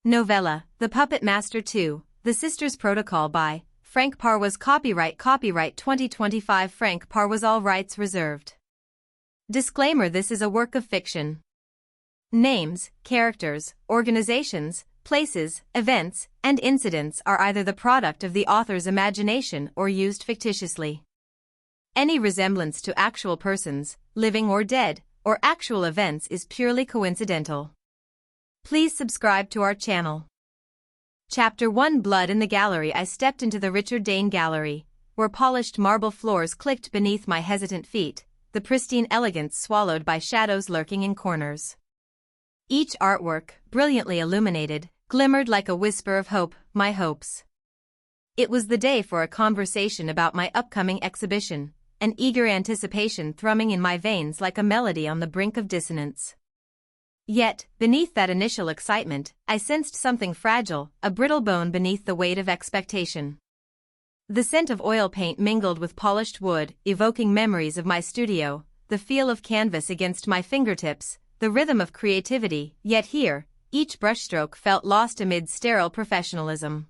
Novella, The Puppet Master 2, The Sisters Protocol by Frank Parwaz. Copyright 2025. Frank Parwaz. All rights reserved. Disclaimer: this is a work of fiction. Names, characters, organizations, places, events, and incidents are either the product of the author's imagination or used fictitiously. Any resemblance to actual persons, living or dead, or actual events is purely coincidental. Please subscribe to our channel. Chapter 1: Blood in the Gallery. I stepped into the Richard Dane Gallery, where polished marble floors clicked beneath my hesitant feet, the pristine elegance swallowed by shadows lurking in corners. Each artwork, brilliantly illuminated, glimmered like a whisper of hope, my hopes. It was the day for a conversation about my upcoming exhibition, an eager anticipation thrumming in my veins like a melody on the brink of dissonance. Yet, beneath that initial excitement, I sensed something fragile, a brittle bone beneath the weight of expectation. The scent of oil paint mingled with polished wood, evoking memories of my studio, the feel of canvas against my fingertips, the rhythm of creativity, yet here, each brushstroke felt lost amid sterile professionalism.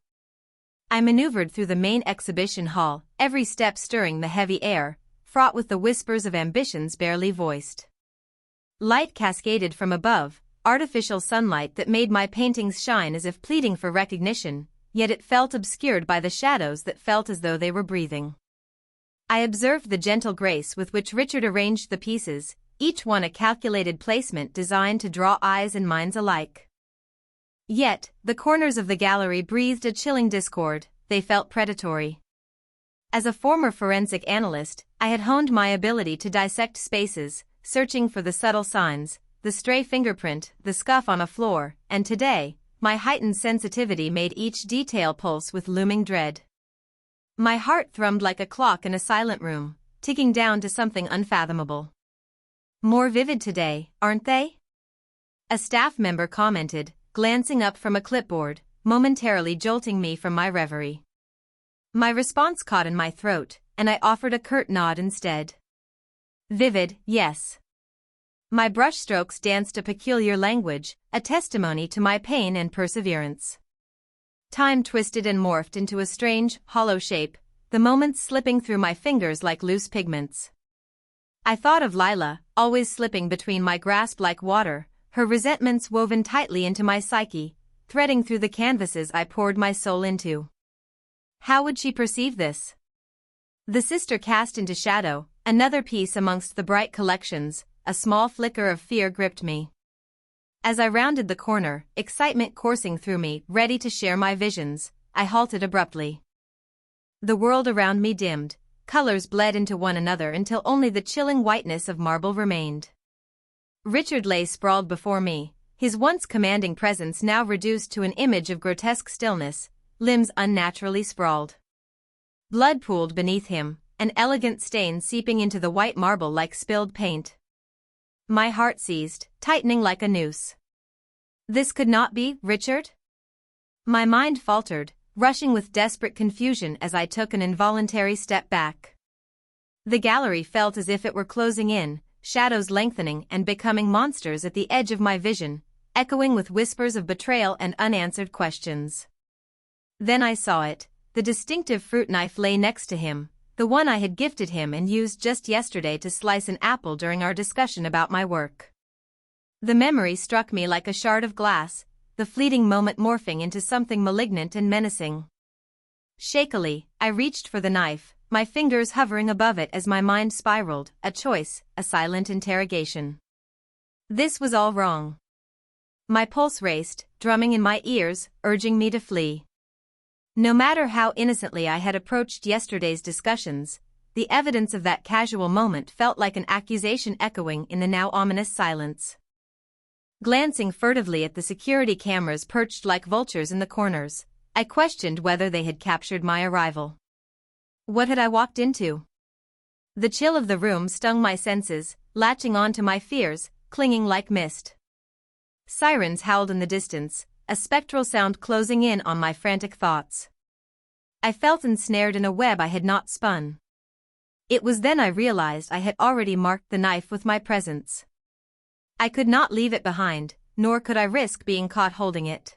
I maneuvered through the main exhibition hall, every step stirring the heavy air, fraught with the whispers of ambitions barely voiced. Light cascaded from above, artificial sunlight that made my paintings shine as if pleading for recognition, yet it felt obscured by the shadows that felt as though they were breathing. I observed the gentle grace with which Richard arranged the pieces, each one a calculated placement designed to draw eyes and minds alike. Yet, the corners of the gallery breathed a chilling discord, they felt predatory. As a former forensic analyst, I had honed my ability to dissect spaces, searching for the subtle signs, the stray fingerprint, the scuff on a floor, and today, my heightened sensitivity made each detail pulse with looming dread. My heart thrummed like a clock in a silent room, ticking down to something unfathomable. "More vivid today, aren't they?" A staff member commented, glancing up from a clipboard, momentarily jolting me from my reverie. My response caught in my throat, and I offered a curt nod instead. "Vivid, yes." My brushstrokes danced a peculiar language, a testimony to my pain and perseverance. Time twisted and morphed into a strange, hollow shape, the moments slipping through my fingers like loose pigments. I thought of Lila, always slipping between my grasp like water, her resentments woven tightly into my psyche, threading through the canvases I poured my soul into. How would she perceive this? The sister cast into shadow, another piece amongst the bright collections, a small flicker of fear gripped me. As I rounded the corner, excitement coursing through me, ready to share my visions, I halted abruptly. The world around me dimmed, colors bled into one another until only the chilling whiteness of marble remained. Richard lay sprawled before me, his once commanding presence now reduced to an image of grotesque stillness, limbs unnaturally sprawled. Blood pooled beneath him, an elegant stain seeping into the white marble like spilled paint. My heart seized, tightening like a noose. This could not be Richard? My mind faltered, rushing with desperate confusion as I took an involuntary step back. The gallery felt as if it were closing in, shadows lengthening and becoming monsters at the edge of my vision, echoing with whispers of betrayal and unanswered questions. Then I saw it. The distinctive fruit knife lay next to him, the one I had gifted him and used just yesterday to slice an apple during our discussion about my work. The memory struck me like a shard of glass, the fleeting moment morphing into something malignant and menacing. Shakily, I reached for the knife, my fingers hovering above it as my mind spiraled, a choice, a silent interrogation. This was all wrong. My pulse raced, drumming in my ears, urging me to flee. No matter how innocently I had approached yesterday's discussions, the evidence of that casual moment felt like an accusation echoing in the now ominous silence. Glancing furtively at the security cameras perched like vultures in the corners, I questioned whether they had captured my arrival. What had I walked into? The chill of the room stung my senses, latching on to my fears, clinging like mist. Sirens howled in the distance, a spectral sound closing in on my frantic thoughts. I felt ensnared in a web I had not spun. It was then I realized I had already marked the knife with my presence. I could not leave it behind, nor could I risk being caught holding it.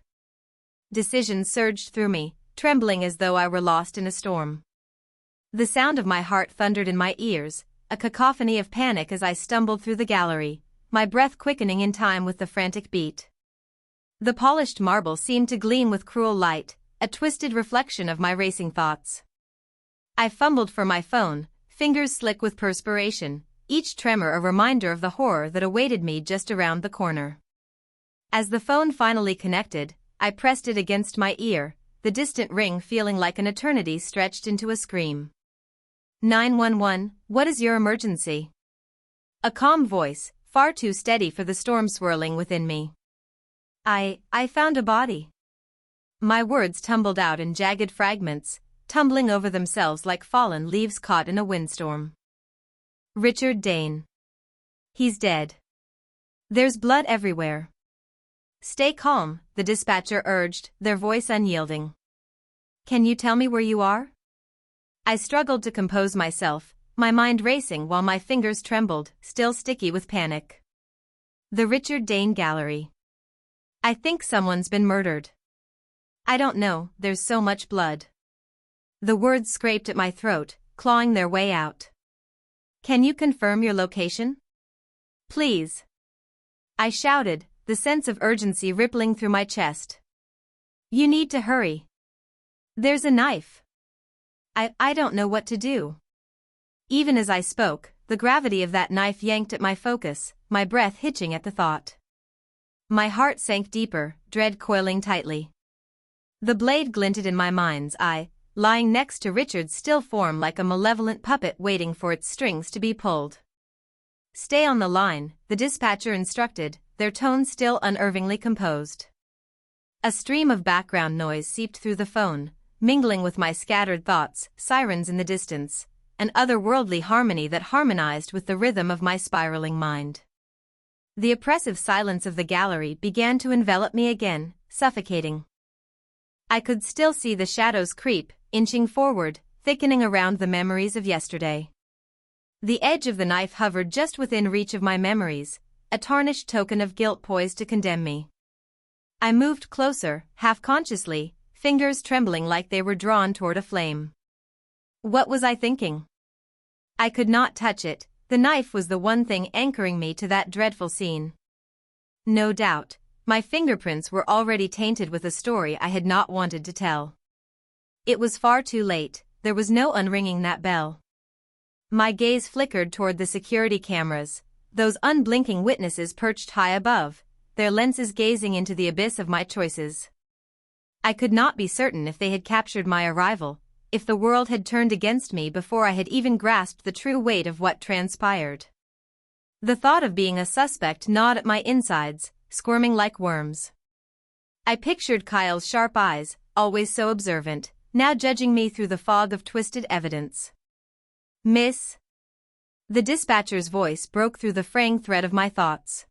Decision surged through me, trembling as though I were lost in a storm. The sound of my heart thundered in my ears, a cacophony of panic as I stumbled through the gallery, my breath quickening in time with the frantic beat. The polished marble seemed to gleam with cruel light, a twisted reflection of my racing thoughts. I fumbled for my phone, fingers slick with perspiration, each tremor a reminder of the horror that awaited me just around the corner. As the phone finally connected, I pressed it against my ear, the distant ring feeling like an eternity stretched into a scream. 911, what is your emergency? A calm voice, far too steady for the storm swirling within me. I found a body. My words tumbled out in jagged fragments, tumbling over themselves like fallen leaves caught in a windstorm. Richard Dane. He's dead. There's blood everywhere. Stay calm, the dispatcher urged, their voice unyielding. Can you tell me where you are? I struggled to compose myself, my mind racing while my fingers trembled, still sticky with panic. The Richard Dane Gallery. I think someone's been murdered. I don't know, there's so much blood. The words scraped at my throat, clawing their way out. Can you confirm your location? Please. I shouted, the sense of urgency rippling through my chest. You need to hurry. There's a knife. I don't know what to do. Even as I spoke, the gravity of that knife yanked at my focus, my breath hitching at the thought. My heart sank deeper, dread coiling tightly. The blade glinted in my mind's eye, lying next to Richard's still form like a malevolent puppet waiting for its strings to be pulled. Stay on the line, the dispatcher instructed, their tone still unervingly composed. A stream of background noise seeped through the phone, mingling with my scattered thoughts, sirens in the distance, an otherworldly harmony that harmonized with the rhythm of my spiraling mind. The oppressive silence of the gallery began to envelop me again, suffocating. I could still see the shadows creep, inching forward, thickening around the memories of yesterday. The edge of the knife hovered just within reach of my memories, a tarnished token of guilt poised to condemn me. I moved closer, half-consciously, fingers trembling like they were drawn toward a flame. What was I thinking? I could not touch it, the knife was the one thing anchoring me to that dreadful scene. No doubt, my fingerprints were already tainted with a story I had not wanted to tell. It was far too late, there was no unringing that bell. My gaze flickered toward the security cameras, those unblinking witnesses perched high above, their lenses gazing into the abyss of my choices. I could not be certain if they had captured my arrival, if the world had turned against me before I had even grasped the true weight of what transpired. The thought of being a suspect gnawed at my insides, squirming like worms. I pictured Kyle's sharp eyes, always so observant, now judging me through the fog of twisted evidence. Miss? The dispatcher's voice broke through the fraying thread of my thoughts.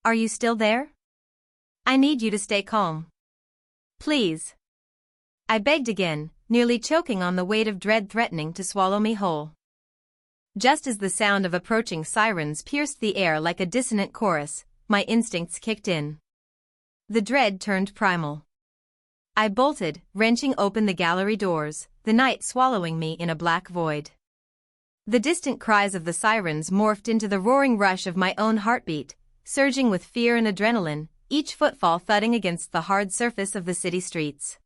Are you still there? I need you to stay calm. Please. I begged again, nearly choking on the weight of dread threatening to swallow me whole. Just as the sound of approaching sirens pierced the air like a dissonant chorus, my instincts kicked in. The dread turned primal. I bolted, wrenching open the gallery doors, the night swallowing me in a black void. The distant cries of the sirens morphed into the roaring rush of my own heartbeat, surging with fear and adrenaline, each footfall thudding against the hard surface of the city streets.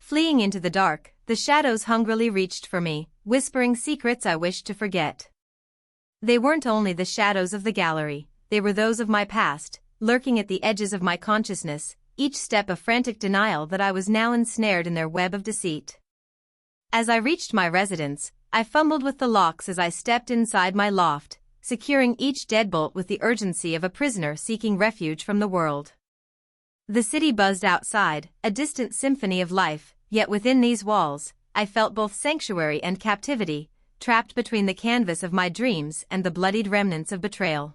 Fleeing into the dark, the shadows hungrily reached for me, whispering secrets I wished to forget. They weren't only the shadows of the gallery, they were those of my past, lurking at the edges of my consciousness, each step a frantic denial that I was now ensnared in their web of deceit. As I reached my residence, I fumbled with the locks as I stepped inside my loft, securing each deadbolt with the urgency of a prisoner seeking refuge from the world. The city buzzed outside, a distant symphony of life, yet within these walls, I felt both sanctuary and captivity, trapped between the canvas of my dreams and the bloodied remnants of betrayal.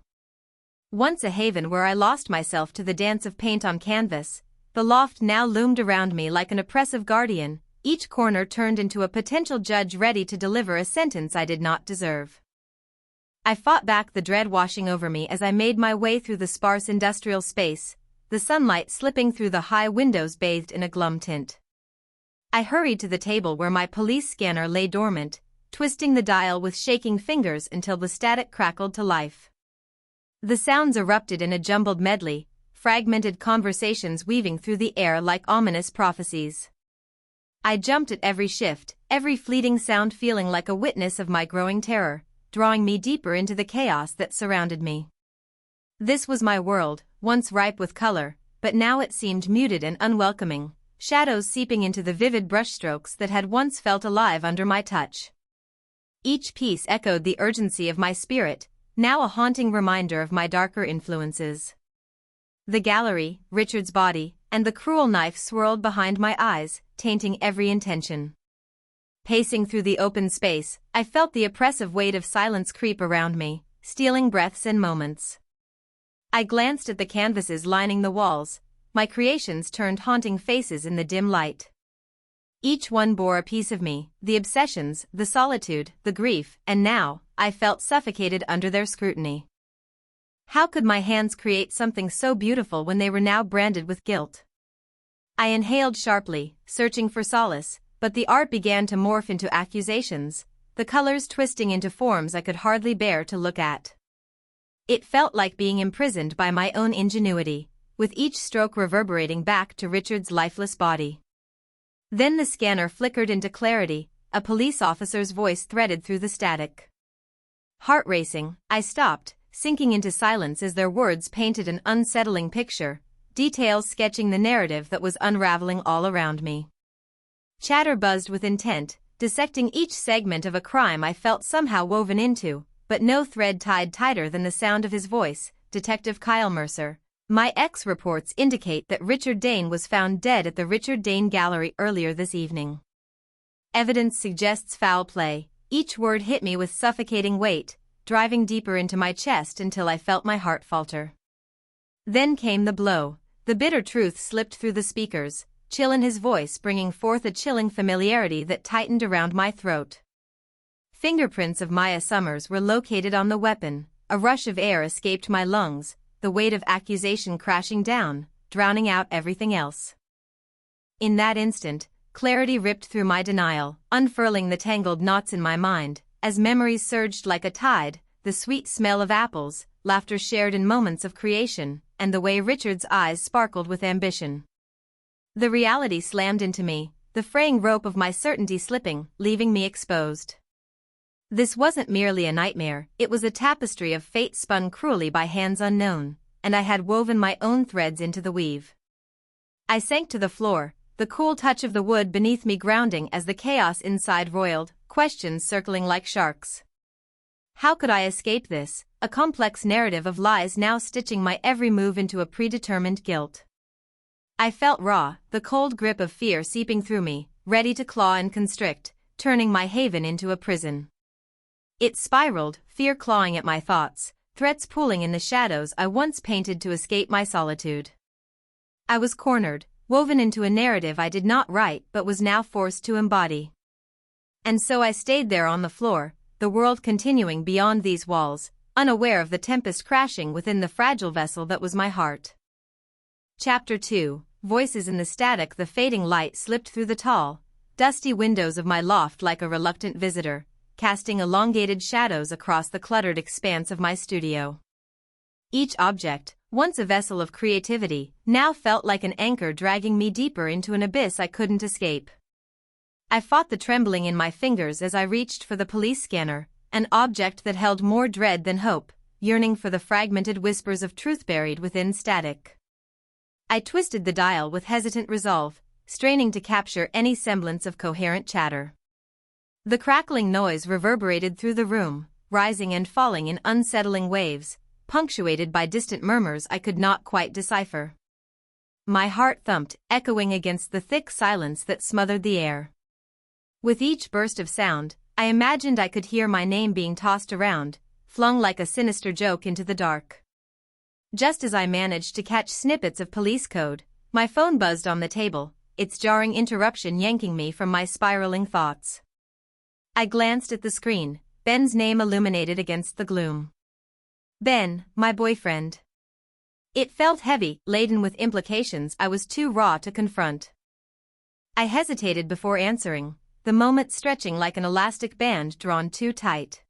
Once a haven where I lost myself to the dance of paint on canvas, the loft now loomed around me like an oppressive guardian, each corner turned into a potential judge ready to deliver a sentence I did not deserve. I fought back the dread washing over me as I made my way through the sparse industrial space, the sunlight slipping through the high windows bathed in a glum tint. I hurried to the table where my police scanner lay dormant, twisting the dial with shaking fingers until the static crackled to life. The sounds erupted in a jumbled medley, fragmented conversations weaving through the air like ominous prophecies. I jumped at every shift, every fleeting sound feeling like a witness of my growing terror, drawing me deeper into the chaos that surrounded me. This was my world, once ripe with color, but now it seemed muted and unwelcoming, shadows seeping into the vivid brushstrokes that had once felt alive under my touch. Each piece echoed the urgency of my spirit, now a haunting reminder of my darker influences. The gallery, Richard's body, and the cruel knife swirled behind my eyes, tainting every intention. Pacing through the open space, I felt the oppressive weight of silence creep around me, stealing breaths and moments. I glanced at the canvases lining the walls, my creations turned haunting faces in the dim light. Each one bore a piece of me, the obsessions, the solitude, the grief, and now, I felt suffocated under their scrutiny. How could my hands create something so beautiful when they were now branded with guilt? I inhaled sharply, searching for solace, but the art began to morph into accusations, the colors twisting into forms I could hardly bear to look at. It felt like being imprisoned by my own ingenuity, with each stroke reverberating back to Richard's lifeless body. Then the scanner flickered into clarity, a police officer's voice threaded through the static. Heart racing, I stopped, sinking into silence as their words painted an unsettling picture, details sketching the narrative that was unraveling all around me. Chatter buzzed with intent, dissecting each segment of a crime I felt somehow woven into, but no thread tied tighter than the sound of his voice. Detective Kyle Mercer. My reports indicate that Richard Dane was found dead at the Richard Dane Gallery earlier this evening. Evidence suggests foul play. Each word hit me with suffocating weight, driving deeper into my chest until I felt my heart falter. Then came the blow. The bitter truth slipped through the speakers, chill in his voice bringing forth a chilling familiarity that tightened around my throat. Fingerprints of Maya Summers were located on the weapon. A rush of air escaped my lungs, the weight of accusation crashing down, drowning out everything else. In that instant, clarity ripped through my denial, unfurling the tangled knots in my mind, as memories surged like a tide, the sweet smell of apples, laughter shared in moments of creation, and the way Richard's eyes sparkled with ambition. The reality slammed into me, the fraying rope of my certainty slipping, leaving me exposed. This wasn't merely a nightmare, it was a tapestry of fate spun cruelly by hands unknown, and I had woven my own threads into the weave. I sank to the floor, the cool touch of the wood beneath me grounding as the chaos inside roiled, questions circling like sharks. How could I escape this, a complex narrative of lies now stitching my every move into a predetermined guilt? I felt raw, the cold grip of fear seeping through me, ready to claw and constrict, turning my haven into a prison. It spiraled, fear clawing at my thoughts, threats pulling in the shadows I once painted to escape my solitude. I was cornered, woven into a narrative I did not write but was now forced to embody. And so I stayed there on the floor, the world continuing beyond these walls, unaware of the tempest crashing within the fragile vessel that was my heart. Chapter 2. Voices in the static. The fading light slipped through the tall, dusty windows of my loft like a reluctant visitor, casting elongated shadows across the cluttered expanse of my studio. Each object, once a vessel of creativity, now felt like an anchor dragging me deeper into an abyss I couldn't escape. I fought the trembling in my fingers as I reached for the police scanner, an object that held more dread than hope, yearning for the fragmented whispers of truth buried within static. I twisted the dial with hesitant resolve, straining to capture any semblance of coherent chatter. The crackling noise reverberated through the room, rising and falling in unsettling waves, punctuated by distant murmurs I could not quite decipher. My heart thumped, echoing against the thick silence that smothered the air. With each burst of sound, I imagined I could hear my name being tossed around, flung like a sinister joke into the dark. Just as I managed to catch snippets of police code, my phone buzzed on the table, its jarring interruption yanking me from my spiraling thoughts. I glanced at the screen, Ben's name illuminated against the gloom. Ben, my boyfriend. It felt heavy, laden with implications I was too raw to confront. I hesitated before answering, the moment stretching like an elastic band drawn too tight.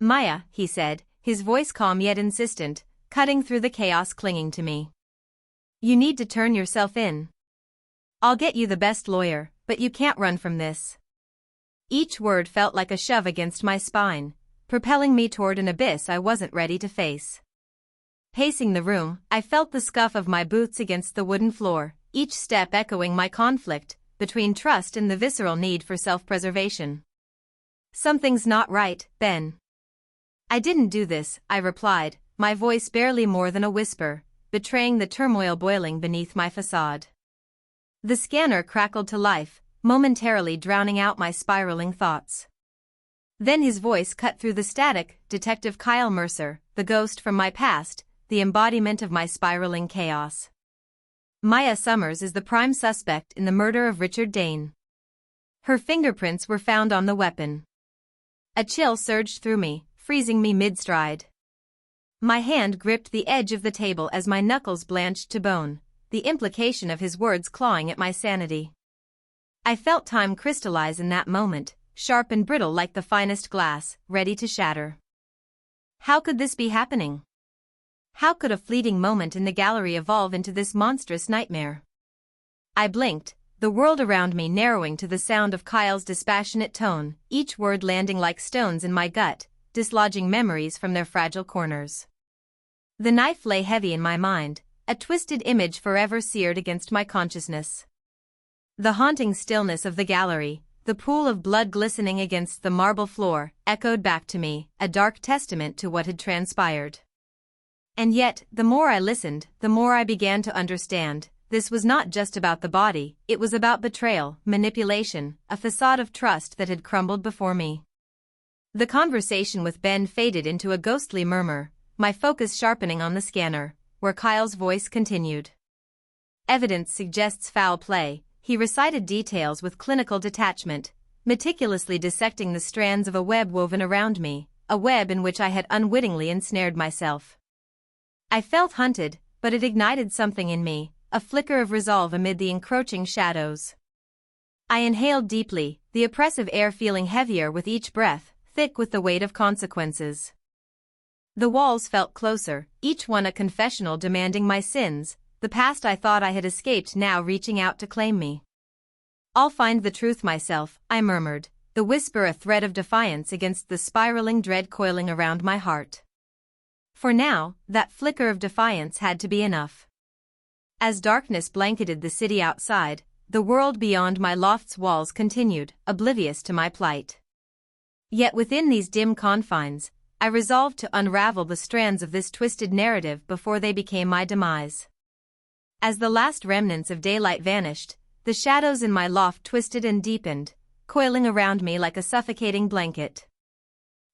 "Maya," he said, his voice calm yet insistent, cutting through the chaos clinging to me. "You need to turn yourself in. I'll get you the best lawyer, but you can't run from this." Each word felt like a shove against my spine, propelling me toward an abyss I wasn't ready to face. Pacing the room, I felt the scuff of my boots against the wooden floor, each step echoing my conflict between trust and the visceral need for self-preservation. "Something's not right, Ben." "I didn't do this," I replied, my voice barely more than a whisper, betraying the turmoil boiling beneath my facade. The scanner crackled to life, momentarily drowning out my spiraling thoughts. Then his voice cut through the static. "Detective Kyle Mercer, the ghost from my past, the embodiment of my spiraling chaos. Maya Summers is the prime suspect in the murder of Richard Dane. Her fingerprints were found on the weapon." A chill surged through me, freezing me mid-stride. My hand gripped the edge of the table as my knuckles blanched to bone, the implication of his words clawing at my sanity. I felt time crystallize in that moment, sharp and brittle like the finest glass, ready to shatter. How could this be happening? How could a fleeting moment in the gallery evolve into this monstrous nightmare? I blinked, the world around me narrowing to the sound of Kyle's dispassionate tone, each word landing like stones in my gut, dislodging memories from their fragile corners. The knife lay heavy in my mind, a twisted image forever seared against my consciousness. The haunting stillness of the gallery, the pool of blood glistening against the marble floor, echoed back to me, a dark testament to what had transpired. And yet, the more I listened, the more I began to understand. This was not just about the body, it was about betrayal, manipulation, a facade of trust that had crumbled before me. The conversation with Ben faded into a ghostly murmur, my focus sharpening on the scanner, where Kyle's voice continued. "Evidence suggests foul play," he recited details with clinical detachment, meticulously dissecting the strands of a web woven around me, a web in which I had unwittingly ensnared myself. I felt hunted, but it ignited something in me, a flicker of resolve amid the encroaching shadows. I inhaled deeply, the oppressive air feeling heavier with each breath, thick with the weight of consequences. The walls felt closer, each one a confessional demanding my sins, the past I thought I had escaped now reaching out to claim me. "I'll find the truth myself," I murmured, the whisper a thread of defiance against the spiraling dread coiling around my heart. For now, that flicker of defiance had to be enough. As darkness blanketed the city outside, the world beyond my loft's walls continued, oblivious to my plight. Yet within these dim confines, I resolved to unravel the strands of this twisted narrative before they became my demise. As the last remnants of daylight vanished, the shadows in my loft twisted and deepened, coiling around me like a suffocating blanket.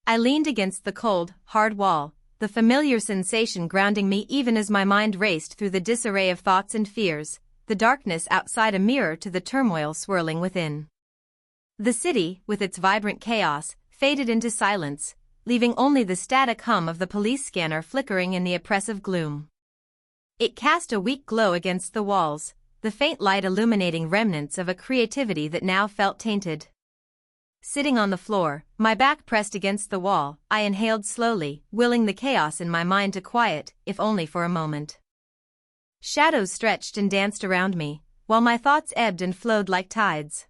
I leaned against the cold, hard wall, the familiar sensation grounding me even as my mind raced through the disarray of thoughts and fears, the darkness outside a mirror to the turmoil swirling within. The city, with its vibrant chaos, faded into silence, leaving only the static hum of the police scanner flickering in the oppressive gloom. It cast a weak glow against the walls, the faint light illuminating remnants of a creativity that now felt tainted. Sitting on the floor, my back pressed against the wall, I inhaled slowly, willing the chaos in my mind to quiet, if only for a moment. Shadows stretched and danced around me, while my thoughts ebbed and flowed like tides.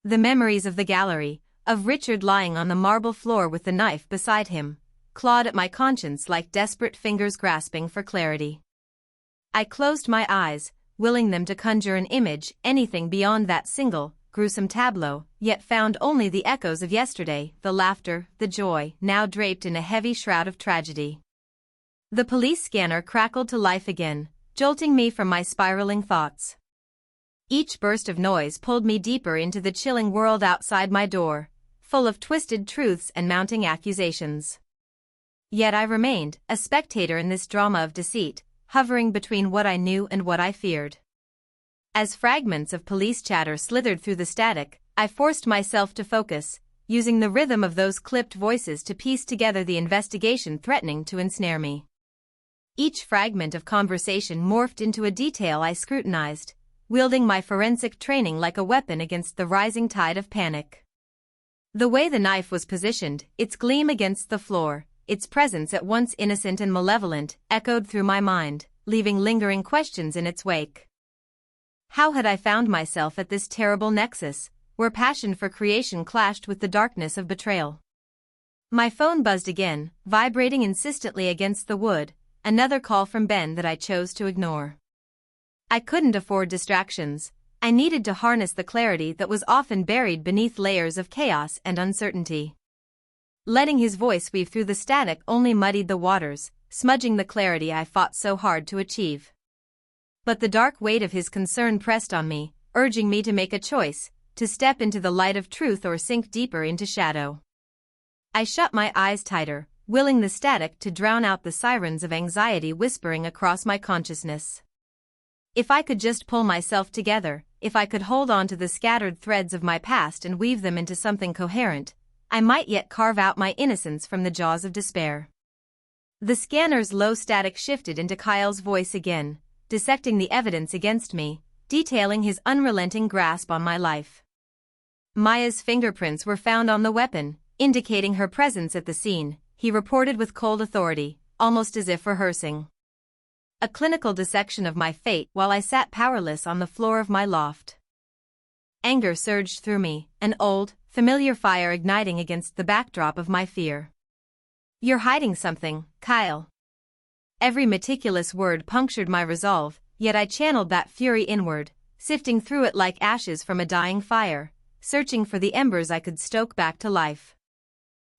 The memories of the gallery, of Richard lying on the marble floor with the knife beside him, clawed at my conscience like desperate fingers grasping for clarity. I closed my eyes, willing them to conjure an image, anything beyond that single, gruesome tableau, yet found only the echoes of yesterday, the laughter, the joy, now draped in a heavy shroud of tragedy. The police scanner crackled to life again, jolting me from my spiraling thoughts. Each burst of noise pulled me deeper into the chilling world outside my door, full of twisted truths and mounting accusations. Yet I remained, a spectator in this drama of deceit, hovering between what I knew and what I feared. As fragments of police chatter slithered through the static, I forced myself to focus, using the rhythm of those clipped voices to piece together the investigation threatening to ensnare me. Each fragment of conversation morphed into a detail I scrutinized, wielding my forensic training like a weapon against the rising tide of panic. The way the knife was positioned, its gleam against the floor, its presence at once innocent and malevolent, echoed through my mind, leaving lingering questions in its wake. How had I found myself at this terrible nexus, where passion for creation clashed with the darkness of betrayal? My phone buzzed again, vibrating insistently against the wood, another call from Ben that I chose to ignore. I couldn't afford distractions. I needed to harness the clarity that was often buried beneath layers of chaos and uncertainty. Letting his voice weave through the static only muddied the waters, smudging the clarity I fought so hard to achieve. But the dark weight of his concern pressed on me, urging me to make a choice, to step into the light of truth or sink deeper into shadow. I shut my eyes tighter, willing the static to drown out the sirens of anxiety whispering across my consciousness. If I could just pull myself together, if I could hold on to the scattered threads of my past and weave them into something coherent, I might yet carve out my innocence from the jaws of despair. The scanner's low static shifted into Kyle's voice again, dissecting the evidence against me, detailing his unrelenting grasp on my life. Maya's fingerprints were found on the weapon, indicating her presence at the scene, he reported with cold authority, almost as if rehearsing a clinical dissection of my fate while I sat powerless on the floor of my loft. Anger surged through me, an old, familiar fire igniting against the backdrop of my fear. "You're hiding something, Kyle." Every meticulous word punctured my resolve, yet I channeled that fury inward, sifting through it like ashes from a dying fire, searching for the embers I could stoke back to life.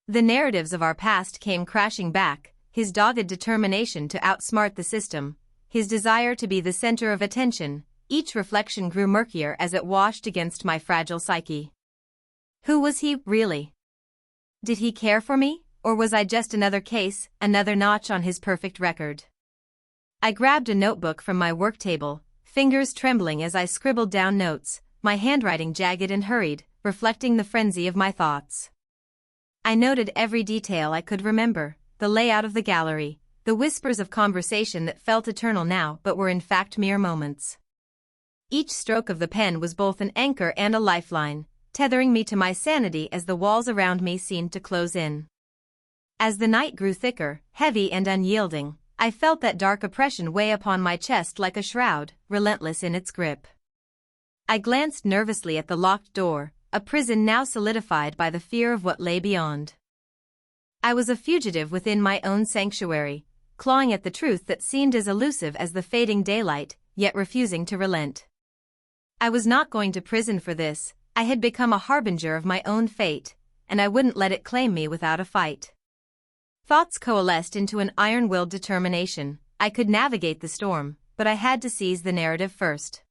The narratives of our past came crashing back, his dogged determination to outsmart the system, his desire to be the center of attention. Each reflection grew murkier as it washed against my fragile psyche. Who was he, really? Did he care for me, or was I just another case, another notch on his perfect record? I grabbed a notebook from my work table, fingers trembling as I scribbled down notes, my handwriting jagged and hurried, reflecting the frenzy of my thoughts. I noted every detail I could remember, the layout of the gallery, the whispers of conversation that felt eternal now but were in fact mere moments. Each stroke of the pen was both an anchor and a lifeline, tethering me to my sanity as the walls around me seemed to close in. As the night grew thicker, heavy and unyielding, I felt that dark oppression weigh upon my chest like a shroud, relentless in its grip. I glanced nervously at the locked door, a prison now solidified by the fear of what lay beyond. I was a fugitive within my own sanctuary, clawing at the truth that seemed as elusive as the fading daylight, yet refusing to relent. I was not going to prison for this. I had become a harbinger of my own fate, and I wouldn't let it claim me without a fight. Thoughts coalesced into an iron-willed determination. I could navigate the storm, but I had to seize the narrative first.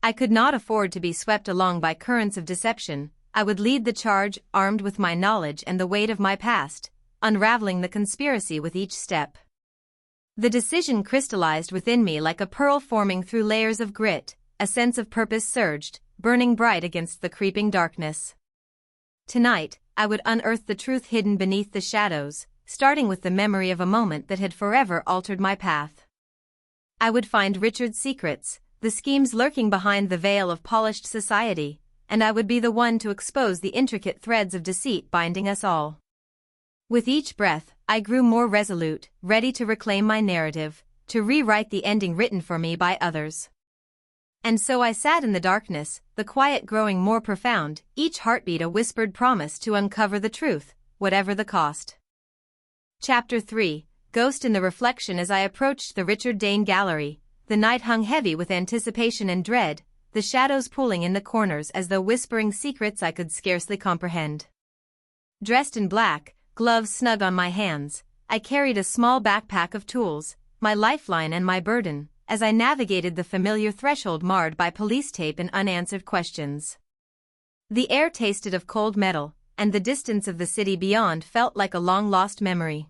I could not afford to be swept along by currents of deception. I would lead the charge, armed with my knowledge and the weight of my past, unraveling the conspiracy with each step. The decision crystallized within me like a pearl forming through layers of grit. A sense of purpose surged, burning bright against the creeping darkness. Tonight, I would unearth the truth hidden beneath the shadows, starting with the memory of a moment that had forever altered my path. I would find Richard's secrets, the schemes lurking behind the veil of polished society, and I would be the one to expose the intricate threads of deceit binding us all. With each breath, I grew more resolute, ready to reclaim my narrative, to rewrite the ending written for me by others. And so I sat in the darkness, the quiet growing more profound, each heartbeat a whispered promise to uncover the truth, whatever the cost. Chapter 3, Ghost in the Reflection. As I approached the Richard Dane Gallery, the night hung heavy with anticipation and dread, the shadows pooling in the corners as though whispering secrets I could scarcely comprehend. Dressed in black, gloves snug on my hands, I carried a small backpack of tools, my lifeline and my burden, as I navigated the familiar threshold marred by police tape and unanswered questions. The air tasted of cold metal, and the distance of the city beyond felt like a long-lost memory.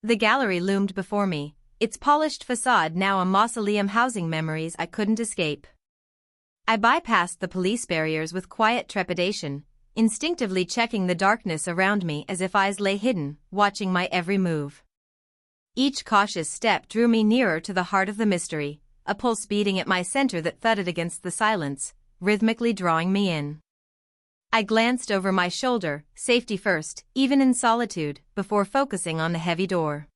The gallery loomed before me, its polished facade now a mausoleum housing memories I couldn't escape. I bypassed the police barriers with quiet trepidation, instinctively checking the darkness around me as if eyes lay hidden, watching my every move. Each cautious step drew me nearer to the heart of the mystery, a pulse beating at my center that thudded against the silence, rhythmically drawing me in. I glanced over my shoulder, safety first, even in solitude, before focusing on the heavy door.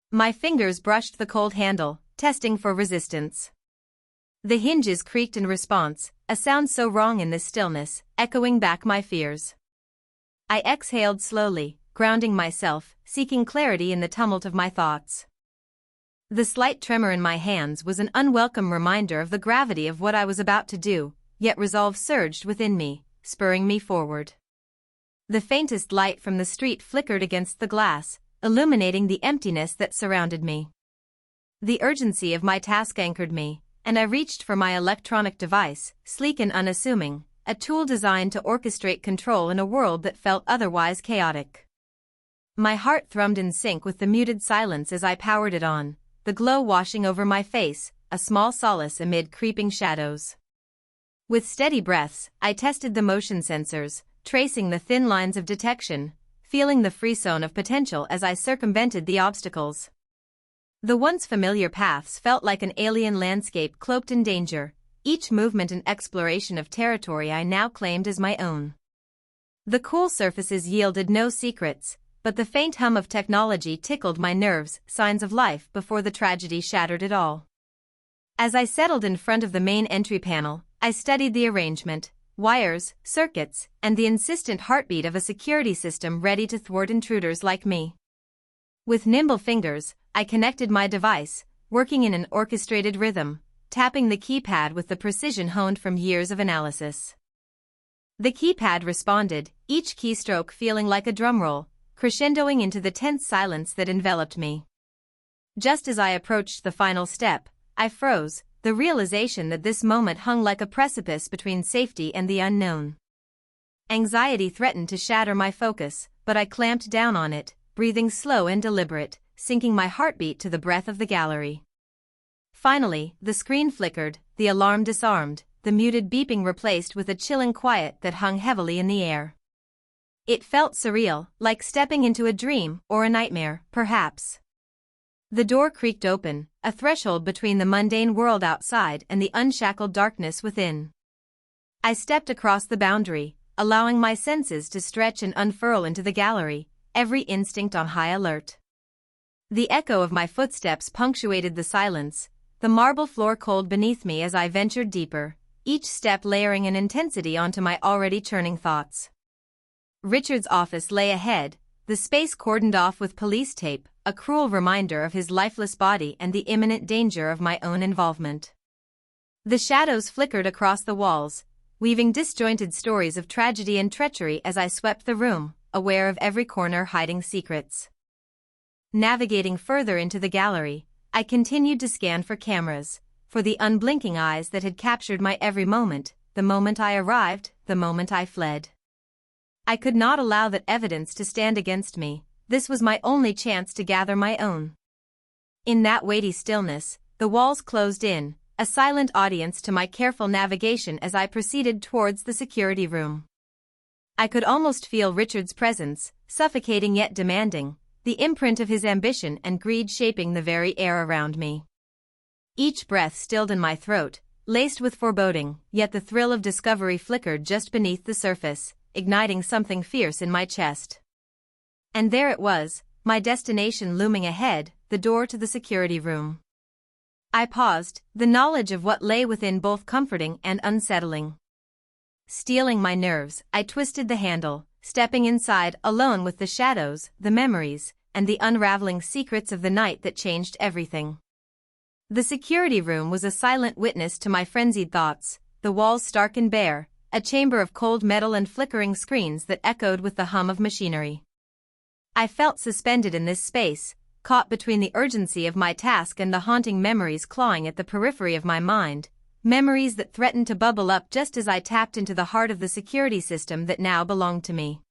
My fingers brushed the cold handle, testing for resistance. The hinges creaked in response, a sound so wrong in this stillness, echoing back my fears. I exhaled slowly, grounding myself, seeking clarity in the tumult of my thoughts. The slight tremor in my hands was an unwelcome reminder of the gravity of what I was about to do, yet resolve surged within me, spurring me forward. The faintest light from the street flickered against the glass, illuminating the emptiness that surrounded me. The urgency of my task anchored me, and I reached for my electronic device, sleek and unassuming, a tool designed to orchestrate control in a world that felt otherwise chaotic. My heart thrummed in sync with the muted silence as I powered it on, the glow washing over my face, a small solace amid creeping shadows. With steady breaths, I tested the motion sensors, tracing the thin lines of detection, feeling the frisson of potential as I circumvented the obstacles. The once familiar paths felt like an alien landscape cloaked in danger, each movement an exploration of territory I now claimed as my own. The cool surfaces yielded no secrets, but the faint hum of technology tickled my nerves, signs of life before the tragedy shattered it all. As I settled in front of the main entry panel, I studied the arrangement, wires, circuits, and the insistent heartbeat of a security system ready to thwart intruders like me. With nimble fingers, I connected my device, working in an orchestrated rhythm, tapping the keypad with the precision honed from years of analysis. The keypad responded, each keystroke feeling like a drumroll, crescendoing into the tense silence that enveloped me. Just as I approached the final step, I froze, the realization that this moment hung like a precipice between safety and the unknown. Anxiety threatened to shatter my focus, but I clamped down on it, breathing slow and deliberate, syncing my heartbeat to the breath of the gallery. Finally, the screen flickered, the alarm disarmed, the muted beeping replaced with a chilling quiet that hung heavily in the air. It felt surreal, like stepping into a dream or a nightmare, perhaps. The door creaked open, a threshold between the mundane world outside and the unshackled darkness within. I stepped across the boundary, allowing my senses to stretch and unfurl into the gallery, every instinct on high alert. The echo of my footsteps punctuated the silence, the marble floor cold beneath me as I ventured deeper, each step layering an intensity onto my already churning thoughts. Richard's office lay ahead, the space cordoned off with police tape, a cruel reminder of his lifeless body and the imminent danger of my own involvement. The shadows flickered across the walls, weaving disjointed stories of tragedy and treachery as I swept the room, aware of every corner hiding secrets. Navigating further into the gallery, I continued to scan for cameras, for the unblinking eyes that had captured my every moment, the moment I arrived, the moment I fled. I could not allow that evidence to stand against me. This was my only chance to gather my own. In that weighty stillness, the walls closed in, a silent audience to my careful navigation as I proceeded towards the security room. I could almost feel Richard's presence, suffocating yet demanding, the imprint of his ambition and greed shaping the very air around me. Each breath stilled in my throat, laced with foreboding, yet the thrill of discovery flickered just beneath the surface, igniting something fierce in my chest. And there it was, my destination looming ahead, the door to the security room. I paused, the knowledge of what lay within both comforting and unsettling. Steeling my nerves, I twisted the handle, stepping inside alone with the shadows, the memories, and the unraveling secrets of the night that changed everything. The security room was a silent witness to my frenzied thoughts, the walls stark and bare, a chamber of cold metal and flickering screens that echoed with the hum of machinery. I felt suspended in this space, caught between the urgency of my task and the haunting memories clawing at the periphery of my mind, memories that threatened to bubble up just as I tapped into the heart of the security system that now belonged to me.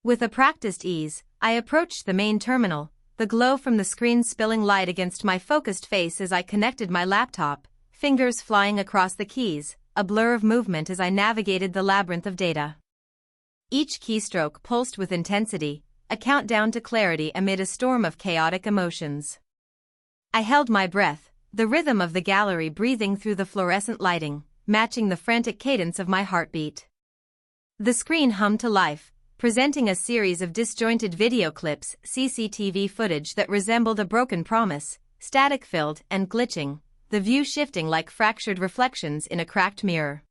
With a practiced ease, I approached the main terminal, the glow from the screen spilling light against my focused face as I connected my laptop, fingers flying across the keys, a blur of movement as I navigated the labyrinth of data. Each keystroke pulsed with intensity, a countdown to clarity amid a storm of chaotic emotions. I held my breath, the rhythm of the gallery breathing through the fluorescent lighting, matching the frantic cadence of my heartbeat. The screen hummed to life, presenting a series of disjointed video clips, CCTV footage that resembled a broken promise, static-filled and glitching, the view shifting like fractured reflections in a cracked mirror.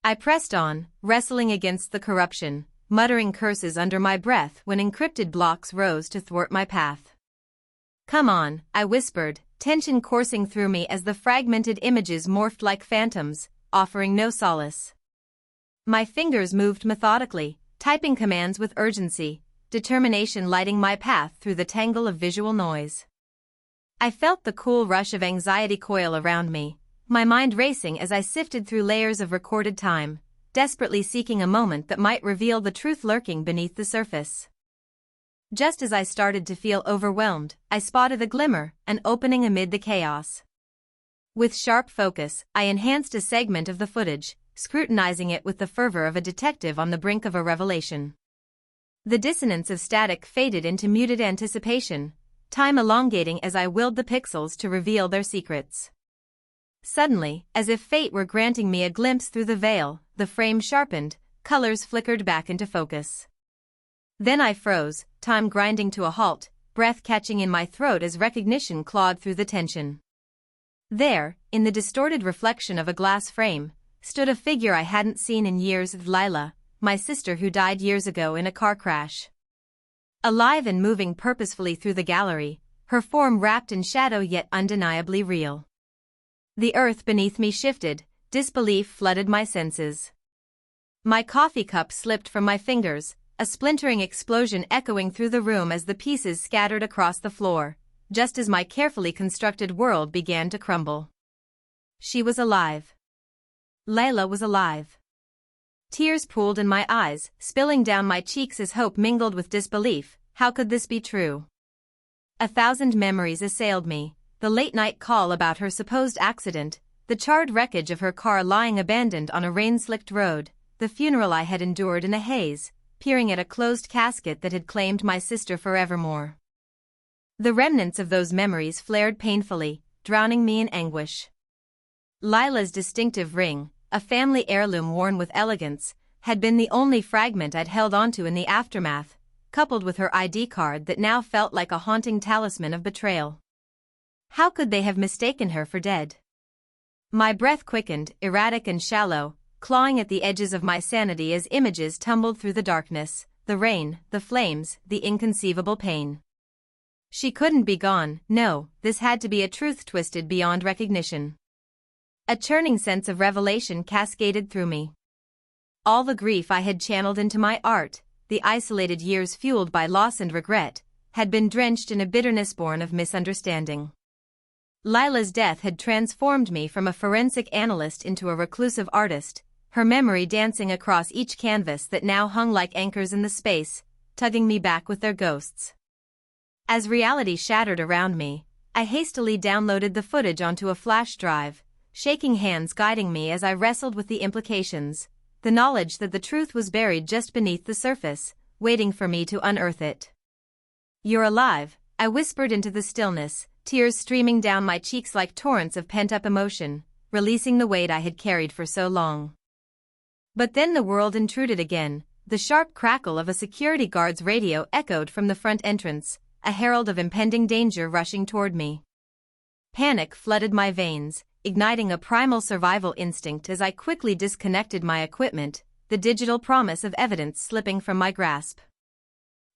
I pressed on, wrestling against the corruption, muttering curses under my breath when encrypted blocks rose to thwart my path. "Come on," I whispered, tension coursing through me as the fragmented images morphed like phantoms, offering no solace. My fingers moved methodically, typing commands with urgency, determination lighting my path through the tangle of visual noise. I felt the cool rush of anxiety coil around me, my mind racing as I sifted through layers of recorded time, desperately seeking a moment that might reveal the truth lurking beneath the surface. Just as I started to feel overwhelmed, I spotted a glimmer, an opening amid the chaos. With sharp focus, I enhanced a segment of the footage, scrutinizing it with the fervor of a detective on the brink of a revelation. The dissonance of static faded into muted anticipation, time elongating as I willed the pixels to reveal their secrets. Suddenly, as if fate were granting me a glimpse through the veil, the frame sharpened, colors flickered back into focus. Then I froze, time grinding to a halt, breath catching in my throat as recognition clawed through the tension. There, in the distorted reflection of a glass frame, stood a figure I hadn't seen in years, Lila, my sister who died years ago in a car crash. Alive and moving purposefully through the gallery, her form wrapped in shadow yet undeniably real. The earth beneath me shifted, disbelief flooded my senses. My coffee cup slipped from my fingers, a splintering explosion echoing through the room as the pieces scattered across the floor, just as my carefully constructed world began to crumble. She was alive. Lila was alive. Tears pooled in my eyes, spilling down my cheeks as hope mingled with disbelief. How could this be true? 1,000 memories assailed me. The late-night call about her supposed accident, the charred wreckage of her car lying abandoned on a rain-slicked road, the funeral I had endured in a haze, peering at a closed casket that had claimed my sister forevermore. The remnants of those memories flared painfully, drowning me in anguish. Lila's distinctive ring, a family heirloom worn with elegance, had been the only fragment I'd held onto in the aftermath, coupled with her ID card that now felt like a haunting talisman of betrayal. How could they have mistaken her for dead? My breath quickened, erratic and shallow, clawing at the edges of my sanity as images tumbled through the darkness, the rain, the flames, the inconceivable pain. She couldn't be gone, no, this had to be a truth twisted beyond recognition. A churning sense of revelation cascaded through me. All the grief I had channeled into my art, the isolated years fueled by loss and regret, had been drenched in a bitterness born of misunderstanding. Lila's death had transformed me from a forensic analyst into a reclusive artist, her memory dancing across each canvas that now hung like anchors in the space, tugging me back with their ghosts. As reality shattered around me, I hastily downloaded the footage onto a flash drive, shaking hands guiding me as I wrestled with the implications, the knowledge that the truth was buried just beneath the surface, waiting for me to unearth it. "You're alive," I whispered into the stillness, tears streaming down my cheeks like torrents of pent-up emotion, releasing the weight I had carried for so long. But then the world intruded again. The sharp crackle of a security guard's radio echoed from the front entrance, a herald of impending danger rushing toward me. Panic flooded my veins, igniting a primal survival instinct as I quickly disconnected my equipment, the digital promise of evidence slipping from my grasp.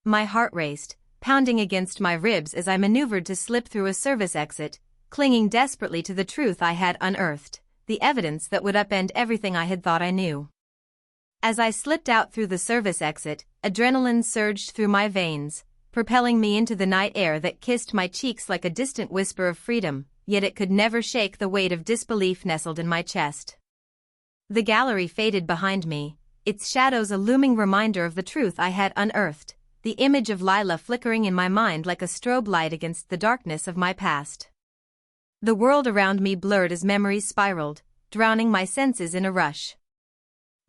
My heart raced, pounding against my ribs as I maneuvered to slip through a service exit, clinging desperately to the truth I had unearthed, the evidence that would upend everything I had thought I knew. As I slipped out through the service exit, adrenaline surged through my veins, propelling me into the night air that kissed my cheeks like a distant whisper of freedom, yet it could never shake the weight of disbelief nestled in my chest. The gallery faded behind me, its shadows a looming reminder of the truth I had unearthed, the image of Lila flickering in my mind like a strobe light against the darkness of my past. The world around me blurred as memories spiraled, drowning my senses in a rush.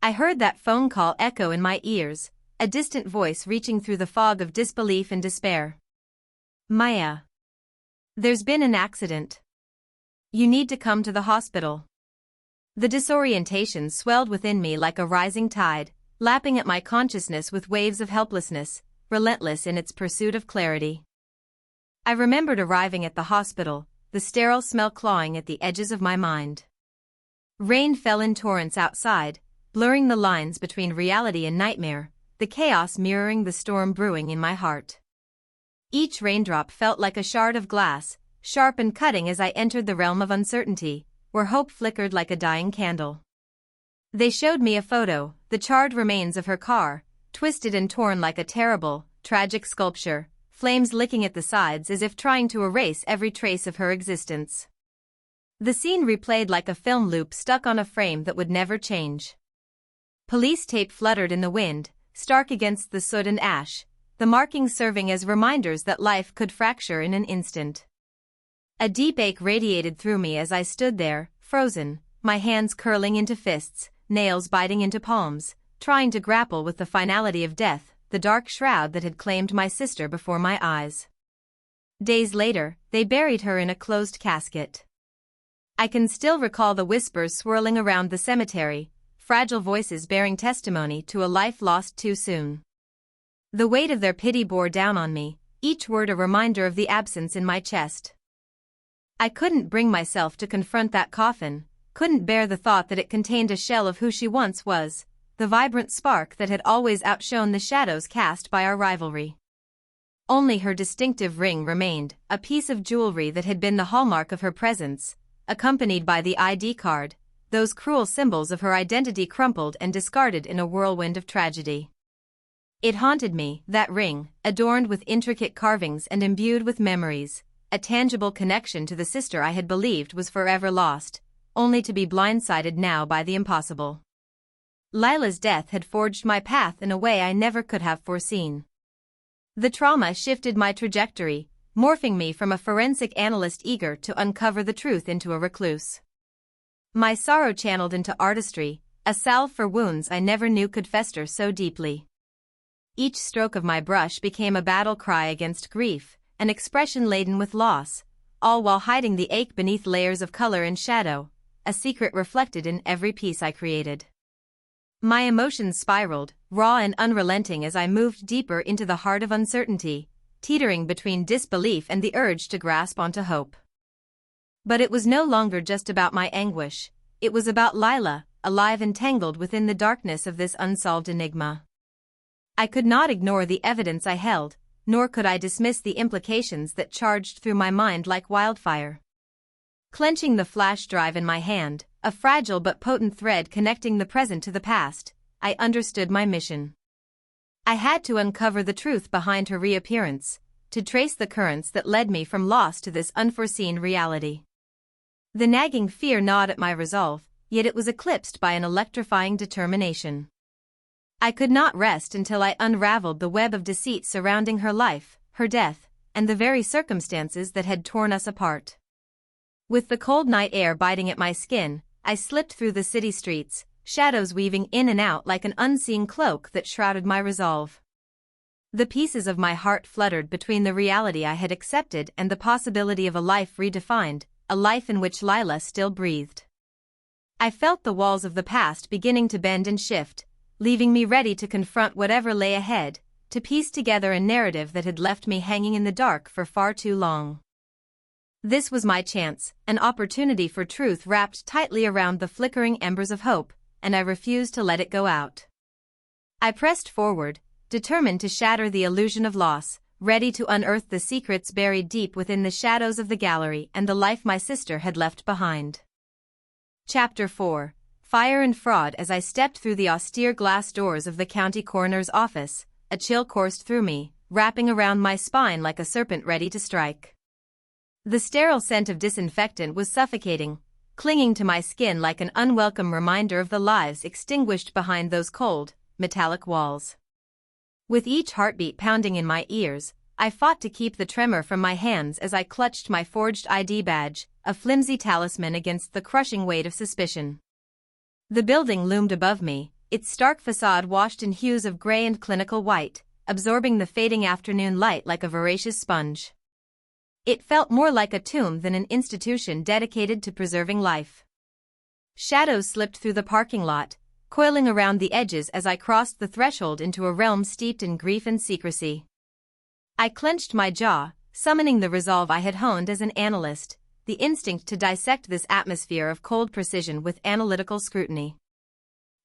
I heard that phone call echo in my ears, a distant voice reaching through the fog of disbelief and despair. Maya. There's been an accident. You need to come to the hospital. The disorientation swelled within me like a rising tide, lapping at my consciousness with waves of helplessness, relentless in its pursuit of clarity. I remembered arriving at the hospital, the sterile smell clawing at the edges of my mind. Rain fell in torrents outside, blurring the lines between reality and nightmare, the chaos mirroring the storm brewing in my heart. Each raindrop felt like a shard of glass, sharp and cutting as I entered the realm of uncertainty, where hope flickered like a dying candle. They showed me a photo, the charred remains of her car, twisted and torn like a terrible, tragic sculpture, flames licking at the sides as if trying to erase every trace of her existence. The scene replayed like a film loop stuck on a frame that would never change. Police tape fluttered in the wind, stark against the soot and ash, the markings serving as reminders that life could fracture in an instant. A deep ache radiated through me as I stood there, frozen, my hands curling into fists, nails biting into palms, trying to grapple with the finality of death, the dark shroud that had claimed my sister before my eyes. Days later, they buried her in a closed casket. I can still recall the whispers swirling around the cemetery, fragile voices bearing testimony to a life lost too soon. The weight of their pity bore down on me, each word a reminder of the absence in my chest. I couldn't bring myself to confront that coffin, couldn't bear the thought that it contained a shell of who she once was, the vibrant spark that had always outshone the shadows cast by our rivalry. Only her distinctive ring remained, a piece of jewelry that had been the hallmark of her presence, accompanied by the ID card, those cruel symbols of her identity crumpled and discarded in a whirlwind of tragedy. It haunted me, that ring, adorned with intricate carvings and imbued with memories, a tangible connection to the sister I had believed was forever lost, only to be blindsided now by the impossible. Lila's death had forged my path in a way I never could have foreseen. The trauma shifted my trajectory, morphing me from a forensic analyst eager to uncover the truth into a recluse. My sorrow channeled into artistry, a salve for wounds I never knew could fester so deeply. Each stroke of my brush became a battle cry against grief, an expression laden with loss, all while hiding the ache beneath layers of color and shadow, a secret reflected in every piece I created. My emotions spiraled, raw and unrelenting as I moved deeper into the heart of uncertainty, teetering between disbelief and the urge to grasp onto hope. But it was no longer just about my anguish, it was about Lila, alive and tangled within the darkness of this unsolved enigma. I could not ignore the evidence I held, nor could I dismiss the implications that charged through my mind like wildfire. Clenching the flash drive in my hand, a fragile but potent thread connecting the present to the past, I understood my mission. I had to uncover the truth behind her reappearance, to trace the currents that led me from loss to this unforeseen reality. The nagging fear gnawed at my resolve, yet it was eclipsed by an electrifying determination. I could not rest until I unraveled the web of deceit surrounding her life, her death, and the very circumstances that had torn us apart. With the cold night air biting at my skin, I slipped through the city streets, shadows weaving in and out like an unseen cloak that shrouded my resolve. The pieces of my heart fluttered between the reality I had accepted and the possibility of a life redefined, a life in which Lila still breathed. I felt the walls of the past beginning to bend and shift, leaving me ready to confront whatever lay ahead, to piece together a narrative that had left me hanging in the dark for far too long. This was my chance, an opportunity for truth wrapped tightly around the flickering embers of hope, and I refused to let it go out. I pressed forward, determined to shatter the illusion of loss, ready to unearth the secrets buried deep within the shadows of the gallery and the life my sister had left behind. Chapter 4. Fire and Fraud. As I stepped through the austere glass doors of the county coroner's office, a chill coursed through me, wrapping around my spine like a serpent ready to strike. The sterile scent of disinfectant was suffocating, clinging to my skin like an unwelcome reminder of the lives extinguished behind those cold, metallic walls. With each heartbeat pounding in my ears, I fought to keep the tremor from my hands as I clutched my forged ID badge, a flimsy talisman against the crushing weight of suspicion. The building loomed above me, its stark facade washed in hues of gray and clinical white, absorbing the fading afternoon light like a voracious sponge. It felt more like a tomb than an institution dedicated to preserving life. Shadows slipped through the parking lot, coiling around the edges as I crossed the threshold into a realm steeped in grief and secrecy. I clenched my jaw, summoning the resolve I had honed as an analyst, the instinct to dissect this atmosphere of cold precision with analytical scrutiny.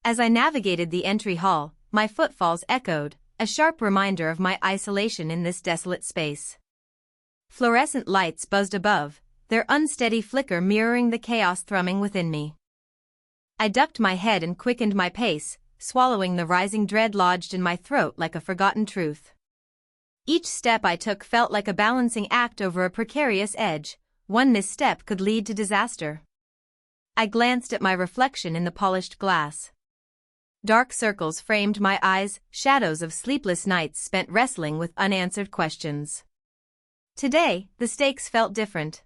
As I navigated the entry hall, my footfalls echoed, a sharp reminder of my isolation in this desolate space. Fluorescent lights buzzed above, their unsteady flicker mirroring the chaos thrumming within me. I ducked my head and quickened my pace, swallowing the rising dread lodged in my throat like a forgotten truth. Each step I took felt like a balancing act over a precarious edge. One misstep could lead to disaster. I glanced at my reflection in the polished glass. Dark circles framed my eyes, shadows of sleepless nights spent wrestling with unanswered questions. Today, the stakes felt different.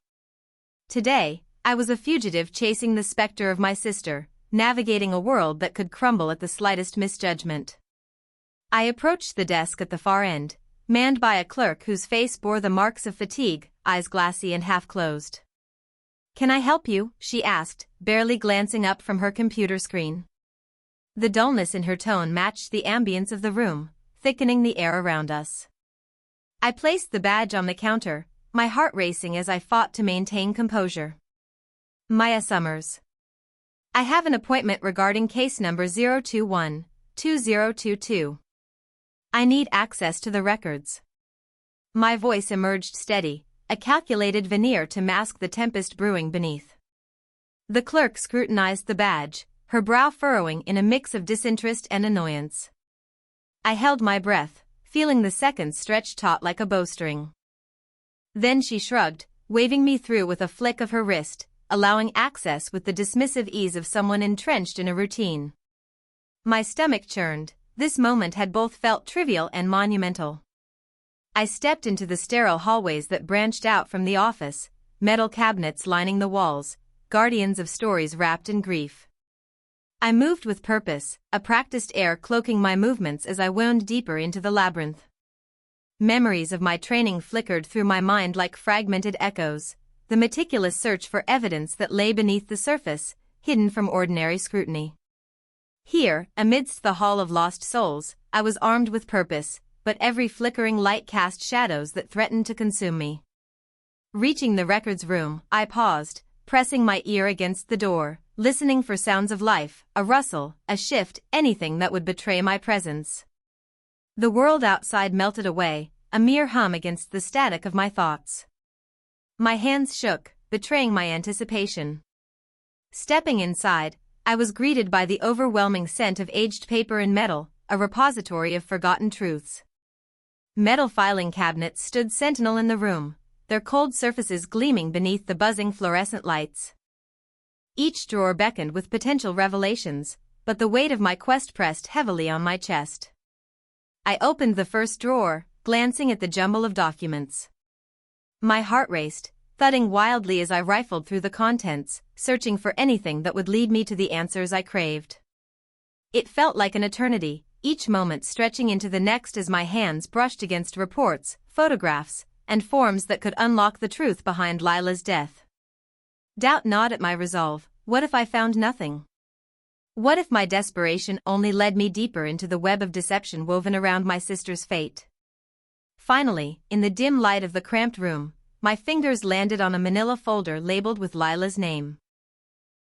Today, I was a fugitive chasing the specter of my sister, navigating a world that could crumble at the slightest misjudgment. I approached the desk at the far end, manned by a clerk whose face bore the marks of fatigue, eyes glassy and half-closed. "Can I help you?" she asked, barely glancing up from her computer screen. The dullness in her tone matched the ambience of the room, thickening the air around us. I placed the badge on the counter, my heart racing as I fought to maintain composure. "Maya Summers. I have an appointment regarding case number 021-2022. I need access to the records." My voice emerged steady, a calculated veneer to mask the tempest brewing beneath. The clerk scrutinized the badge, her brow furrowing in a mix of disinterest and annoyance. I held my breath, feeling the seconds stretch taut like a bowstring. Then she shrugged, waving me through with a flick of her wrist, allowing access with the dismissive ease of someone entrenched in a routine. My stomach churned. This moment had both felt trivial and monumental. I stepped into the sterile hallways that branched out from the office, metal cabinets lining the walls, guardians of stories wrapped in grief. I moved with purpose, a practiced air cloaking my movements as I wound deeper into the labyrinth. Memories of my training flickered through my mind like fragmented echoes, the meticulous search for evidence that lay beneath the surface, hidden from ordinary scrutiny. Here, amidst the Hall of Lost Souls, I was armed with purpose, but every flickering light cast shadows that threatened to consume me. Reaching the records room, I paused, pressing my ear against the door, listening for sounds of life, a rustle, a shift, anything that would betray my presence. The world outside melted away, a mere hum against the static of my thoughts. My hands shook, betraying my anticipation. Stepping inside, I was greeted by the overwhelming scent of aged paper and metal, a repository of forgotten truths. Metal filing cabinets stood sentinel in the room, their cold surfaces gleaming beneath the buzzing fluorescent lights. Each drawer beckoned with potential revelations, but the weight of my quest pressed heavily on my chest. I opened the first drawer, glancing at the jumble of documents. My heart raced, thudding wildly as I rifled through the contents, searching for anything that would lead me to the answers I craved. It felt like an eternity, each moment stretching into the next as my hands brushed against reports, photographs, and forms that could unlock the truth behind Lila's death. Doubt gnawed at my resolve. What if I found nothing? What if my desperation only led me deeper into the web of deception woven around my sister's fate? Finally, in the dim light of the cramped room, my fingers landed on a manila folder labeled with Lila's name.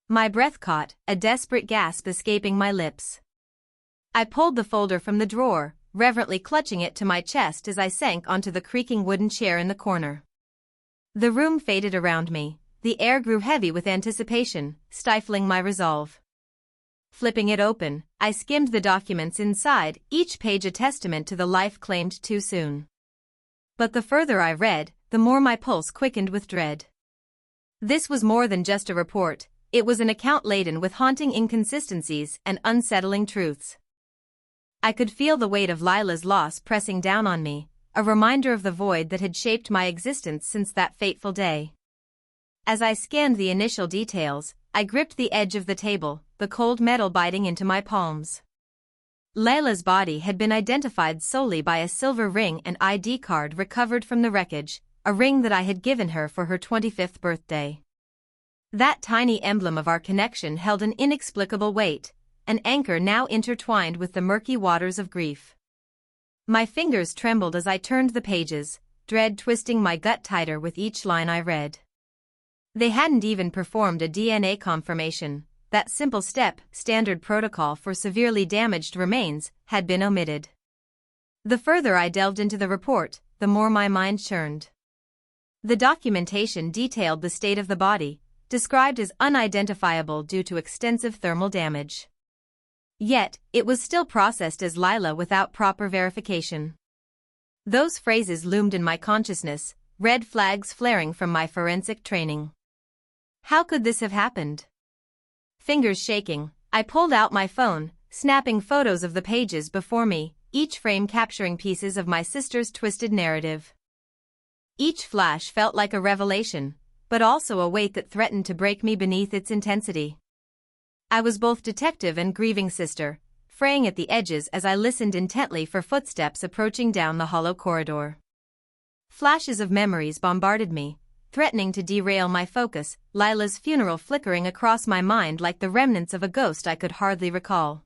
My breath caught, a desperate gasp escaping my lips. I pulled the folder from the drawer, reverently clutching it to my chest as I sank onto the creaking wooden chair in the corner. The room faded around me, the air grew heavy with anticipation, stifling my resolve. Flipping it open, I skimmed the documents inside, each page a testament to the life claimed too soon. But the further I read, the more my pulse quickened with dread. This was more than just a report, it was an account laden with haunting inconsistencies and unsettling truths. I could feel the weight of Lila's loss pressing down on me, a reminder of the void that had shaped my existence since that fateful day. As I scanned the initial details, I gripped the edge of the table, the cold metal biting into my palms. Lila's body had been identified solely by a silver ring and ID card recovered from the wreckage, a ring that I had given her for her 25th birthday. That tiny emblem of our connection held an inexplicable weight, an anchor now intertwined with the murky waters of grief. My fingers trembled as I turned the pages, dread twisting my gut tighter with each line I read. They hadn't even performed a DNA confirmation. That simple step, standard protocol for severely damaged remains, had been omitted. The further I delved into the report, the more my mind churned. The documentation detailed the state of the body, described as unidentifiable due to extensive thermal damage. Yet, it was still processed as Lila without proper verification. Those phrases loomed in my consciousness, red flags flaring from my forensic training. How could this have happened? Fingers shaking, I pulled out my phone, snapping photos of the pages before me, each frame capturing pieces of my sister's twisted narrative. Each flash felt like a revelation, but also a weight that threatened to break me beneath its intensity. I was both detective and grieving sister, fraying at the edges as I listened intently for footsteps approaching down the hollow corridor. Flashes of memories bombarded me, threatening to derail my focus, Lila's funeral flickering across my mind like the remnants of a ghost I could hardly recall.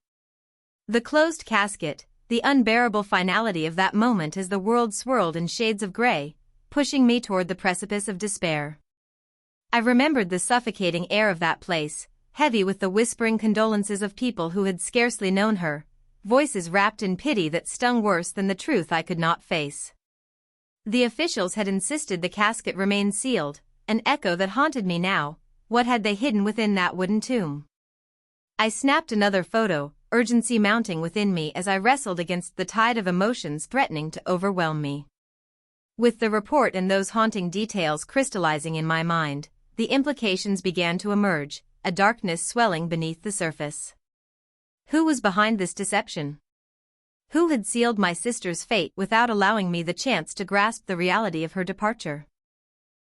The closed casket, the unbearable finality of that moment as the world swirled in shades of gray, pushing me toward the precipice of despair. I remembered the suffocating air of that place, heavy with the whispering condolences of people who had scarcely known her, voices wrapped in pity that stung worse than the truth I could not face. The officials had insisted the casket remain sealed, an echo that haunted me now. What had they hidden within that wooden tomb? I snapped another photo, urgency mounting within me as I wrestled against the tide of emotions threatening to overwhelm me. With the report and those haunting details crystallizing in my mind, the implications began to emerge, a darkness swelling beneath the surface. Who was behind this deception? Who had sealed my sister's fate without allowing me the chance to grasp the reality of her departure?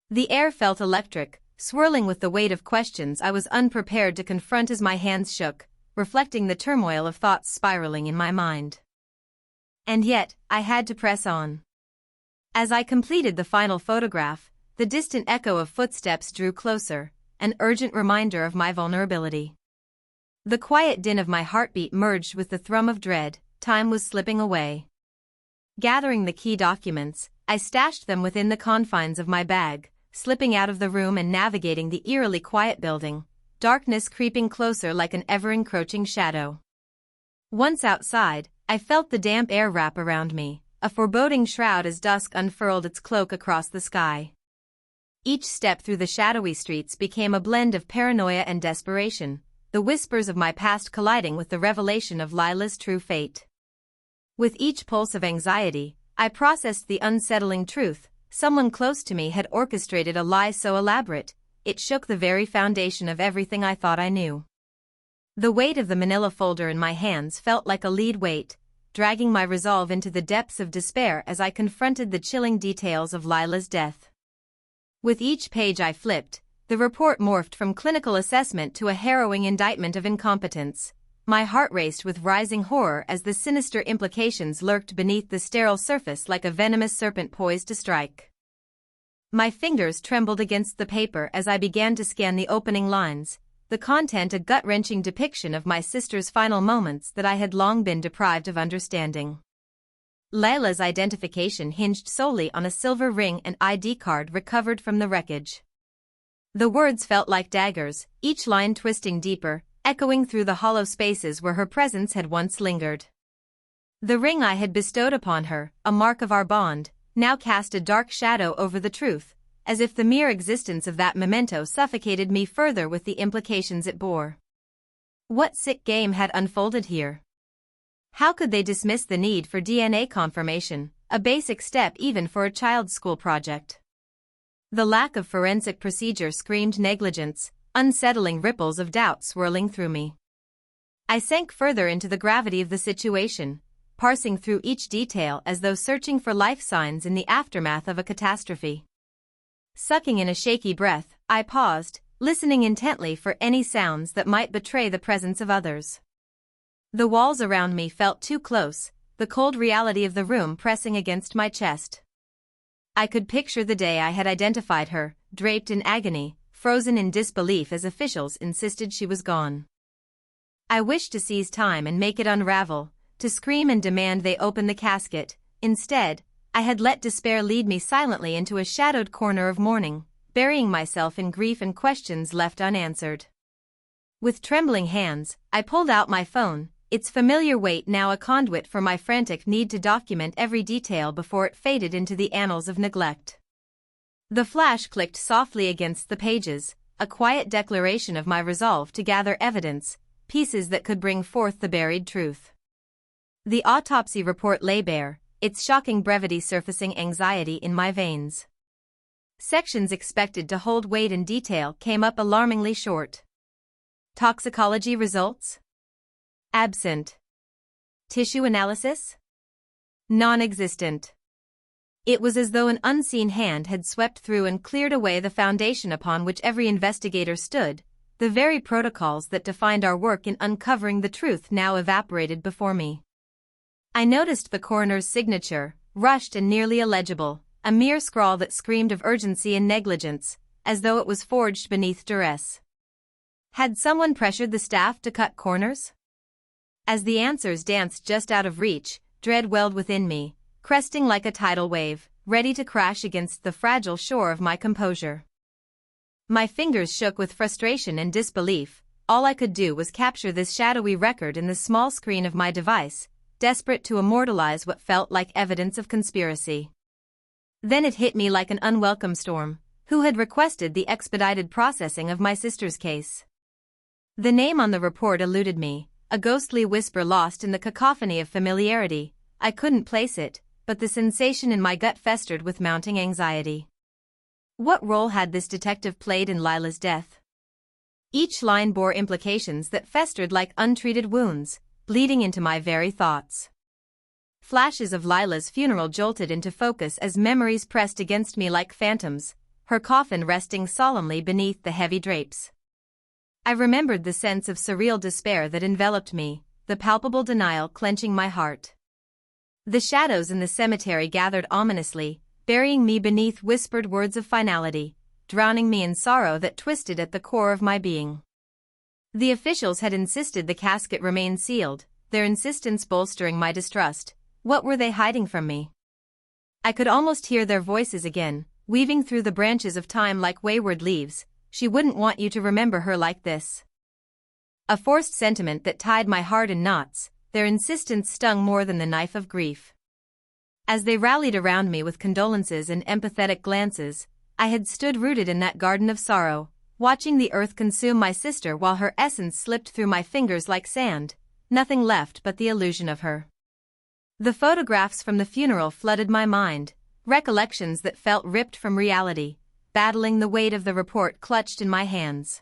The air felt electric, swirling with the weight of questions I was unprepared to confront as my hands shook, reflecting the turmoil of thoughts spiraling in my mind. And yet, I had to press on. As I completed the final photograph, the distant echo of footsteps drew closer, an urgent reminder of my vulnerability. The quiet din of my heartbeat merged with the thrum of dread. Time was slipping away. Gathering the key documents, I stashed them within the confines of my bag, slipping out of the room and navigating the eerily quiet building, darkness creeping closer like an ever-encroaching shadow. Once outside, I felt the damp air wrap around me, a foreboding shroud as dusk unfurled its cloak across the sky. Each step through the shadowy streets became a blend of paranoia and desperation, the whispers of my past colliding with the revelation of Lila's true fate. With each pulse of anxiety, I processed the unsettling truth. Someone close to me had orchestrated a lie so elaborate, it shook the very foundation of everything I thought I knew. The weight of the manila folder in my hands felt like a lead weight, dragging my resolve into the depths of despair as I confronted the chilling details of Lila's death. With each page I flipped, the report morphed from clinical assessment to a harrowing indictment of incompetence. My heart raced with rising horror as the sinister implications lurked beneath the sterile surface like a venomous serpent poised to strike. My fingers trembled against the paper as I began to scan the opening lines, the content a gut-wrenching depiction of my sister's final moments that I had long been deprived of understanding. Lila's identification hinged solely on a silver ring and ID card recovered from the wreckage. The words felt like daggers, each line twisting deeper, echoing through the hollow spaces where her presence had once lingered. The ring I had bestowed upon her, a mark of our bond, now cast a dark shadow over the truth, as if the mere existence of that memento suffocated me further with the implications it bore. What sick game had unfolded here? How could they dismiss the need for DNA confirmation, a basic step even for a child's school project? The lack of forensic procedure screamed negligence, unsettling ripples of doubt swirling through me. I sank further into the gravity of the situation, parsing through each detail as though searching for life signs in the aftermath of a catastrophe. Sucking in a shaky breath, I paused, listening intently for any sounds that might betray the presence of others. The walls around me felt too close, the cold reality of the room pressing against my chest. I could picture the day I had identified her, draped in agony, frozen in disbelief as officials insisted she was gone. I wished to seize time and make it unravel, to scream and demand they open the casket. Instead, I had let despair lead me silently into a shadowed corner of mourning, burying myself in grief and questions left unanswered. With trembling hands, I pulled out my phone, its familiar weight now a conduit for my frantic need to document every detail before it faded into the annals of neglect. The flash clicked softly against the pages, a quiet declaration of my resolve to gather evidence, pieces that could bring forth the buried truth. The autopsy report lay bare, its shocking brevity surfacing anxiety in my veins. Sections expected to hold weight and detail came up alarmingly short. Toxicology results? Absent. Tissue analysis? Non-existent. It was as though an unseen hand had swept through and cleared away the foundation upon which every investigator stood. The very protocols that defined our work in uncovering the truth now evaporated before me. I noticed the coroner's signature, rushed and nearly illegible, a mere scrawl that screamed of urgency and negligence, as though it was forged beneath duress. Had someone pressured the staff to cut corners? As the answers danced just out of reach, dread welled within me, cresting like a tidal wave, ready to crash against the fragile shore of my composure. My fingers shook with frustration and disbelief. All I could do was capture this shadowy record in the small screen of my device, desperate to immortalize what felt like evidence of conspiracy. Then it hit me like an unwelcome storm. Who had requested the expedited processing of my sister's case? The name on the report eluded me, a ghostly whisper lost in the cacophony of familiarity. I couldn't place it, but the sensation in my gut festered with mounting anxiety. What role had this detective played in Lila's death? Each line bore implications that festered like untreated wounds, bleeding into my very thoughts. Flashes of Lila's funeral jolted into focus as memories pressed against me like phantoms, her coffin resting solemnly beneath the heavy drapes. I remembered the sense of surreal despair that enveloped me, the palpable denial clenching my heart. The shadows in the cemetery gathered ominously, burying me beneath whispered words of finality, drowning me in sorrow that twisted at the core of my being. The officials had insisted the casket remain sealed, their insistence bolstering my distrust. What were they hiding from me? I could almost hear their voices again, weaving through the branches of time like wayward leaves. She wouldn't want you to remember her like this. A forced sentiment that tied my heart in knots, their insistence stung more than the knife of grief. As they rallied around me with condolences and empathetic glances, I had stood rooted in that garden of sorrow, watching the earth consume my sister while her essence slipped through my fingers like sand, nothing left but the illusion of her. The photographs from the funeral flooded my mind, recollections that felt ripped from reality, battling the weight of the report clutched in my hands.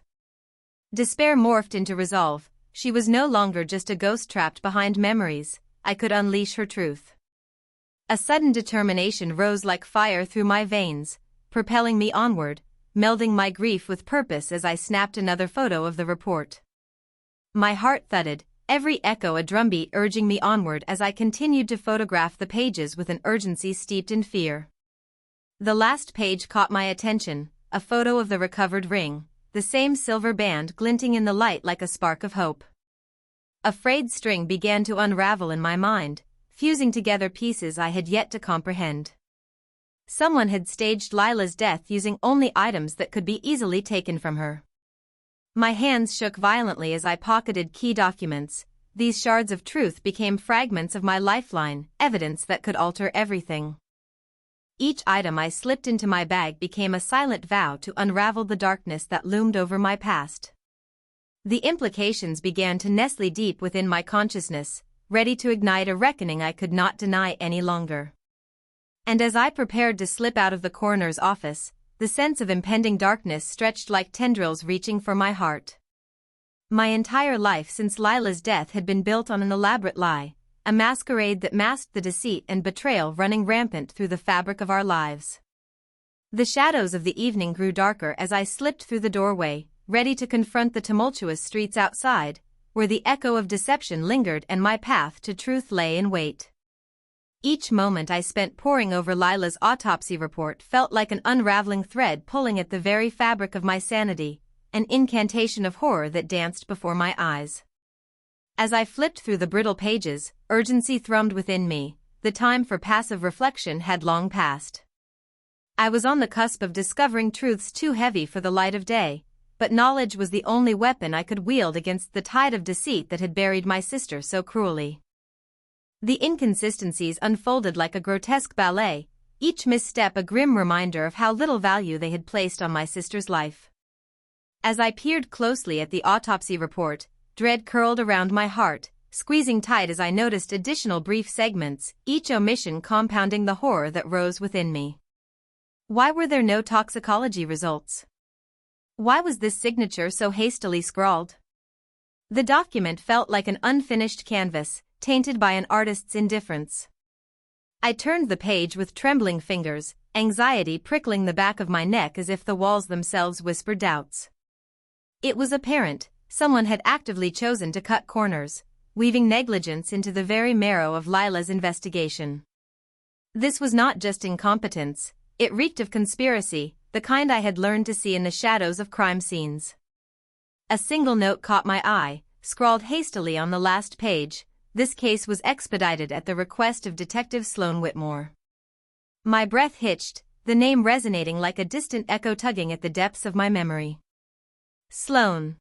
Despair morphed into resolve. She was no longer just a ghost trapped behind memories. I could unleash her truth. A sudden determination rose like fire through my veins, propelling me onward, melding my grief with purpose as I snapped another photo of the report. My heart thudded, every echo a drumbeat urging me onward as I continued to photograph the pages with an urgency steeped in fear. The last page caught my attention, a photo of the recovered ring, the same silver band glinting in the light like a spark of hope. A frayed string began to unravel in my mind, fusing together pieces I had yet to comprehend. Someone had staged Lila's death using only items that could be easily taken from her. My hands shook violently as I pocketed key documents. These shards of truth became fragments of my lifeline, evidence that could alter everything. Each item I slipped into my bag became a silent vow to unravel the darkness that loomed over my past. The implications began to nestle deep within my consciousness, ready to ignite a reckoning I could not deny any longer. And as I prepared to slip out of the coroner's office, the sense of impending darkness stretched like tendrils reaching for my heart. My entire life since Lila's death had been built on an elaborate lie, a masquerade that masked the deceit and betrayal running rampant through the fabric of our lives. The shadows of the evening grew darker as I slipped through the doorway, ready to confront the tumultuous streets outside, where the echo of deception lingered and my path to truth lay in wait. Each moment I spent poring over Lila's autopsy report felt like an unraveling thread pulling at the very fabric of my sanity, an incantation of horror that danced before my eyes. As I flipped through the brittle pages, urgency thrummed within me. The time for passive reflection had long passed. I was on the cusp of discovering truths too heavy for the light of day, but knowledge was the only weapon I could wield against the tide of deceit that had buried my sister so cruelly. The inconsistencies unfolded like a grotesque ballet, each misstep a grim reminder of how little value they had placed on my sister's life. As I peered closely at the autopsy report, dread curled around my heart, squeezing tight as I noticed additional brief segments, each omission compounding the horror that rose within me. Why were there no toxicology results? Why was this signature so hastily scrawled? The document felt like an unfinished canvas, tainted by an artist's indifference. I turned the page with trembling fingers, anxiety prickling the back of my neck as if the walls themselves whispered doubts. It was apparent, someone had actively chosen to cut corners, weaving negligence into the very marrow of Lila's investigation. This was not just incompetence, it reeked of conspiracy, the kind I had learned to see in the shadows of crime scenes. A single note caught my eye, scrawled hastily on the last page. This case was expedited at the request of Detective Sloane Whitmore. My breath hitched, the name resonating like a distant echo tugging at the depths of my memory. Sloane.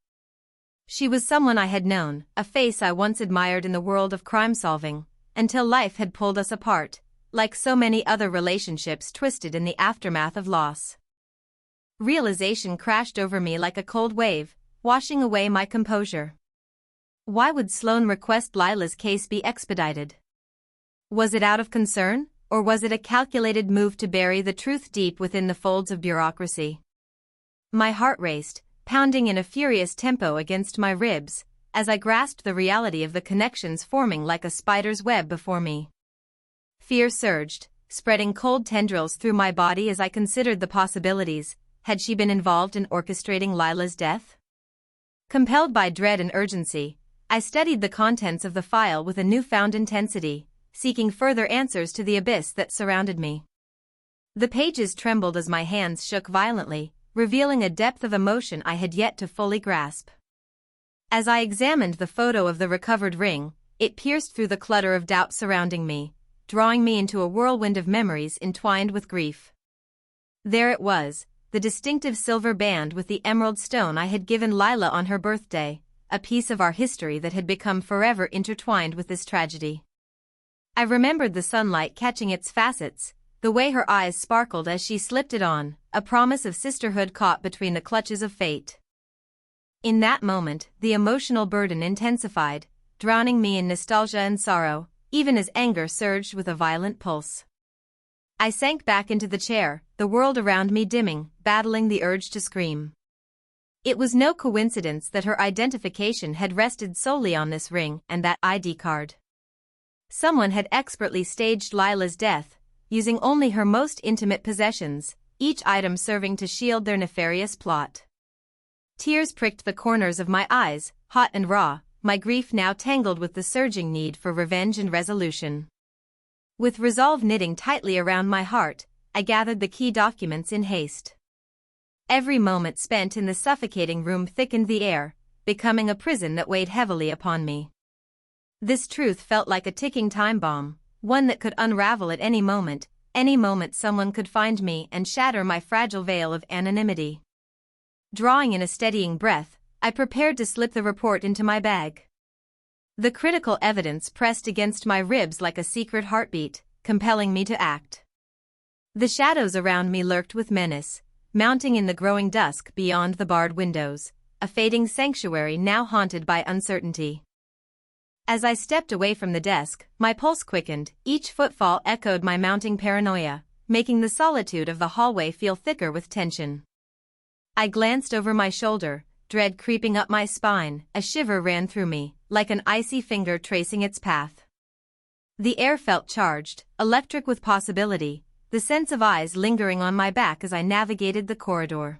She was someone I had known, a face I once admired in the world of crime-solving, until life had pulled us apart, like so many other relationships twisted in the aftermath of loss. Realization crashed over me like a cold wave, washing away my composure. Why would Sloane request Lila's case be expedited? Was it out of concern, or was it a calculated move to bury the truth deep within the folds of bureaucracy? My heart raced, pounding in a furious tempo against my ribs, as I grasped the reality of the connections forming like a spider's web before me. Fear surged, spreading cold tendrils through my body as I considered the possibilities. Had she been involved in orchestrating Lila's death? Compelled by dread and urgency, I studied the contents of the file with a newfound intensity, seeking further answers to the abyss that surrounded me. The pages trembled as my hands shook violently, revealing a depth of emotion I had yet to fully grasp. As I examined the photo of the recovered ring, it pierced through the clutter of doubt surrounding me, drawing me into a whirlwind of memories entwined with grief. There it was, the distinctive silver band with the emerald stone I had given Lila on her birthday, a piece of our history that had become forever intertwined with this tragedy. I remembered the sunlight catching its facets, the way her eyes sparkled as she slipped it on, a promise of sisterhood caught between the clutches of fate. In that moment, the emotional burden intensified, drowning me in nostalgia and sorrow, even as anger surged with a violent pulse. I sank back into the chair, the world around me dimming, battling the urge to scream. It was no coincidence that her identification had rested solely on this ring and that ID card. Someone had expertly staged Lila's death, using only her most intimate possessions, each item serving to shield their nefarious plot. Tears pricked the corners of my eyes, hot and raw, my grief now tangled with the surging need for revenge and resolution. With resolve knitting tightly around my heart, I gathered the key documents in haste. Every moment spent in the suffocating room thickened the air, becoming a prison that weighed heavily upon me. This truth felt like a ticking time bomb, one that could unravel at any moment someone could find me and shatter my fragile veil of anonymity. Drawing in a steadying breath, I prepared to slip the report into my bag. The critical evidence pressed against my ribs like a secret heartbeat, compelling me to act. The shadows around me lurked with menace, mounting in the growing dusk beyond the barred windows, a fading sanctuary now haunted by uncertainty. As I stepped away from the desk, my pulse quickened, each footfall echoed my mounting paranoia, making the solitude of the hallway feel thicker with tension. I glanced over my shoulder, dread creeping up my spine, a shiver ran through me, like an icy finger tracing its path. The air felt charged, electric with possibility, the sense of eyes lingering on my back as I navigated the corridor.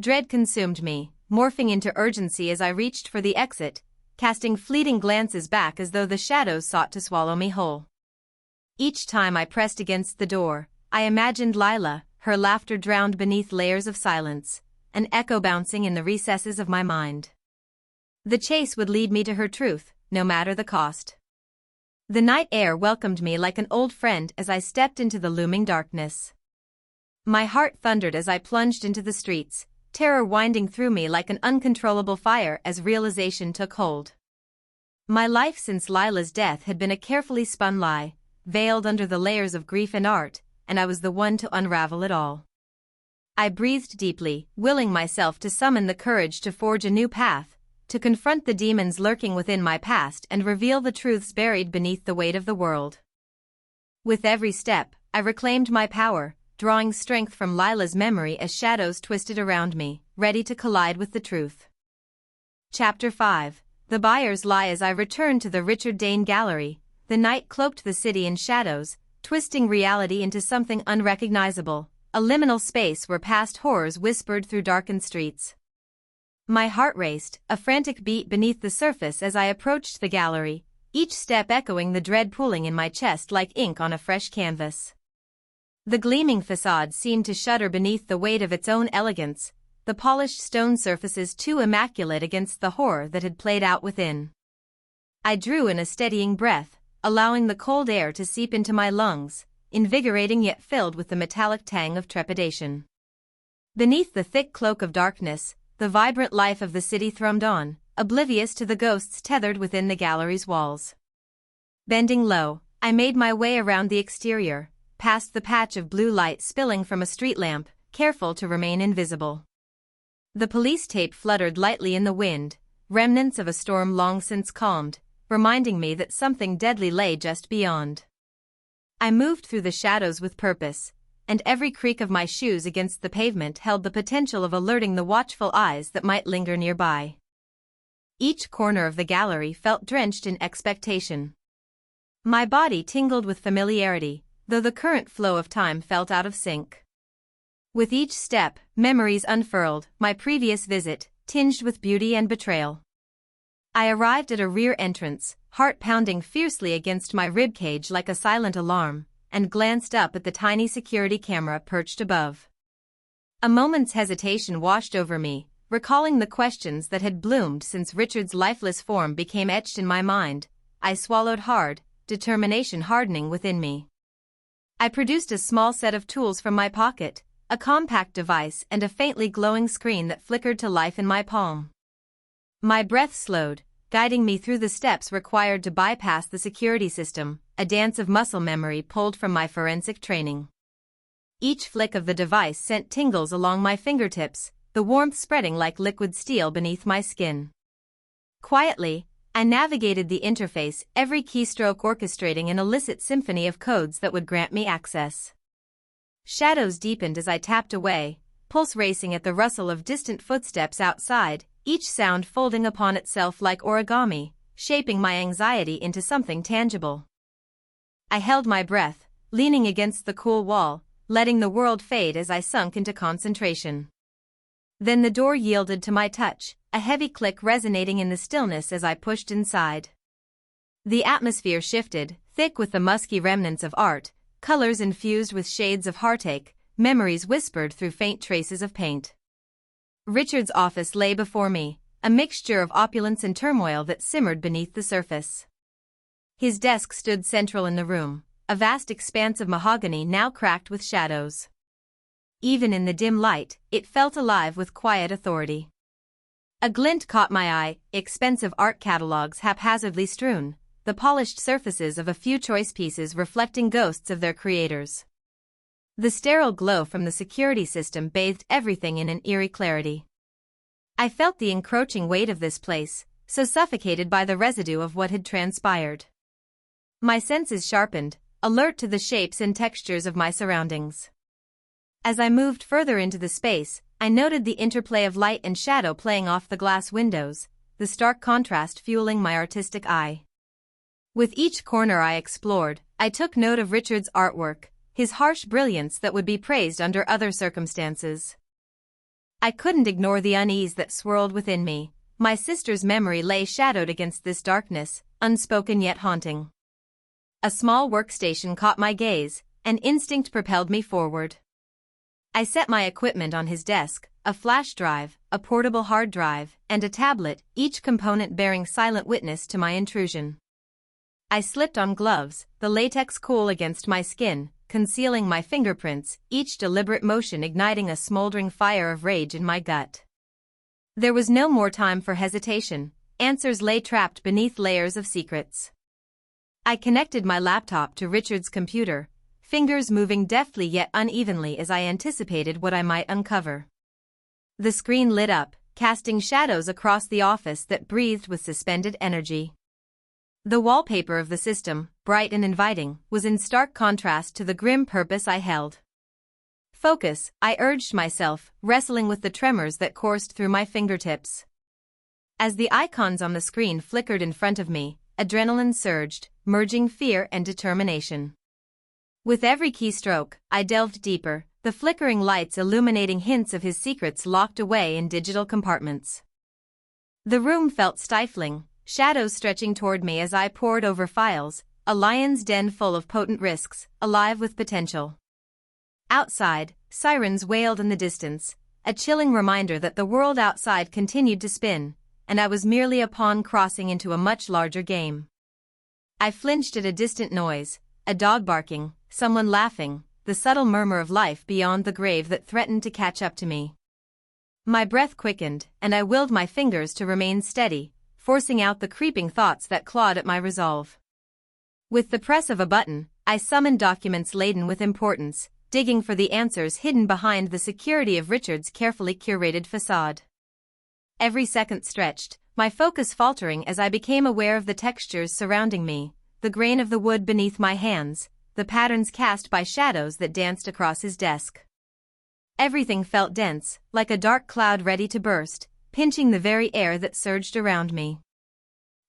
Dread consumed me, morphing into urgency as I reached for the exit, casting fleeting glances back as though the shadows sought to swallow me whole. Each time I pressed against the door, I imagined Lila, her laughter drowned beneath layers of silence, an echo bouncing in the recesses of my mind. The chase would lead me to her truth, no matter the cost. The night air welcomed me like an old friend as I stepped into the looming darkness. My heart thundered as I plunged into the streets, terror winding through me like an uncontrollable fire as realization took hold. My life since Lila's death had been a carefully spun lie, veiled under the layers of grief and art, and I was the one to unravel it all. I breathed deeply, willing myself to summon the courage to forge a new path, to confront the demons lurking within my past and reveal the truths buried beneath the weight of the world. With every step, I reclaimed my power, drawing strength from Lila's memory as shadows twisted around me, ready to collide with the truth. Chapter 5. The Buyer's Lie. As I returned to the Richard Dane Gallery, the night cloaked the city in shadows, twisting reality into something unrecognizable, a liminal space where past horrors whispered through darkened streets. My heart raced, a frantic beat beneath the surface as I approached the gallery, each step echoing the dread pooling in my chest like ink on a fresh canvas. The gleaming facade seemed to shudder beneath the weight of its own elegance, the polished stone surfaces too immaculate against the horror that had played out within. I drew in a steadying breath, allowing the cold air to seep into my lungs, invigorating yet filled with the metallic tang of trepidation. Beneath the thick cloak of darkness, the vibrant life of the city thrummed on, oblivious to the ghosts tethered within the gallery's walls. Bending low, I made my way around the exterior, past the patch of blue light spilling from a street lamp, careful to remain invisible. The police tape fluttered lightly in the wind, remnants of a storm long since calmed, reminding me that something deadly lay just beyond. I moved through the shadows with purpose, and every creak of my shoes against the pavement held the potential of alerting the watchful eyes that might linger nearby. Each corner of the gallery felt drenched in expectation. My body tingled with familiarity, though the current flow of time felt out of sync. With each step, memories unfurled, my previous visit, tinged with beauty and betrayal. I arrived at a rear entrance, heart pounding fiercely against my ribcage like a silent alarm, and glanced up at the tiny security camera perched above. A moment's hesitation washed over me, recalling the questions that had bloomed since Richard's lifeless form became etched in my mind. I swallowed hard, determination hardening within me. I produced a small set of tools from my pocket, a compact device and a faintly glowing screen that flickered to life in my palm. My breath slowed, guiding me through the steps required to bypass the security system, a dance of muscle memory pulled from my forensic training. Each flick of the device sent tingles along my fingertips, the warmth spreading like liquid steel beneath my skin. Quietly, I navigated the interface, every keystroke orchestrating an illicit symphony of codes that would grant me access. Shadows deepened as I tapped away, pulse racing at the rustle of distant footsteps outside, each sound folding upon itself like origami, shaping my anxiety into something tangible. I held my breath, leaning against the cool wall, letting the world fade as I sunk into concentration. Then the door yielded to my touch, a heavy click resonating in the stillness as I pushed inside. The atmosphere shifted, thick with the musky remnants of art, colors infused with shades of heartache, memories whispered through faint traces of paint. Richard's office lay before me, a mixture of opulence and turmoil that simmered beneath the surface. His desk stood central in the room, a vast expanse of mahogany now cracked with shadows. Even in the dim light, it felt alive with quiet authority. A glint caught my eye, expensive art catalogs haphazardly strewn, the polished surfaces of a few choice pieces reflecting ghosts of their creators. The sterile glow from the security system bathed everything in an eerie clarity. I felt the encroaching weight of this place, so suffocated by the residue of what had transpired. My senses sharpened, alert to the shapes and textures of my surroundings. As I moved further into the space, I noted the interplay of light and shadow playing off the glass windows, the stark contrast fueling my artistic eye. With each corner I explored, I took note of Richard's artwork, his harsh brilliance that would be praised under other circumstances. I couldn't ignore the unease that swirled within me, My sister's memory lay shadowed against this darkness, unspoken yet haunting. A small workstation caught my gaze, and instinct propelled me forward. I set my equipment on his desk, a flash drive, a portable hard drive, and a tablet, each component bearing silent witness to my intrusion. I slipped on gloves, the latex cool against my skin, concealing my fingerprints, each deliberate motion igniting a smoldering fire of rage in my gut. There was no more time for hesitation. Answers lay trapped beneath layers of secrets. I connected my laptop to Richard's computer, fingers moving deftly yet unevenly as I anticipated what I might uncover. The screen lit up, casting shadows across the office that breathed with suspended energy. The wallpaper of the system, bright and inviting, was in stark contrast to the grim purpose I held. Focus, I urged myself, wrestling with the tremors that coursed through my fingertips. As the icons on the screen flickered in front of me, adrenaline surged, merging fear and determination. With every keystroke, I delved deeper, the flickering lights illuminating hints of his secrets locked away in digital compartments. The room felt stifling, shadows stretching toward me as I pored over files, a lion's den full of potent risks, alive with potential. Outside, sirens wailed in the distance, a chilling reminder that the world outside continued to spin, and I was merely a pawn crossing into a much larger game. I flinched at a distant noise, a dog barking, someone laughing, the subtle murmur of life beyond the grave that threatened to catch up to me. My breath quickened, and I willed my fingers to remain steady, forcing out the creeping thoughts that clawed at my resolve. With the press of a button, I summoned documents laden with importance, digging for the answers hidden behind the security of Richard's carefully curated facade. Every second stretched, my focus faltering as I became aware of the textures surrounding me, the grain of the wood beneath my hands, the patterns cast by shadows that danced across his desk. Everything felt dense, like a dark cloud ready to burst, pinching the very air that surged around me.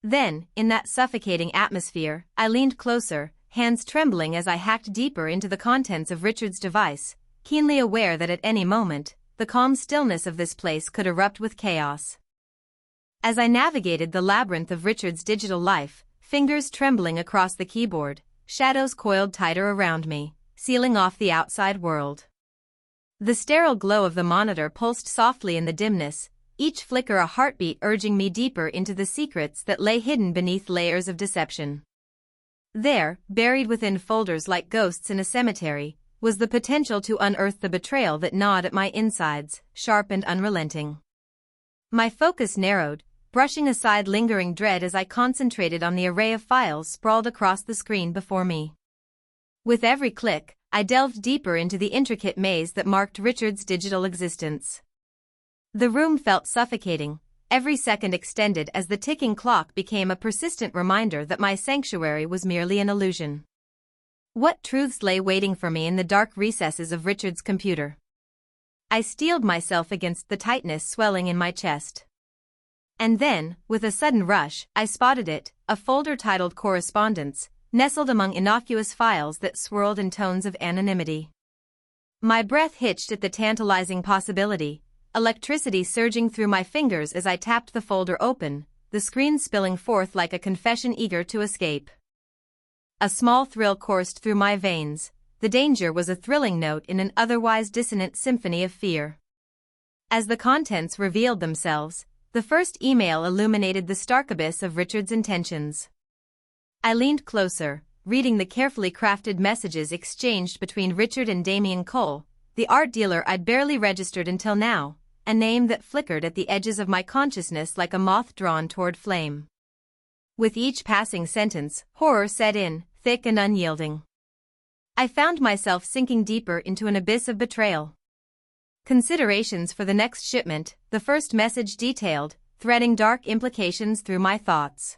Then, in that suffocating atmosphere, I leaned closer, hands trembling as I hacked deeper into the contents of Richard's device, keenly aware that at any moment, the calm stillness of this place could erupt with chaos. As I navigated the labyrinth of Richard's digital life, fingers trembling across the keyboard, shadows coiled tighter around me, sealing off the outside world. The sterile glow of the monitor pulsed softly in the dimness, each flicker a heartbeat urging me deeper into the secrets that lay hidden beneath layers of deception. There, buried within folders like ghosts in a cemetery, was the potential to unearth the betrayal that gnawed at my insides, sharp and unrelenting. My focus narrowed, brushing aside lingering dread as I concentrated on the array of files sprawled across the screen before me. With every click, I delved deeper into the intricate maze that marked Richard's digital existence. The room felt suffocating, every second extended as the ticking clock became a persistent reminder that my sanctuary was merely an illusion. What truths lay waiting for me in the dark recesses of Richard's computer? I steeled myself against the tightness swelling in my chest. And then, with a sudden rush, I spotted it, a folder titled Correspondence, nestled among innocuous files that swirled in tones of anonymity. My breath hitched at the tantalizing possibility, electricity surging through my fingers as I tapped the folder open, the screen spilling forth like a confession eager to escape. A small thrill coursed through my veins. The danger was a thrilling note in an otherwise dissonant symphony of fear. As the contents revealed themselves, the first email illuminated the stark abyss of Richard's intentions. I leaned closer, reading the carefully crafted messages exchanged between Richard and Damien Cole, the art dealer I'd barely registered until now, a name that flickered at the edges of my consciousness like a moth drawn toward flame. With each passing sentence, horror set in, thick and unyielding. I found myself sinking deeper into an abyss of betrayal. Considerations for the next shipment, the first message detailed, threading dark implications through my thoughts.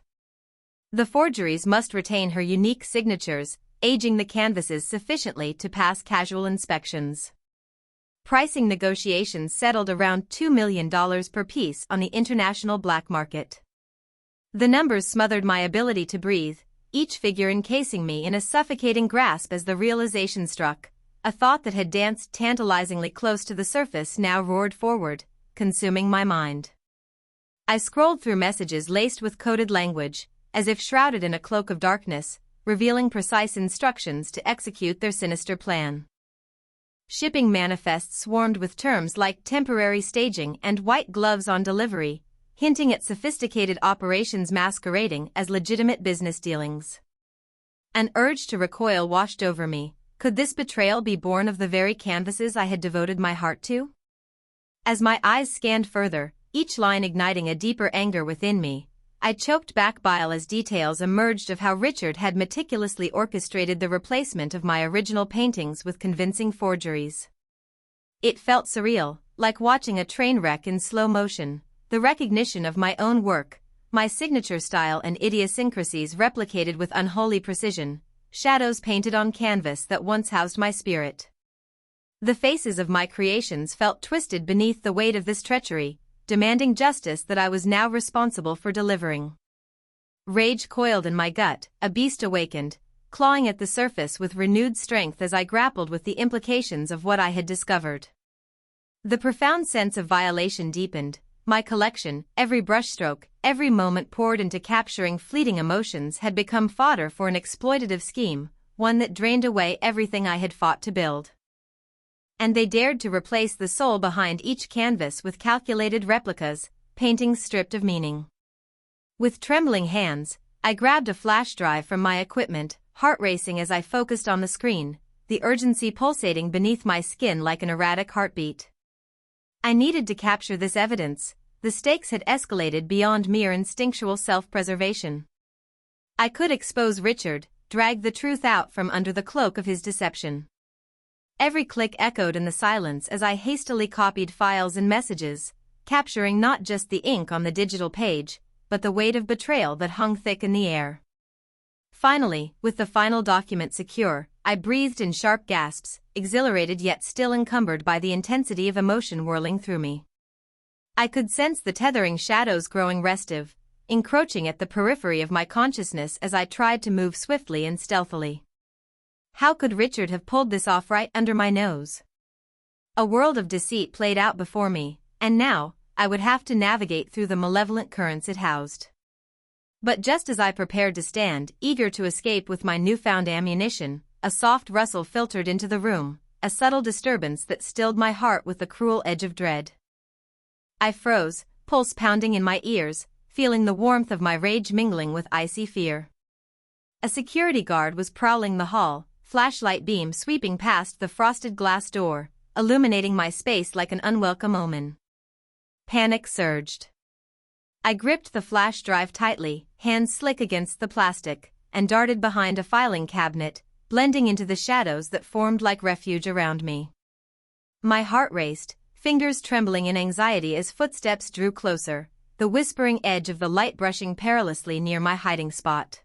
The forgeries must retain her unique signatures, aging the canvases sufficiently to pass casual inspections. Pricing negotiations settled around $2 million per piece on the international black market. The numbers smothered my ability to breathe, each figure encasing me in a suffocating grasp as the realization struck. A thought that had danced tantalizingly close to the surface now roared forward, consuming my mind. I scrolled through messages laced with coded language, as if shrouded in a cloak of darkness, revealing precise instructions to execute their sinister plan. Shipping manifests swarmed with terms like temporary staging and white gloves on delivery, hinting at sophisticated operations masquerading as legitimate business dealings. An urge to recoil washed over me. Could this betrayal be born of the very canvases I had devoted my heart to? As my eyes scanned further, each line igniting a deeper anger within me, I choked back bile as details emerged of how Richard had meticulously orchestrated the replacement of my original paintings with convincing forgeries. It felt surreal, like watching a train wreck in slow motion, the recognition of my own work, my signature style and idiosyncrasies replicated with unholy precision, shadows painted on canvas that once housed my spirit. The faces of my creations felt twisted beneath the weight of this treachery, demanding justice that I was now responsible for delivering. Rage coiled in my gut, a beast awakened, clawing at the surface with renewed strength as I grappled with the implications of what I had discovered. The profound sense of violation deepened. My collection, every brushstroke, every moment poured into capturing fleeting emotions had become fodder for an exploitative scheme, one that drained away everything I had fought to build. And they dared to replace the soul behind each canvas with calculated replicas, paintings stripped of meaning. With trembling hands, I grabbed a flash drive from my equipment, heart racing as I focused on the screen, the urgency pulsating beneath my skin like an erratic heartbeat. I needed to capture this evidence. The stakes had escalated beyond mere instinctual self-preservation. I could expose Richard, drag the truth out from under the cloak of his deception. Every click echoed in the silence as I hastily copied files and messages, capturing not just the ink on the digital page, but the weight of betrayal that hung thick in the air. Finally, with the final document secure, I breathed in sharp gasps, exhilarated yet still encumbered by the intensity of emotion whirling through me. I could sense the tethering shadows growing restive, encroaching at the periphery of my consciousness as I tried to move swiftly and stealthily. How could Richard have pulled this off right under my nose? A world of deceit played out before me, and now, I would have to navigate through the malevolent currents it housed. But just as I prepared to stand, eager to escape with my newfound ammunition, a soft rustle filtered into the room, a subtle disturbance that stilled my heart with the cruel edge of dread. I froze, pulse pounding in my ears, feeling the warmth of my rage mingling with icy fear. A security guard was prowling the hall, flashlight beam sweeping past the frosted glass door, illuminating my space like an unwelcome omen. Panic surged. I gripped the flash drive tightly, hands slick against the plastic, and darted behind a filing cabinet, blending into the shadows that formed like refuge around me. My heart raced, fingers trembling in anxiety as footsteps drew closer, the whispering edge of the light brushing perilously near my hiding spot.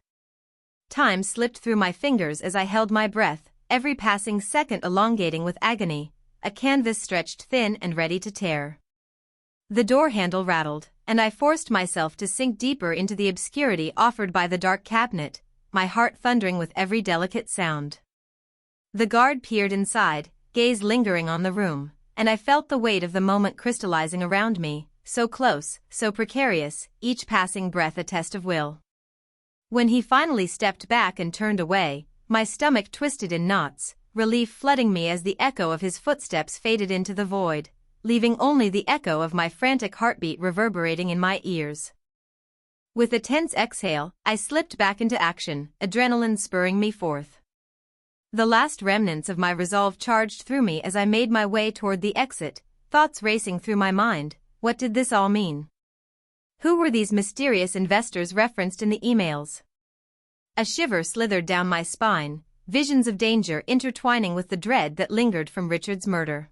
Time slipped through my fingers as I held my breath, every passing second elongating with agony, a canvas stretched thin and ready to tear. The door handle rattled, and I forced myself to sink deeper into the obscurity offered by the dark cabinet, my heart thundering with every delicate sound. The guard peered inside, gaze lingering on the room, and I felt the weight of the moment crystallizing around me, so close, so precarious, each passing breath a test of will. When he finally stepped back and turned away, my stomach twisted in knots, relief flooding me as the echo of his footsteps faded into the void, leaving only the echo of my frantic heartbeat reverberating in my ears. With a tense exhale, I slipped back into action, adrenaline spurring me forth. The last remnants of my resolve charged through me as I made my way toward the exit, thoughts racing through my mind. What did this all mean? Who were these mysterious investors referenced in the emails? A shiver slithered down my spine, visions of danger intertwining with the dread that lingered from Richard's murder.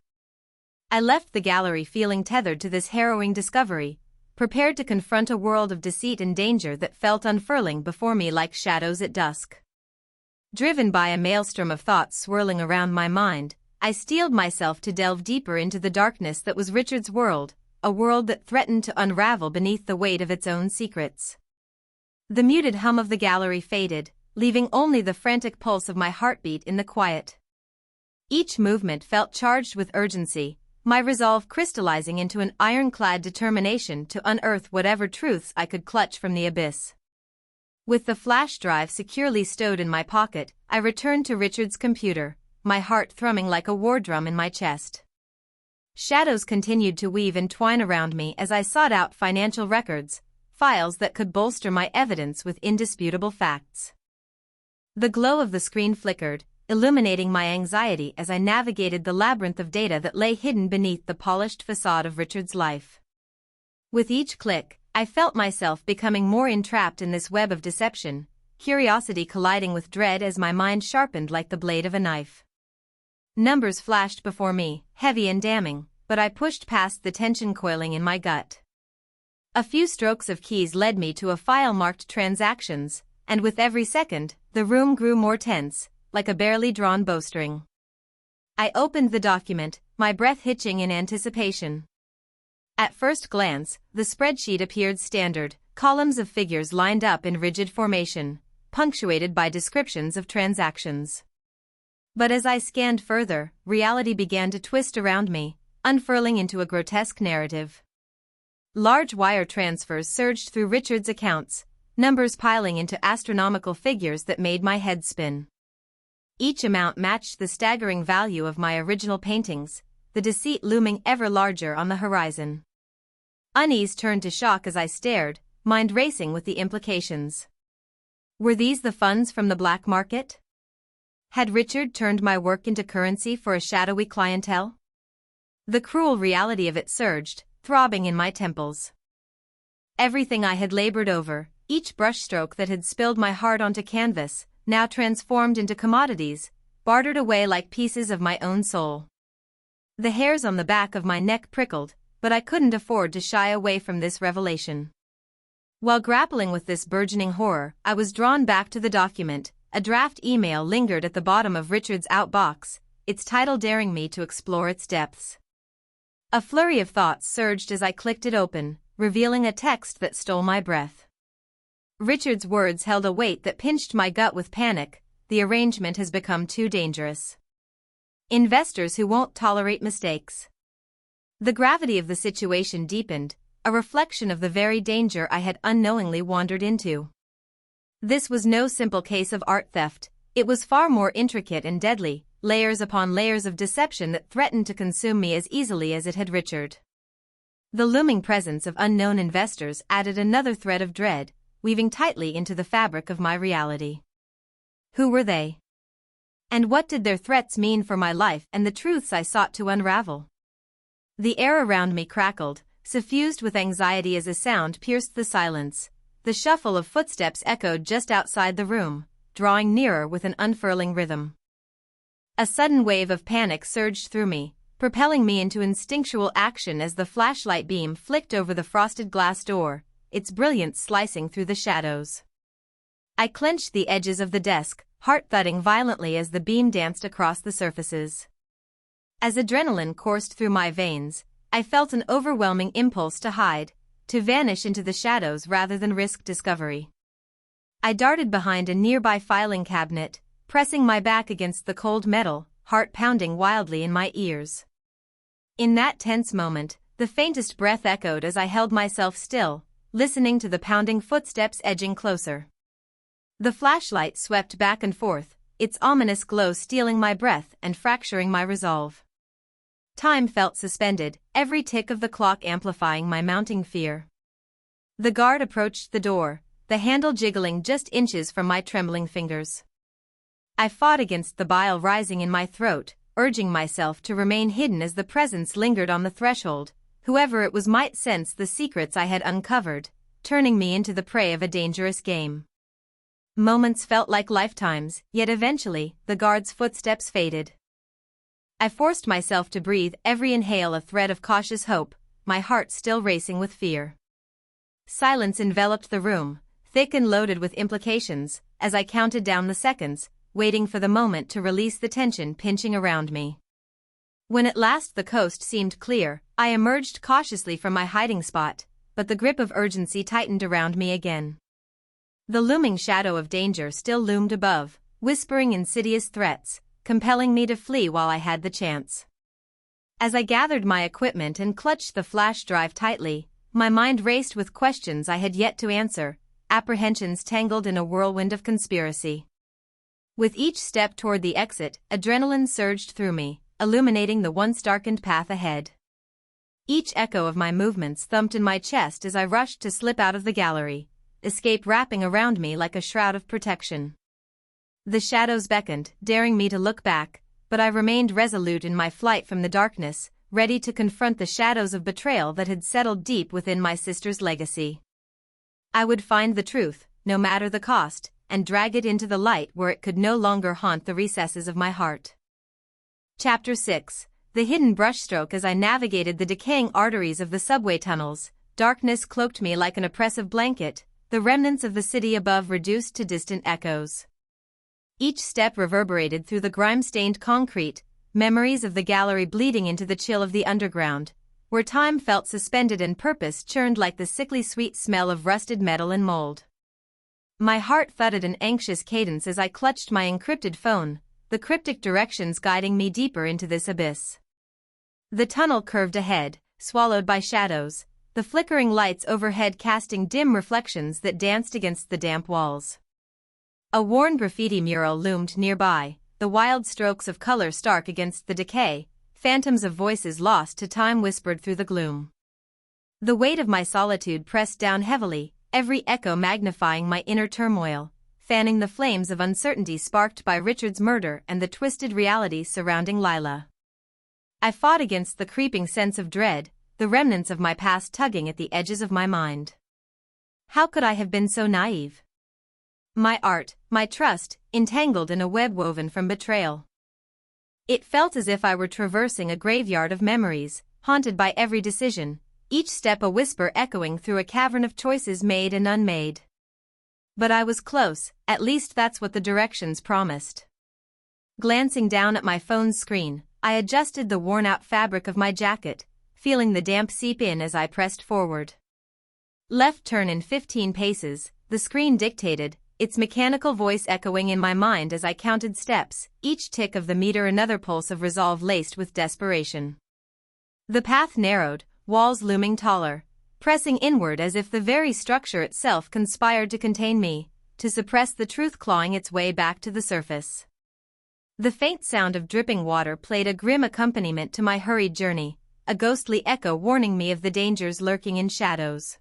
I left the gallery feeling tethered to this harrowing discovery, prepared to confront a world of deceit and danger that felt unfurling before me like shadows at dusk. Driven by a maelstrom of thoughts swirling around my mind, I steeled myself to delve deeper into the darkness that was Richard's world, a world that threatened to unravel beneath the weight of its own secrets. The muted hum of the gallery faded, leaving only the frantic pulse of my heartbeat in the quiet. Each movement felt charged with urgency, my resolve crystallizing into an ironclad determination to unearth whatever truths I could clutch from the abyss. With the flash drive securely stowed in my pocket, I returned to Richard's computer, my heart thrumming like a war drum in my chest. Shadows continued to weave and twine around me as I sought out financial records, files that could bolster my evidence with indisputable facts. The glow of the screen flickered, illuminating my anxiety as I navigated the labyrinth of data that lay hidden beneath the polished facade of Richard's life. With each click, I felt myself becoming more entrapped in this web of deception, curiosity colliding with dread as my mind sharpened like the blade of a knife. Numbers flashed before me, heavy and damning, but I pushed past the tension coiling in my gut. A few strokes of keys led me to a file marked transactions, and with every second, the room grew more tense, like a barely drawn bowstring. I opened the document, my breath hitching in anticipation. At first glance, the spreadsheet appeared standard, columns of figures lined up in rigid formation, punctuated by descriptions of transactions. But as I scanned further, reality began to twist around me, unfurling into a grotesque narrative. Large wire transfers surged through Richard's accounts, numbers piling into astronomical figures that made my head spin. Each amount matched the staggering value of my original paintings, the deceit looming ever larger on the horizon. Unease turned to shock as I stared, mind racing with the implications. Were these the funds from the black market? Had Richard turned my work into currency for a shadowy clientele? The cruel reality of it surged, throbbing in my temples. Everything I had labored over, each brushstroke that had spilled my heart onto canvas, now transformed into commodities, bartered away like pieces of my own soul. The hairs on the back of my neck prickled, but I couldn't afford to shy away from this revelation. While grappling with this burgeoning horror, I was drawn back to the document. A draft email lingered at the bottom of Richard's outbox, its title daring me to explore its depths. A flurry of thoughts surged as I clicked it open, revealing a text that stole my breath. Richard's words held a weight that pinched my gut with panic. The arrangement has become too dangerous. Investors who won't tolerate mistakes. The gravity of the situation deepened, a reflection of the very danger I had unknowingly wandered into. This was no simple case of art theft, it was far more intricate and deadly, layers upon layers of deception that threatened to consume me as easily as it had Richard. The looming presence of unknown investors added another thread of dread, weaving tightly into the fabric of my reality. Who were they? And what did their threats mean for my life and the truths I sought to unravel? The air around me crackled, suffused with anxiety as a sound pierced the silence. The shuffle of footsteps echoed just outside the room, drawing nearer with an unfurling rhythm. A sudden wave of panic surged through me, propelling me into instinctual action as the flashlight beam flicked over the frosted glass door, its brilliance slicing through the shadows. I clenched the edges of the desk, heart thudding violently as the beam danced across the surfaces. As adrenaline coursed through my veins, I felt an overwhelming impulse to hide, to vanish into the shadows rather than risk discovery. I darted behind a nearby filing cabinet, pressing my back against the cold metal, heart pounding wildly in my ears. In that tense moment, the faintest breath echoed as I held myself still, listening to the pounding footsteps edging closer. The flashlight swept back and forth, its ominous glow stealing my breath and fracturing my resolve. Time felt suspended, every tick of the clock amplifying my mounting fear. The guard approached the door, the handle jiggling just inches from my trembling fingers. I fought against the bile rising in my throat, urging myself to remain hidden as the presence lingered on the threshold. Whoever it was might sense the secrets I had uncovered, turning me into the prey of a dangerous game. Moments felt like lifetimes, yet eventually, the guard's footsteps faded. I forced myself to breathe, every inhale a thread of cautious hope, my heart still racing with fear. Silence enveloped the room, thick and loaded with implications, as I counted down the seconds, waiting for the moment to release the tension pinching around me. When at last the coast seemed clear, I emerged cautiously from my hiding spot, but the grip of urgency tightened around me again. The looming shadow of danger still loomed above, whispering insidious threats, compelling me to flee while I had the chance. As I gathered my equipment and clutched the flash drive tightly, my mind raced with questions I had yet to answer, apprehensions tangled in a whirlwind of conspiracy. With each step toward the exit, adrenaline surged through me, illuminating the once darkened path ahead. Each echo of my movements thumped in my chest as I rushed to slip out of the gallery, escape wrapping around me like a shroud of protection. The shadows beckoned, daring me to look back, but I remained resolute in my flight from the darkness, ready to confront the shadows of betrayal that had settled deep within my sister's legacy. I would find the truth, no matter the cost, and drag it into the light where it could no longer haunt the recesses of my heart. Chapter 6. The hidden brushstroke. As I navigated the decaying arteries of the subway tunnels, darkness cloaked me like an oppressive blanket, the remnants of the city above reduced to distant echoes. Each step reverberated through the grime-stained concrete, memories of the gallery bleeding into the chill of the underground, where time felt suspended and purpose churned like the sickly sweet smell of rusted metal and mold. My heart thudded an anxious cadence as I clutched my encrypted phone, the cryptic directions guiding me deeper into this abyss. The tunnel curved ahead, swallowed by shadows, the flickering lights overhead casting dim reflections that danced against the damp walls. A worn graffiti mural loomed nearby, the wild strokes of color stark against the decay, phantoms of voices lost to time whispered through the gloom. The weight of my solitude pressed down heavily, every echo magnifying my inner turmoil, fanning the flames of uncertainty sparked by Richard's murder and the twisted reality surrounding Lila. I fought against the creeping sense of dread, the remnants of my past tugging at the edges of my mind. How could I have been so naive? My art, my trust, entangled in a web woven from betrayal. It felt as if I were traversing a graveyard of memories, haunted by every decision, each step a whisper echoing through a cavern of choices made and unmade. But I was close, at least that's what the directions promised. Glancing down at my phone's screen, I adjusted the worn-out fabric of my jacket, feeling the damp seep in as I pressed forward. Left turn in 15 paces, the screen dictated, its mechanical voice echoing in my mind as I counted steps, each tick of the meter another pulse of resolve laced with desperation. The path narrowed, walls looming taller, pressing inward as if the very structure itself conspired to contain me, to suppress the truth clawing its way back to the surface. The faint sound of dripping water played a grim accompaniment to my hurried journey, a ghostly echo warning me of the dangers lurking in shadows.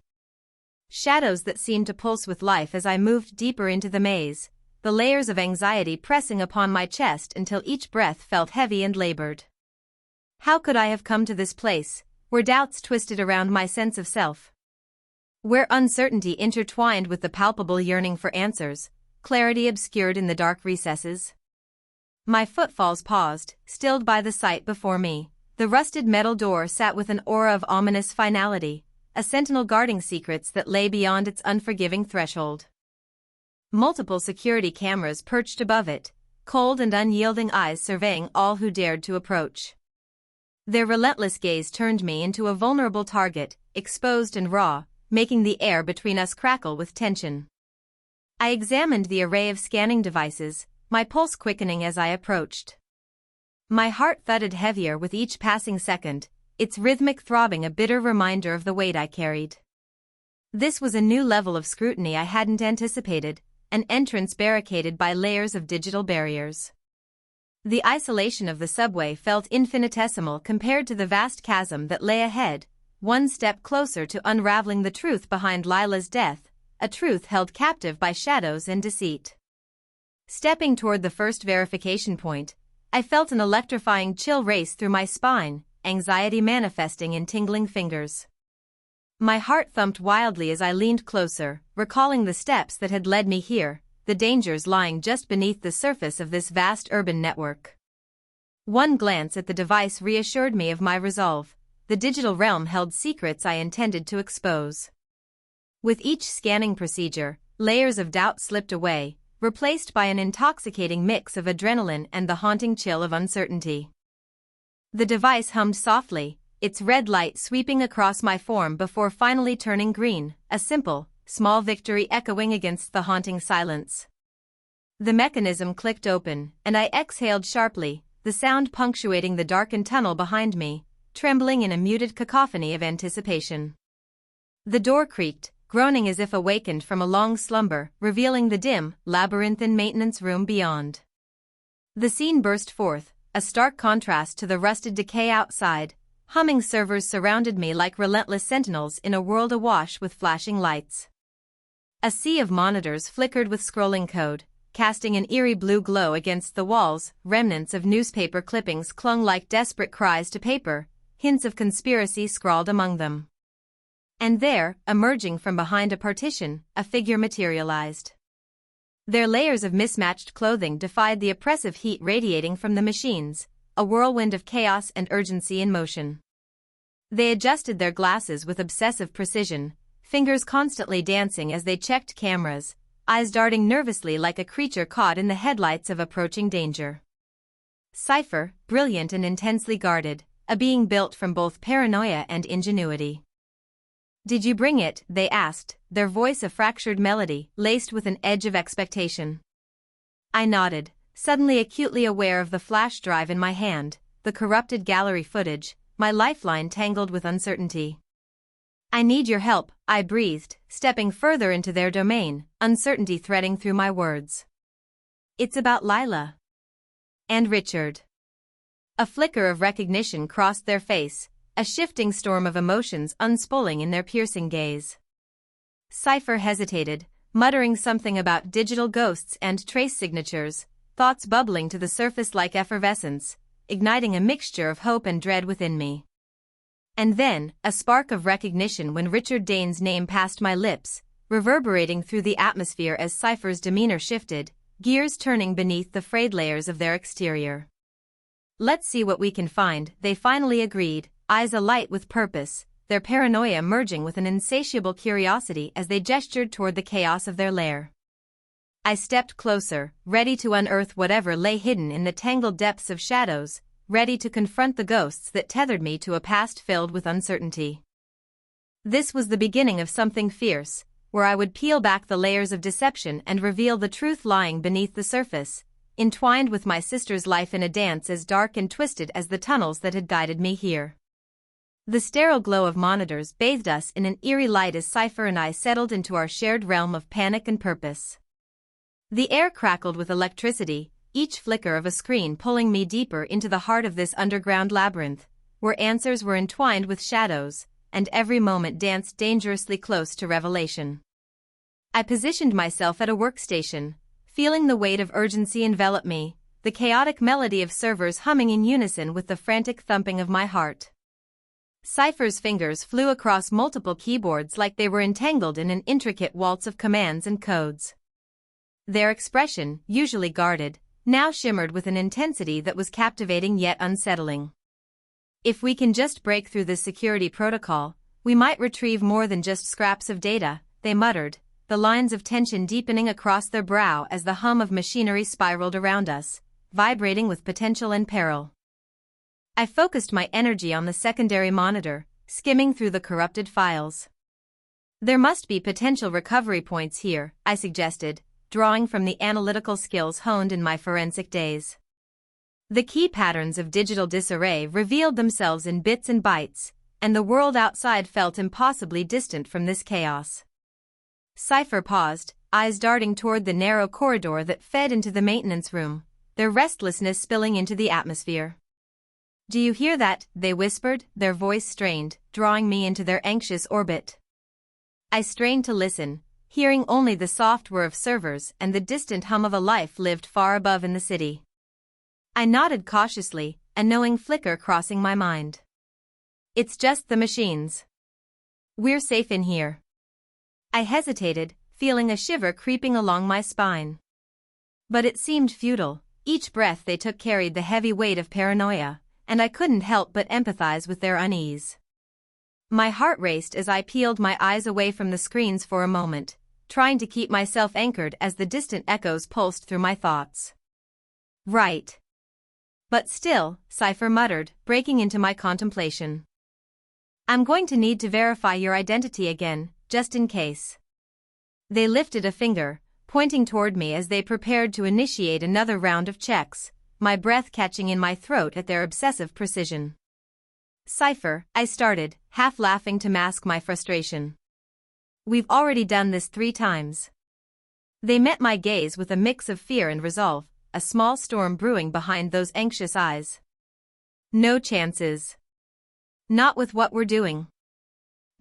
Shadows that seemed to pulse with life as I moved deeper into the maze, the layers of anxiety pressing upon my chest until each breath felt heavy and labored. How could I have come to this place, where doubts twisted around my sense of self? Where uncertainty intertwined with the palpable yearning for answers, clarity obscured in the dark recesses? My footfalls paused, stilled by the sight before me. The rusted metal door sat with an aura of ominous finality, a sentinel guarding secrets that lay beyond its unforgiving threshold. Multiple security cameras perched above it, cold and unyielding eyes surveying all who dared to approach. Their relentless gaze turned me into a vulnerable target, exposed and raw, making the air between us crackle with tension. I examined the array of scanning devices, my pulse quickening as I approached. My heart thudded heavier with each passing second, its rhythmic throbbing a bitter reminder of the weight I carried. This was a new level of scrutiny I hadn't anticipated, an entrance barricaded by layers of digital barriers. The isolation of the subway felt infinitesimal compared to the vast chasm that lay ahead, one step closer to unraveling the truth behind Lila's death, a truth held captive by shadows and deceit. Stepping toward the first verification point, I felt an electrifying chill race through my spine, anxiety manifesting in tingling fingers. My heart thumped wildly as I leaned closer, recalling the steps that had led me here, the dangers lying just beneath the surface of this vast urban network. One glance at the device reassured me of my resolve. The digital realm held secrets I intended to expose. With each scanning procedure, layers of doubt slipped away, replaced by an intoxicating mix of adrenaline and the haunting chill of uncertainty. The device hummed softly, its red light sweeping across my form before finally turning green, a simple, small victory echoing against the haunting silence. The mechanism clicked open, and I exhaled sharply, the sound punctuating the darkened tunnel behind me, trembling in a muted cacophony of anticipation. The door creaked, groaning as if awakened from a long slumber, revealing the dim, labyrinthine maintenance room beyond. The scene burst forth, a stark contrast to the rusted decay outside. Humming servers surrounded me like relentless sentinels in a world awash with flashing lights. A sea of monitors flickered with scrolling code, casting an eerie blue glow against the walls. Remnants of newspaper clippings clung like desperate cries to paper, hints of conspiracy scrawled among them. And there, emerging from behind a partition, a figure materialized. Their layers of mismatched clothing defied the oppressive heat radiating from the machines, a whirlwind of chaos and urgency in motion. They adjusted their glasses with obsessive precision, fingers constantly dancing as they checked cameras, eyes darting nervously like a creature caught in the headlights of approaching danger. Cypher, brilliant and intensely guarded, a being built from both paranoia and ingenuity. "Did you bring it?" they asked, their voice a fractured melody, laced with an edge of expectation. I nodded, suddenly acutely aware of the flash drive in my hand, the corrupted gallery footage, my lifeline tangled with uncertainty. "I need your help," I breathed, stepping further into their domain, uncertainty threading through my words. "It's about Lila." "And Richard." A flicker of recognition crossed their face, a shifting storm of emotions unspooling in their piercing gaze. Cypher hesitated, muttering something about digital ghosts and trace signatures, thoughts bubbling to the surface like effervescence, igniting a mixture of hope and dread within me. And then, a spark of recognition when Richard Dane's name passed my lips, reverberating through the atmosphere as Cypher's demeanor shifted, gears turning beneath the frayed layers of their exterior. "Let's see what we can find," they finally agreed, eyes alight with purpose, their paranoia merging with an insatiable curiosity as they gestured toward the chaos of their lair. I stepped closer, ready to unearth whatever lay hidden in the tangled depths of shadows, ready to confront the ghosts that tethered me to a past filled with uncertainty. This was the beginning of something fierce, where I would peel back the layers of deception and reveal the truth lying beneath the surface, entwined with my sister's life in a dance as dark and twisted as the tunnels that had guided me here. The sterile glow of monitors bathed us in an eerie light as Cypher and I settled into our shared realm of panic and purpose. The air crackled with electricity, each flicker of a screen pulling me deeper into the heart of this underground labyrinth, where answers were entwined with shadows, and every moment danced dangerously close to revelation. I positioned myself at a workstation, feeling the weight of urgency envelop me, the chaotic melody of servers humming in unison with the frantic thumping of my heart. Cypher's fingers flew across multiple keyboards like they were entangled in an intricate waltz of commands and codes. Their expression, usually guarded, now shimmered with an intensity that was captivating yet unsettling. "If we can just break through this security protocol, we might retrieve more than just scraps of data," they muttered, the lines of tension deepening across their brow as the hum of machinery spiraled around us, vibrating with potential and peril. I focused my energy on the secondary monitor, skimming through the corrupted files. "There must be potential recovery points here," I suggested, drawing from the analytical skills honed in my forensic days. The key patterns of digital disarray revealed themselves in bits and bytes, and the world outside felt impossibly distant from this chaos. Cypher paused, eyes darting toward the narrow corridor that fed into the maintenance room, their restlessness spilling into the atmosphere. "Do you hear that?" they whispered, their voice strained, drawing me into their anxious orbit. I strained to listen, hearing only the soft whir of servers and the distant hum of a life lived far above in the city. I nodded cautiously, a knowing flicker crossing my mind. "It's just the machines. We're safe in here." I hesitated, feeling a shiver creeping along my spine. But it seemed futile. Each breath they took carried the heavy weight of paranoia, and I couldn't help but empathize with their unease. My heart raced as I peeled my eyes away from the screens for a moment, trying to keep myself anchored as the distant echoes pulsed through my thoughts. "Right. But still," Cypher muttered, breaking into my contemplation. "I'm going to need to verify your identity again, just in case." They lifted a finger, pointing toward me as they prepared to initiate another round of checks, my breath catching in my throat at their obsessive precision. "Cipher," I started, half laughing to mask my frustration. "We've already done this 3 times. They met my gaze with a mix of fear and resolve, a small storm brewing behind those anxious eyes. "No chances. Not with what we're doing."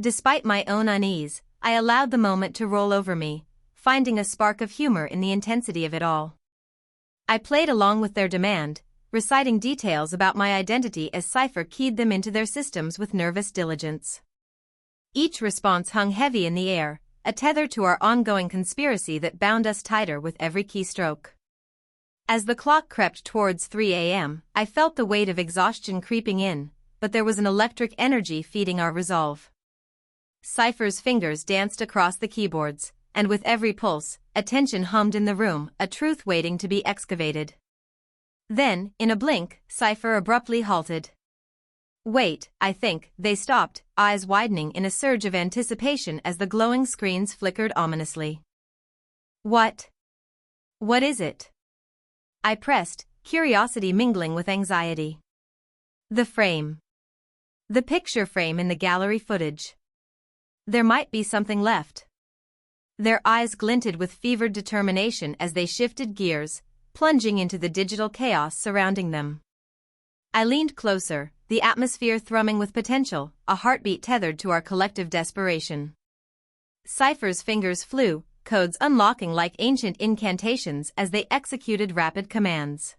Despite my own unease, I allowed the moment to roll over me, finding a spark of humor in the intensity of it all. I played along with their demand, reciting details about my identity as Cipher keyed them into their systems with nervous diligence. Each response hung heavy in the air, a tether to our ongoing conspiracy that bound us tighter with every keystroke. As the clock crept towards 3 a.m., I felt the weight of exhaustion creeping in, but there was an electric energy feeding our resolve. Cipher's fingers danced across the keyboards, and with every pulse, a tension hummed in the room, a truth waiting to be excavated. Then, in a blink, Cipher abruptly halted. "Wait, I think," they stopped, eyes widening in a surge of anticipation as the glowing screens flickered ominously. "What? What is it?" I pressed, curiosity mingling with anxiety. "The frame. The picture frame in the gallery footage. There might be something left." Their eyes glinted with fevered determination as they shifted gears, plunging into the digital chaos surrounding them. I leaned closer, the atmosphere thrumming with potential, a heartbeat tethered to our collective desperation. Cipher's fingers flew, codes unlocking like ancient incantations as they executed rapid commands.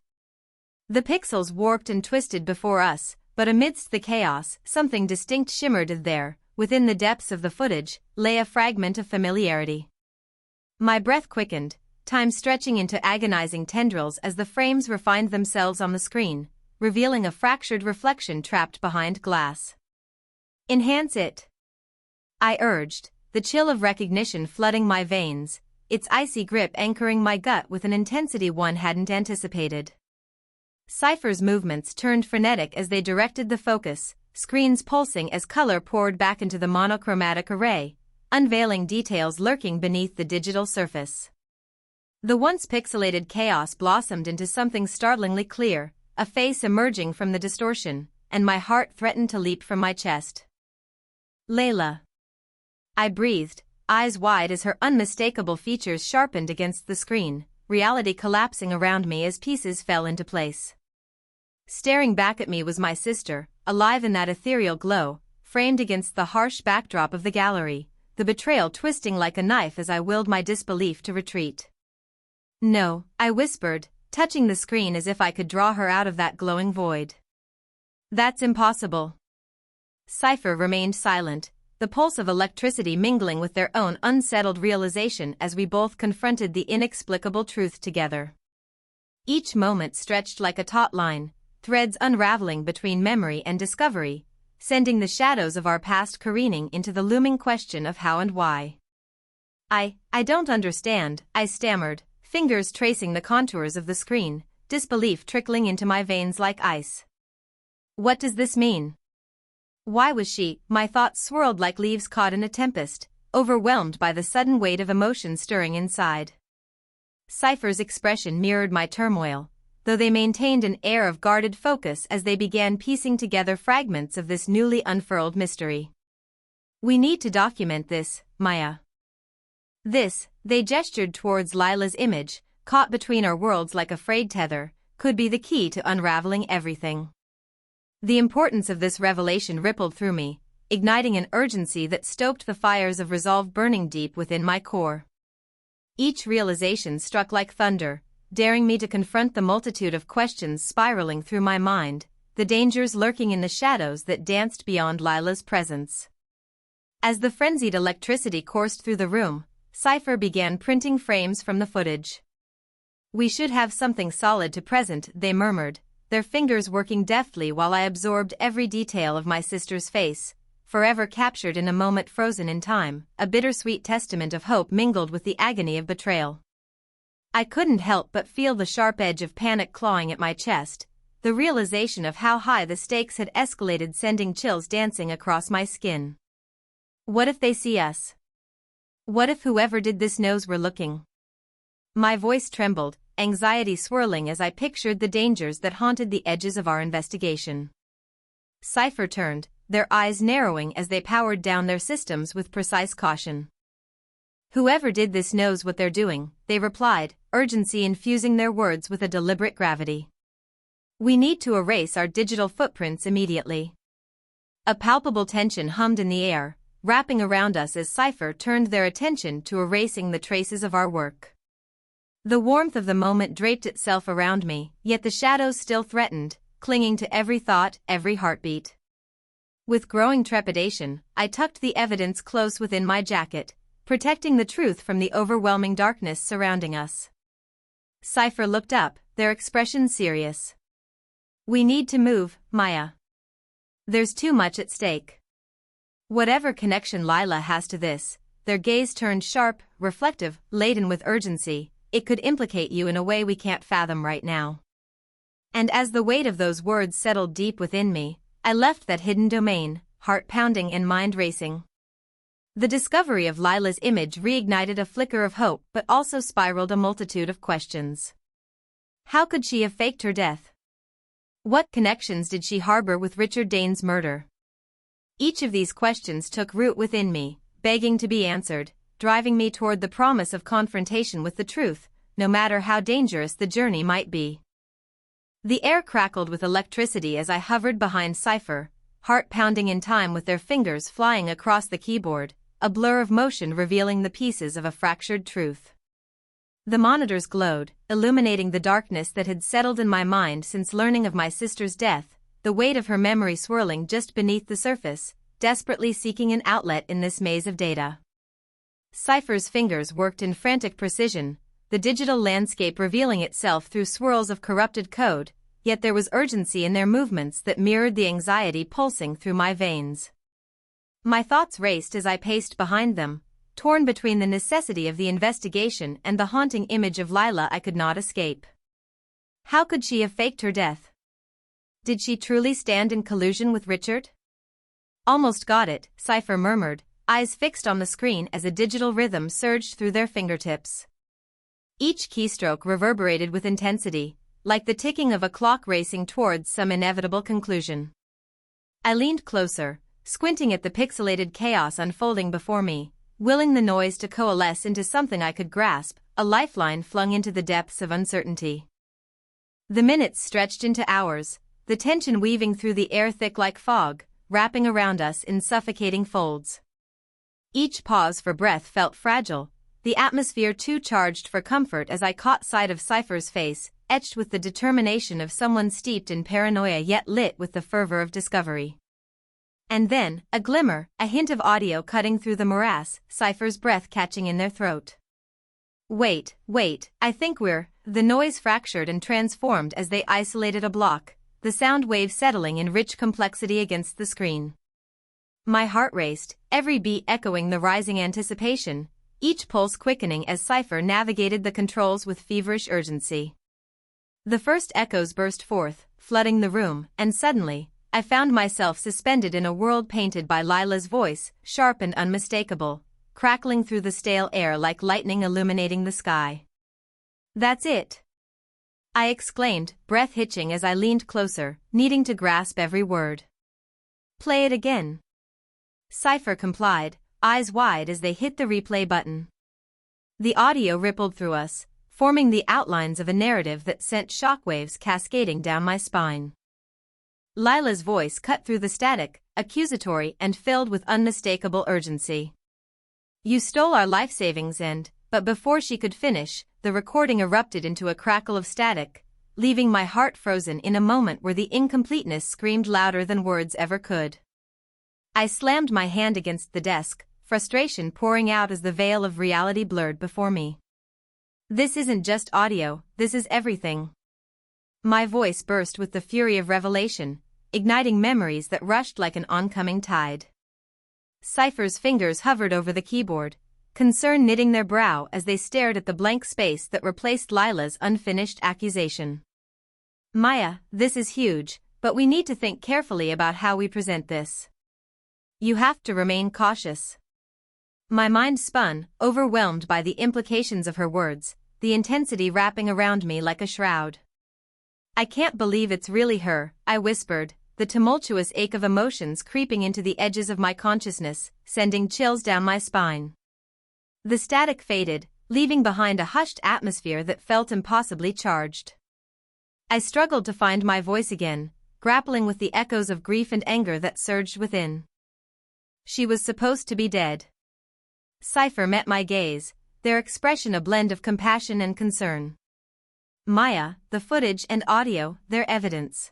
The pixels warped and twisted before us, but amidst the chaos, something distinct shimmered there. Within the depths of the footage lay a fragment of familiarity. My breath quickened, time stretching into agonizing tendrils as the frames refined themselves on the screen, revealing a fractured reflection trapped behind glass. "Enhance it," I urged, the chill of recognition flooding my veins, its icy grip anchoring my gut with an intensity one hadn't anticipated. Cipher's movements turned frenetic as they directed the focus, screens pulsing as color poured back into the monochromatic array, unveiling details lurking beneath the digital surface. The once pixelated chaos blossomed into something startlingly clear, a face emerging from the distortion, and my heart threatened to leap from my chest. "Lila," I breathed, eyes wide as her unmistakable features sharpened against the screen, reality collapsing around me as pieces fell into place. Staring back at me was my sister, alive in that ethereal glow, framed against the harsh backdrop of the gallery, the betrayal twisting like a knife as I willed my disbelief to retreat. "No," I whispered, touching the screen as if I could draw her out of that glowing void. "That's impossible." Cipher remained silent, the pulse of electricity mingling with their own unsettled realization as we both confronted the inexplicable truth together. Each moment stretched like a taut line, threads unraveling between memory and discovery, sending the shadows of our past careening into the looming question of how and why. I don't understand," I stammered, fingers tracing the contours of the screen, disbelief trickling into my veins like ice. "What does this mean? Why was she?" My thoughts swirled like leaves caught in a tempest, overwhelmed by the sudden weight of emotion stirring inside. Cipher's expression mirrored my turmoil, though they maintained an air of guarded focus as they began piecing together fragments of this newly unfurled mystery. "We need to document this, Maya. This," they gestured towards Lila's image, caught between our worlds like a frayed tether, "could be the key to unraveling everything." The importance of this revelation rippled through me, igniting an urgency that stoked the fires of resolve burning deep within my core. Each realization struck like thunder, daring me to confront the multitude of questions spiraling through my mind, the dangers lurking in the shadows that danced beyond Lila's presence. As the frenzied electricity coursed through the room, Cipher began printing frames from the footage. "We should have something solid to present," they murmured, their fingers working deftly while I absorbed every detail of my sister's face, forever captured in a moment frozen in time, a bittersweet testament of hope mingled with the agony of betrayal. I couldn't help but feel the sharp edge of panic clawing at my chest, the realization of how high the stakes had escalated sending chills dancing across my skin. What if they see us? What if whoever did this knows we're looking? My voice trembled, anxiety swirling as I pictured the dangers that haunted the edges of our investigation. Cypher turned, their eyes narrowing as they powered down their systems with precise caution. "Whoever did this knows what they're doing," they replied, urgency infusing their words with a deliberate gravity. "We need to erase our digital footprints immediately." A palpable tension hummed in the air, wrapping around us as Cypher turned their attention to erasing the traces of our work. The warmth of the moment draped itself around me, yet the shadows still threatened, clinging to every thought, every heartbeat. With growing trepidation, I tucked the evidence close within my jacket, protecting the truth from the overwhelming darkness surrounding us. Cypher looked up, their expression serious. "We need to move, Maya. There's too much at stake." Whatever connection Lila has to this, their gaze turned sharp, reflective, laden with urgency. "It could implicate you in a way we can't fathom right now." And as the weight of those words settled deep within me, I left that hidden domain, heart pounding and mind racing. The discovery of Lila's image reignited a flicker of hope but also spiraled a multitude of questions. How could she have faked her death? What connections did she harbor with Richard Dane's murder? Each of these questions took root within me, begging to be answered, driving me toward the promise of confrontation with the truth, no matter how dangerous the journey might be. The air crackled with electricity as I hovered behind Cypher, heart pounding in time with their fingers flying across the keyboard, a blur of motion revealing the pieces of a fractured truth. The monitors glowed, illuminating the darkness that had settled in my mind since learning of my sister's death, the weight of her memory swirling just beneath the surface, desperately seeking an outlet in this maze of data. Cypher's fingers worked in frantic precision, the digital landscape revealing itself through swirls of corrupted code, yet there was urgency in their movements that mirrored the anxiety pulsing through my veins. My thoughts raced as I paced behind them, torn between the necessity of the investigation and the haunting image of Lila I could not escape. How could she have faked her death? Did she truly stand in collusion with Richard? "Almost got it," Cypher murmured, eyes fixed on the screen as a digital rhythm surged through their fingertips. Each keystroke reverberated with intensity, like the ticking of a clock racing towards some inevitable conclusion. I leaned closer, squinting at the pixelated chaos unfolding before me, willing the noise to coalesce into something I could grasp, a lifeline flung into the depths of uncertainty. The minutes stretched into hours, the tension weaving through the air thick like fog, wrapping around us in suffocating folds. Each pause for breath felt fragile, the atmosphere too charged for comfort as I caught sight of Cypher's face, etched with the determination of someone steeped in paranoia yet lit with the fervor of discovery. And then, a glimmer, a hint of audio cutting through the morass, Cypher's breath catching in their throat. Wait, I think we're..." The noise fractured and transformed as they isolated a block, the sound wave settling in rich complexity against the screen. My heart raced, every beat echoing the rising anticipation, each pulse quickening as Cypher navigated the controls with feverish urgency. The first echoes burst forth, flooding the room, and suddenly, I found myself suspended in a world painted by Lila's voice, sharp and unmistakable, crackling through the stale air like lightning illuminating the sky. "That's it!" I exclaimed, breath hitching as I leaned closer, needing to grasp every word. "Play it again." Cypher complied, eyes wide as they hit the replay button. The audio rippled through us, forming the outlines of a narrative that sent shockwaves cascading down my spine. Lila's voice cut through the static, accusatory and filled with unmistakable urgency. "You stole our life savings and..." But before she could finish, the recording erupted into a crackle of static, leaving my heart frozen in a moment where the incompleteness screamed louder than words ever could. I slammed my hand against the desk, frustration pouring out as the veil of reality blurred before me. "This isn't just audio, this is everything." My voice burst with the fury of revelation, igniting memories that rushed like an oncoming tide. Cypher's fingers hovered over the keyboard, concern knitting their brow as they stared at the blank space that replaced Lila's unfinished accusation. "Maya, this is huge, but we need to think carefully about how we present this. You have to remain cautious." My mind spun, overwhelmed by the implications of her words, the intensity wrapping around me like a shroud. "I can't believe it's really her," I whispered, the tumultuous ache of emotions creeping into the edges of my consciousness, sending chills down my spine. The static faded, leaving behind a hushed atmosphere that felt impossibly charged. I struggled to find my voice again, grappling with the echoes of grief and anger that surged within. "She was supposed to be dead." Cypher met my gaze, their expression a blend of compassion and concern. "Maya, the footage and audio, they're evidence.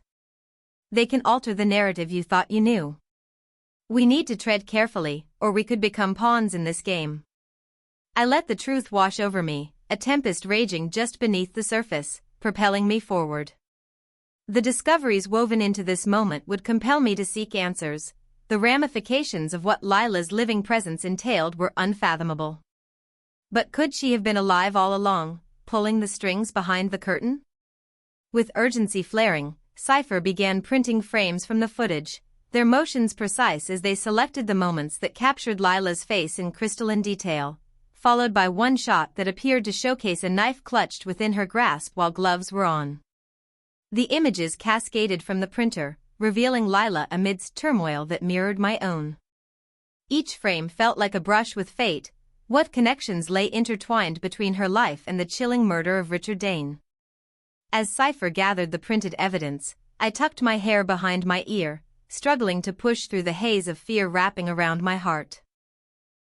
They can alter the narrative you thought you knew. We need to tread carefully, or we could become pawns in this game." I let the truth wash over me, a tempest raging just beneath the surface, propelling me forward. The discoveries woven into this moment would compel me to seek answers. The ramifications of what Lila's living presence entailed were unfathomable. But could she have been alive all along, pulling the strings behind the curtain? With urgency flaring, Cypher began printing frames from the footage, their motions precise as they selected the moments that captured Lila's face in crystalline detail, followed by one shot that appeared to showcase a knife clutched within her grasp while gloves were on. The images cascaded from the printer, revealing Lila amidst turmoil that mirrored my own. Each frame felt like a brush with fate. What connections lay intertwined between her life and the chilling murder of Richard Dane? As Cypher gathered the printed evidence, I tucked my hair behind my ear, struggling to push through the haze of fear wrapping around my heart.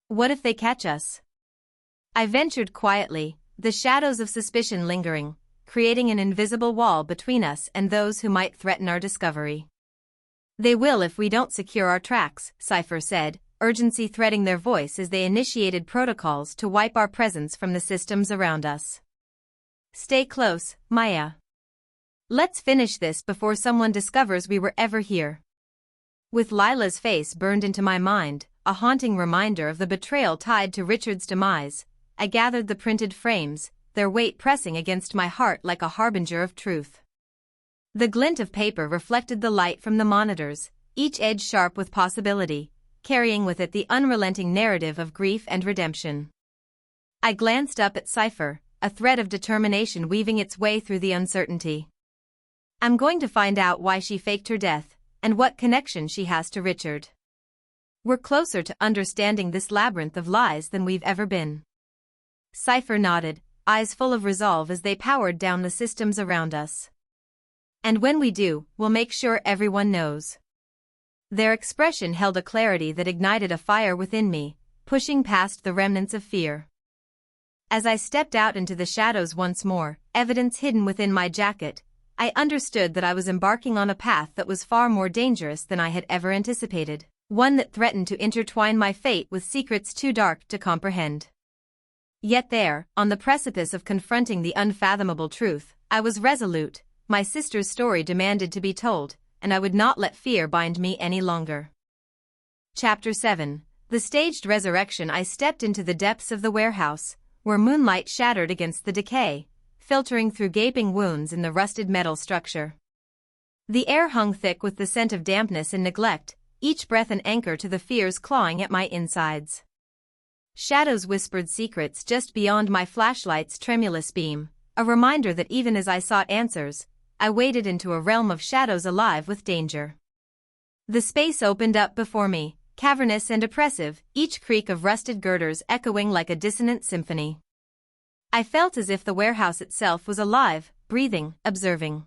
What if they catch us? I ventured quietly, the shadows of suspicion lingering, creating an invisible wall between us and those who might threaten our discovery. "They will if we don't secure our tracks," Cypher said, urgency threading their voice as they initiated protocols to wipe our presence from the systems around us. "Stay close, Maya. Let's finish this before someone discovers we were ever here." With Lila's face burned into my mind, a haunting reminder of the betrayal tied to Richard's demise, I gathered the printed frames, their weight pressing against my heart like a harbinger of truth. The glint of paper reflected the light from the monitors, each edge sharp with possibility, carrying with it the unrelenting narrative of grief and redemption. I glanced up at Cypher, a thread of determination weaving its way through the uncertainty. "I'm going to find out why she faked her death, and what connection she has to Richard. We're closer to understanding this labyrinth of lies than we've ever been." Cypher nodded, eyes full of resolve as they powered down the systems around us. "And when we do, we'll make sure everyone knows." Their expression held a clarity that ignited a fire within me, pushing past the remnants of fear. As I stepped out into the shadows once more, evidence hidden within my jacket, I understood that I was embarking on a path that was far more dangerous than I had ever anticipated, one that threatened to intertwine my fate with secrets too dark to comprehend. Yet there, on the precipice of confronting the unfathomable truth, I was resolute. My sister's story demanded to be told, and I would not let fear bind me any longer. Chapter 7. The staged resurrection. I stepped into the depths of the warehouse, where moonlight shattered against the decay, filtering through gaping wounds in the rusted metal structure. The air hung thick with the scent of dampness and neglect, each breath an anchor to the fears clawing at my insides. Shadows whispered secrets just beyond my flashlight's tremulous beam, a reminder that even as I sought answers, I waded into a realm of shadows alive with danger. The space opened up before me, cavernous and oppressive, each creak of rusted girders echoing like a dissonant symphony. I felt as if the warehouse itself was alive, breathing, observing.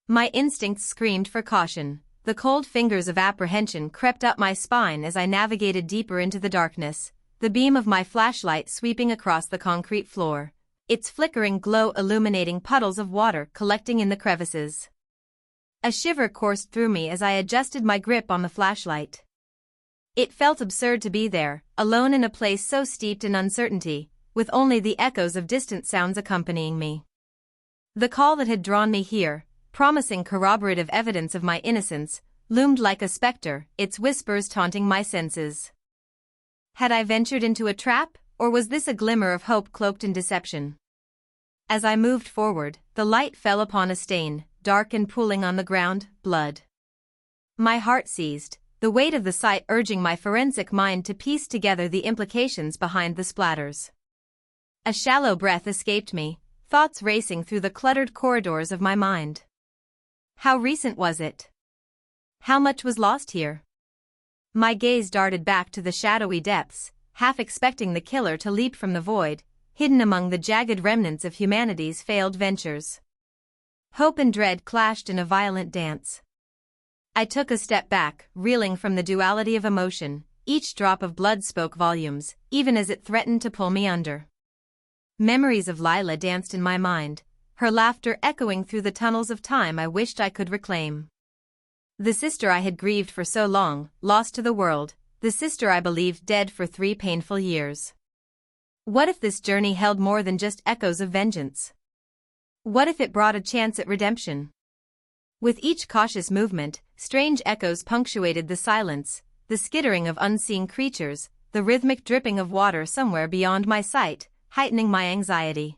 My instincts screamed for caution. The cold fingers of apprehension crept up my spine as I navigated deeper into the darkness, the beam of my flashlight sweeping across the concrete floor, its flickering glow illuminating puddles of water collecting in the crevices. A shiver coursed through me as I adjusted my grip on the flashlight. It felt absurd to be there, alone in a place so steeped in uncertainty, with only the echoes of distant sounds accompanying me. The call that had drawn me here, promising corroborative evidence of my innocence, loomed like a specter, its whispers taunting my senses. Had I ventured into a trap, or was this a glimmer of hope cloaked in deception? As I moved forward, the light fell upon a stain, dark and pooling on the ground, blood. My heart seized, the weight of the sight urging my forensic mind to piece together the implications behind the splatters. A shallow breath escaped me, thoughts racing through the cluttered corridors of my mind. How recent was it? How much was lost here? My gaze darted back to the shadowy depths, half expecting the killer to leap from the void, hidden among the jagged remnants of humanity's failed ventures. Hope and dread clashed in a violent dance. I took a step back, reeling from the duality of emotion. Each drop of blood spoke volumes, even as it threatened to pull me under. Memories of Lila danced in my mind, her laughter echoing through the tunnels of time I wished I could reclaim. The sister I had grieved for so long, lost to the world, the sister I believed dead for 3 painful years. What if this journey held more than just echoes of vengeance? What if it brought a chance at redemption? With each cautious movement, strange echoes punctuated the silence, the skittering of unseen creatures, the rhythmic dripping of water somewhere beyond my sight, heightening my anxiety.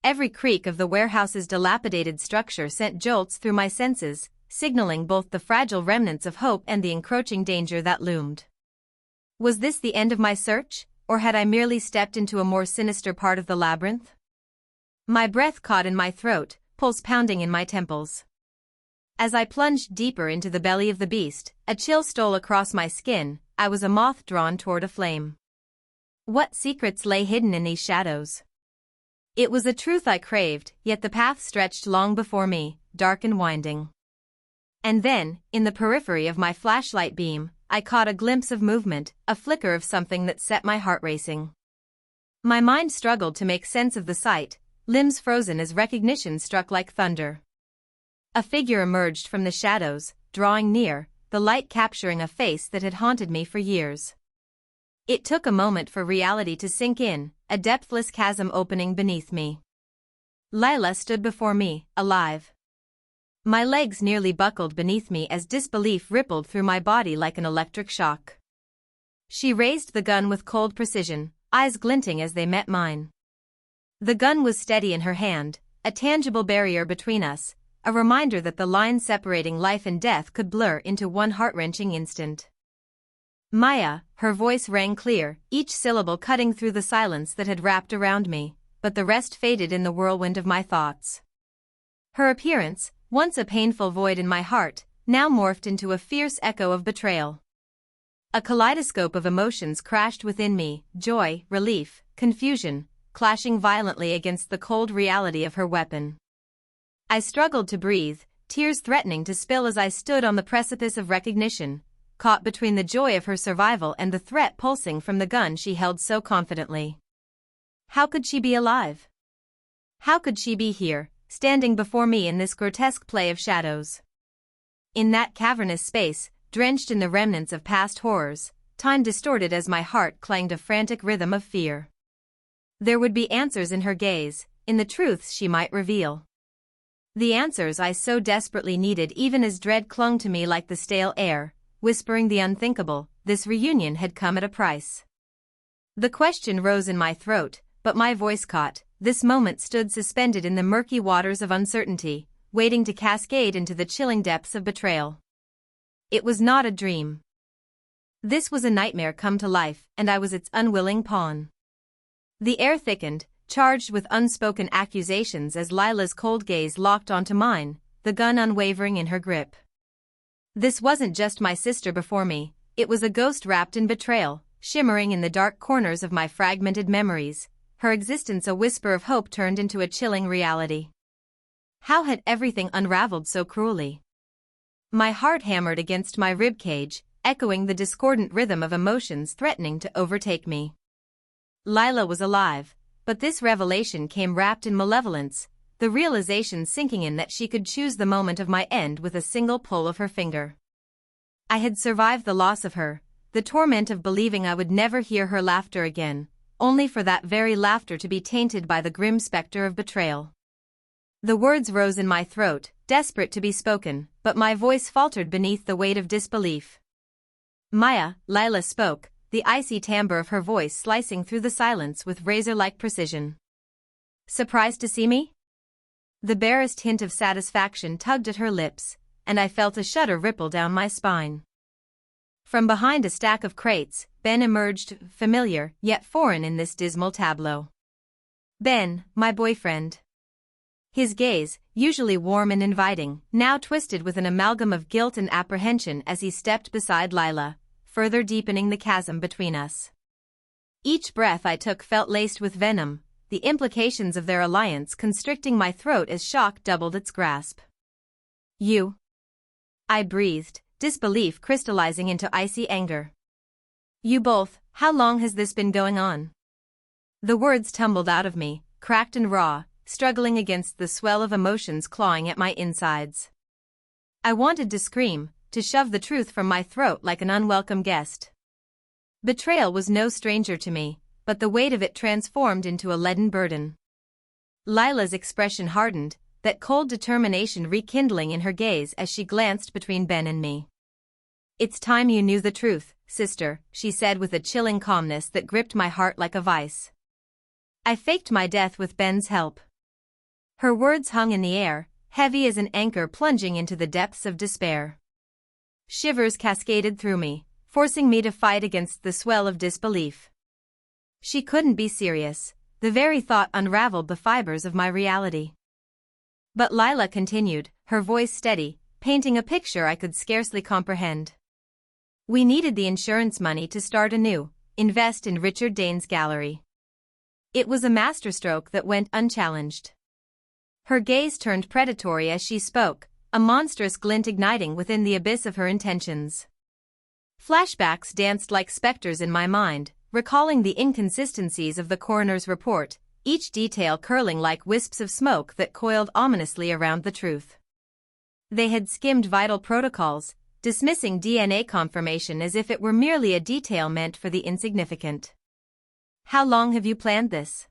Every creak of the warehouse's dilapidated structure sent jolts through my senses, signaling both the fragile remnants of hope and the encroaching danger that loomed. Was this the end of my search, or had I merely stepped into a more sinister part of the labyrinth? My breath caught in my throat, pulse pounding in my temples. As I plunged deeper into the belly of the beast, a chill stole across my skin. I was a moth drawn toward a flame. What secrets lay hidden in these shadows? It was a truth I craved, yet the path stretched long before me, dark and winding. And then, in the periphery of my flashlight beam, I caught a glimpse of movement, a flicker of something that set my heart racing. My mind struggled to make sense of the sight, limbs frozen as recognition struck like thunder. A figure emerged from the shadows, drawing near, the light capturing a face that had haunted me for years. It took a moment for reality to sink in, a depthless chasm opening beneath me. Lila stood before me, alive. My legs nearly buckled beneath me as disbelief rippled through my body like an electric shock. She raised the gun with cold precision, eyes glinting as they met mine. The gun was steady in her hand, a tangible barrier between us, a reminder that the line separating life and death could blur into one heart-wrenching instant. Maya, her voice rang clear, each syllable cutting through the silence that had wrapped around me, but the rest faded in the whirlwind of my thoughts. Her appearance, once a painful void in my heart, now morphed into a fierce echo of betrayal. A kaleidoscope of emotions crashed within me, joy, relief, confusion, clashing violently against the cold reality of her weapon. I struggled to breathe, tears threatening to spill as I stood on the precipice of recognition, caught between the joy of her survival and the threat pulsing from the gun she held so confidently. How could she be alive? How could she be here, standing before me in this grotesque play of shadows? In that cavernous space, drenched in the remnants of past horrors, time distorted as my heart clanged a frantic rhythm of fear. There would be answers in her gaze, in the truths she might reveal. The answers I so desperately needed even as dread clung to me like the stale air, whispering the unthinkable. This reunion had come at a price. The question rose in my throat, but my voice caught. This moment stood suspended in the murky waters of uncertainty, waiting to cascade into the chilling depths of betrayal. It was not a dream. This was a nightmare come to life, and I was its unwilling pawn. The air thickened, charged with unspoken accusations as Lila's cold gaze locked onto mine, the gun unwavering in her grip. This wasn't just my sister before me, it was a ghost wrapped in betrayal, shimmering in the dark corners of my fragmented memories, her existence a whisper of hope turned into a chilling reality. How had everything unraveled so cruelly? My heart hammered against my ribcage, echoing the discordant rhythm of emotions threatening to overtake me. Lila was alive, but this revelation came wrapped in malevolence, the realization sinking in that she could choose the moment of my end with a single pull of her finger. I had survived the loss of her, the torment of believing I would never hear her laughter again, only for that very laughter to be tainted by the grim specter of betrayal. The words rose in my throat, desperate to be spoken, but my voice faltered beneath the weight of disbelief. Maya, Lila spoke, the icy timbre of her voice slicing through the silence with razor-like precision. Surprised to see me? The barest hint of satisfaction tugged at her lips, and I felt a shudder ripple down my spine. From behind a stack of crates, Ben emerged, familiar yet foreign in this dismal tableau. Ben, my boyfriend. His gaze, usually warm and inviting, now twisted with an amalgam of guilt and apprehension as he stepped beside Lila, further deepening the chasm between us. Each breath I took felt laced with venom, the implications of their alliance constricting my throat as shock doubled its grasp. You? I breathed, disbelief crystallizing into icy anger. You both, how long has this been going on? The words tumbled out of me, cracked and raw, struggling against the swell of emotions clawing at my insides. I wanted to scream, to shove the truth from my throat like an unwelcome guest. Betrayal was no stranger to me, but the weight of it transformed into a leaden burden. Lila's expression hardened, that cold determination rekindling in her gaze as she glanced between Ben and me. It's time you knew the truth, sister, she said with a chilling calmness that gripped my heart like a vice. I faked my death with Ben's help. Her words hung in the air, heavy as an anchor plunging into the depths of despair. Shivers cascaded through me, forcing me to fight against the swell of disbelief. She couldn't be serious, the very thought unraveled the fibers of my reality. But Lila continued, her voice steady, painting a picture I could scarcely comprehend. We needed the insurance money to start anew, invest in Richard Dane's gallery. It was a masterstroke that went unchallenged. Her gaze turned predatory as she spoke, a monstrous glint igniting within the abyss of her intentions. Flashbacks danced like specters in my mind, recalling the inconsistencies of the coroner's report, each detail curling like wisps of smoke that coiled ominously around the truth. They had skimmed vital protocols, dismissing DNA confirmation as if it were merely a detail meant for the insignificant. How long have you planned this?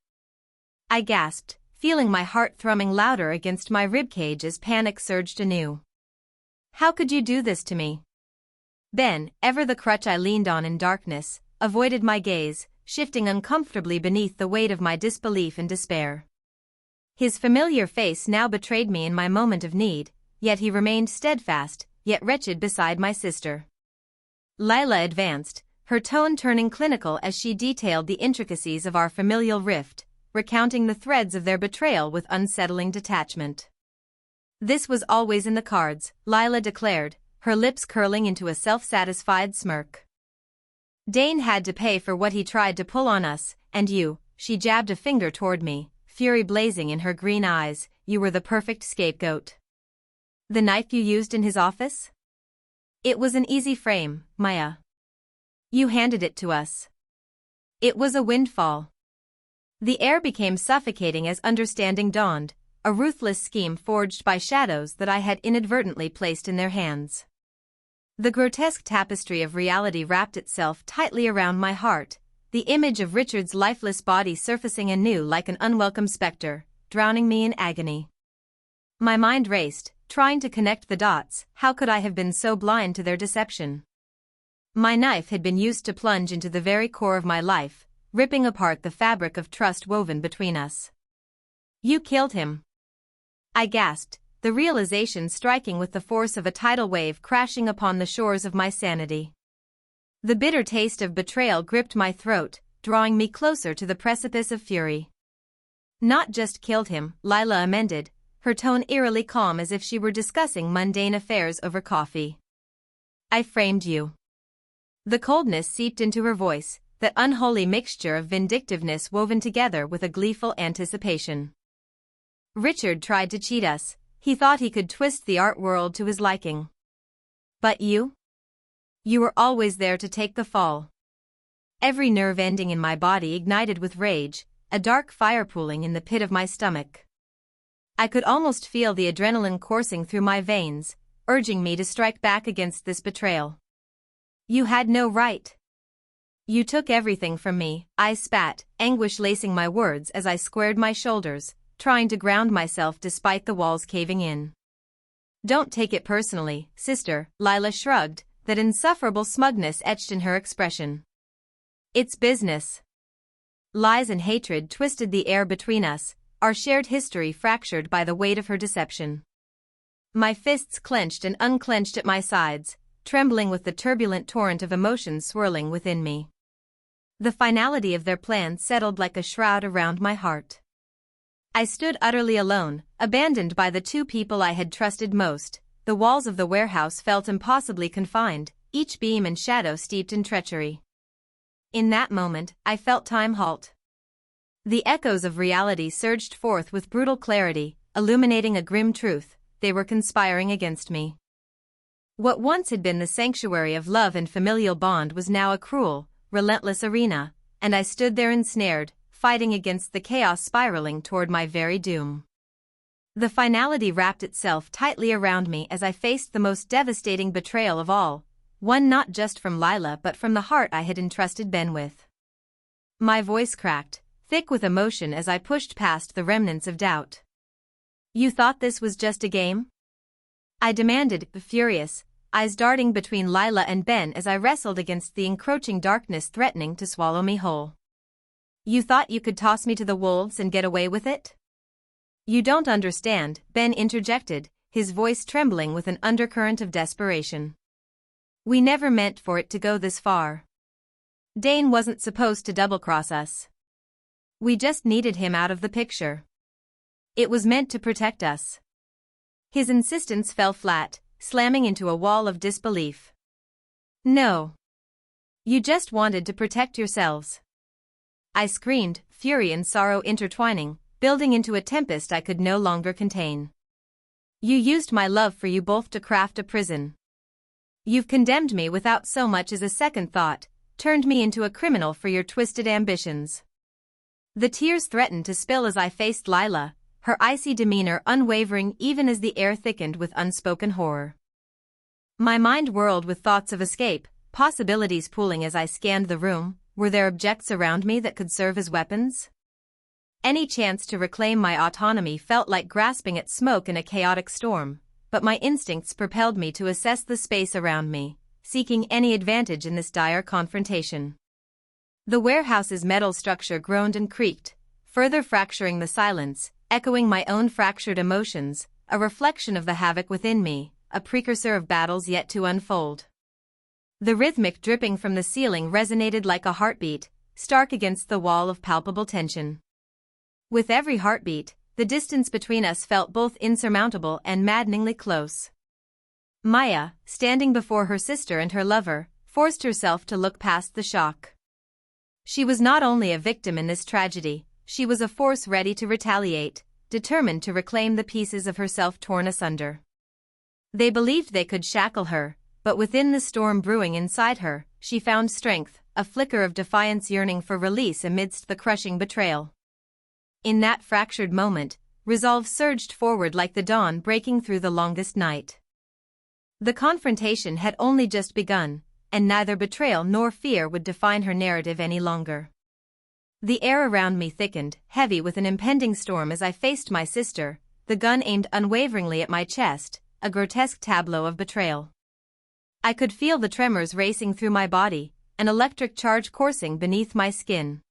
I gasped, feeling my heart thrumming louder against my ribcage as panic surged anew. How could you do this to me? Ben, ever the crutch I leaned on in darkness, avoided my gaze, shifting uncomfortably beneath the weight of my disbelief and despair. His familiar face now betrayed me in my moment of need, yet he remained steadfast, yet wretched beside my sister. Lila advanced, her tone turning clinical as she detailed the intricacies of our familial rift, recounting the threads of their betrayal with unsettling detachment. This was always in the cards, Lila declared, her lips curling into a self-satisfied smirk. Dane had to pay for what he tried to pull on us, and you, she jabbed a finger toward me, fury blazing in her green eyes, you were the perfect scapegoat. The knife you used in his office? It was an easy frame, Maya. You handed it to us. It was a windfall. The air became suffocating as understanding dawned, a ruthless scheme forged by shadows that I had inadvertently placed in their hands. The grotesque tapestry of reality wrapped itself tightly around my heart, the image of Richard's lifeless body surfacing anew like an unwelcome specter, drowning me in agony. My mind raced, trying to connect the dots. How could I have been so blind to their deception? My knife had been used to plunge into the very core of my life, ripping apart the fabric of trust woven between us. You killed him. I gasped, the realization striking with the force of a tidal wave crashing upon the shores of my sanity. The bitter taste of betrayal gripped my throat, drawing me closer to the precipice of fury. Not just killed him, Lila amended, her tone eerily calm as if she were discussing mundane affairs over coffee. I framed you. The coldness seeped into her voice, that unholy mixture of vindictiveness woven together with a gleeful anticipation. Richard tried to cheat us. He thought he could twist the art world to his liking. But you? You were always there to take the fall. Every nerve ending in my body ignited with rage, a dark fire pooling in the pit of my stomach. I could almost feel the adrenaline coursing through my veins, urging me to strike back against this betrayal. You had no right. You took everything from me, I spat, anguish lacing my words as I squared my shoulders, trying to ground myself despite the walls caving in. Don't take it personally, sister, Lila shrugged, that insufferable smugness etched in her expression. It's business. Lies and hatred twisted the air between us, our shared history fractured by the weight of her deception. My fists clenched and unclenched at my sides, trembling with the turbulent torrent of emotions swirling within me. The finality of their plan settled like a shroud around my heart. I stood utterly alone, abandoned by the two people I had trusted most. The walls of the warehouse felt impossibly confined, each beam and shadow steeped in treachery. In that moment, I felt time halt. The echoes of reality surged forth with brutal clarity, illuminating a grim truth: they were conspiring against me. What once had been the sanctuary of love and familial bond was now a cruel, relentless arena, and I stood there ensnared, fighting against the chaos spiraling toward my very doom. The finality wrapped itself tightly around me as I faced the most devastating betrayal of all, one not just from Lila but from the heart I had entrusted Ben with. My voice cracked, thick with emotion as I pushed past the remnants of doubt. "You thought this was just a game?" I demanded, furious, eyes darting between Lila and Ben as I wrestled against the encroaching darkness threatening to swallow me whole. "You thought you could toss me to the wolves and get away with it?" "You don't understand," Ben interjected, his voice trembling with an undercurrent of desperation. "We never meant for it to go this far. Dane wasn't supposed to double-cross us. We just needed him out of the picture. It was meant to protect us." His insistence fell flat, slamming into a wall of disbelief. "No. You just wanted to protect yourselves," I screamed, fury and sorrow intertwining, building into a tempest I could no longer contain. "You used my love for you both to craft a prison. You've condemned me without so much as a second thought, turned me into a criminal for your twisted ambitions." The tears threatened to spill as I faced Lila, her icy demeanor unwavering even as the air thickened with unspoken horror. My mind whirled with thoughts of escape, possibilities pooling as I scanned the room. Were there objects around me that could serve as weapons? Any chance to reclaim my autonomy felt like grasping at smoke in a chaotic storm, but my instincts propelled me to assess the space around me, seeking any advantage in this dire confrontation. The warehouse's metal structure groaned and creaked, further fracturing the silence, echoing my own fractured emotions, a reflection of the havoc within me, a precursor of battles yet to unfold. The rhythmic dripping from the ceiling resonated like a heartbeat, stark against the wall of palpable tension. With every heartbeat, the distance between us felt both insurmountable and maddeningly close. Maya, standing before her sister and her lover, forced herself to look past the shock. She was not only a victim in this tragedy, she was a force ready to retaliate, determined to reclaim the pieces of herself torn asunder. They believed they could shackle her, but within the storm brewing inside her, she found strength, a flicker of defiance yearning for release amidst the crushing betrayal. In that fractured moment, resolve surged forward like the dawn breaking through the longest night. The confrontation had only just begun, and neither betrayal nor fear would define her narrative any longer. The air around me thickened, heavy with an impending storm as I faced my sister, the gun aimed unwaveringly at my chest, a grotesque tableau of betrayal. I could feel the tremors racing through my body, an electric charge coursing beneath my skin.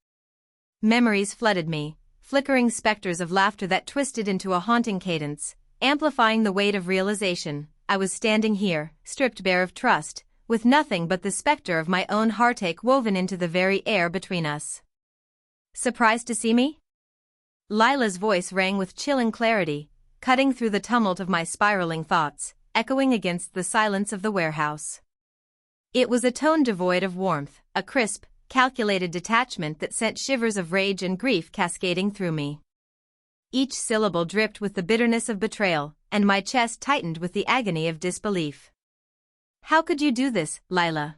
Memories flooded me, flickering specters of laughter that twisted into a haunting cadence, amplifying the weight of realization. I was standing here, stripped bare of trust, with nothing but the specter of my own heartache woven into the very air between us. "Surprised to see me?" Lila's voice rang with chilling clarity, cutting through the tumult of my spiraling thoughts, echoing against the silence of the warehouse. It was a tone devoid of warmth, a crisp, calculated detachment that sent shivers of rage and grief cascading through me. Each syllable dripped with the bitterness of betrayal, and my chest tightened with the agony of disbelief. "How could you do this, Lila?"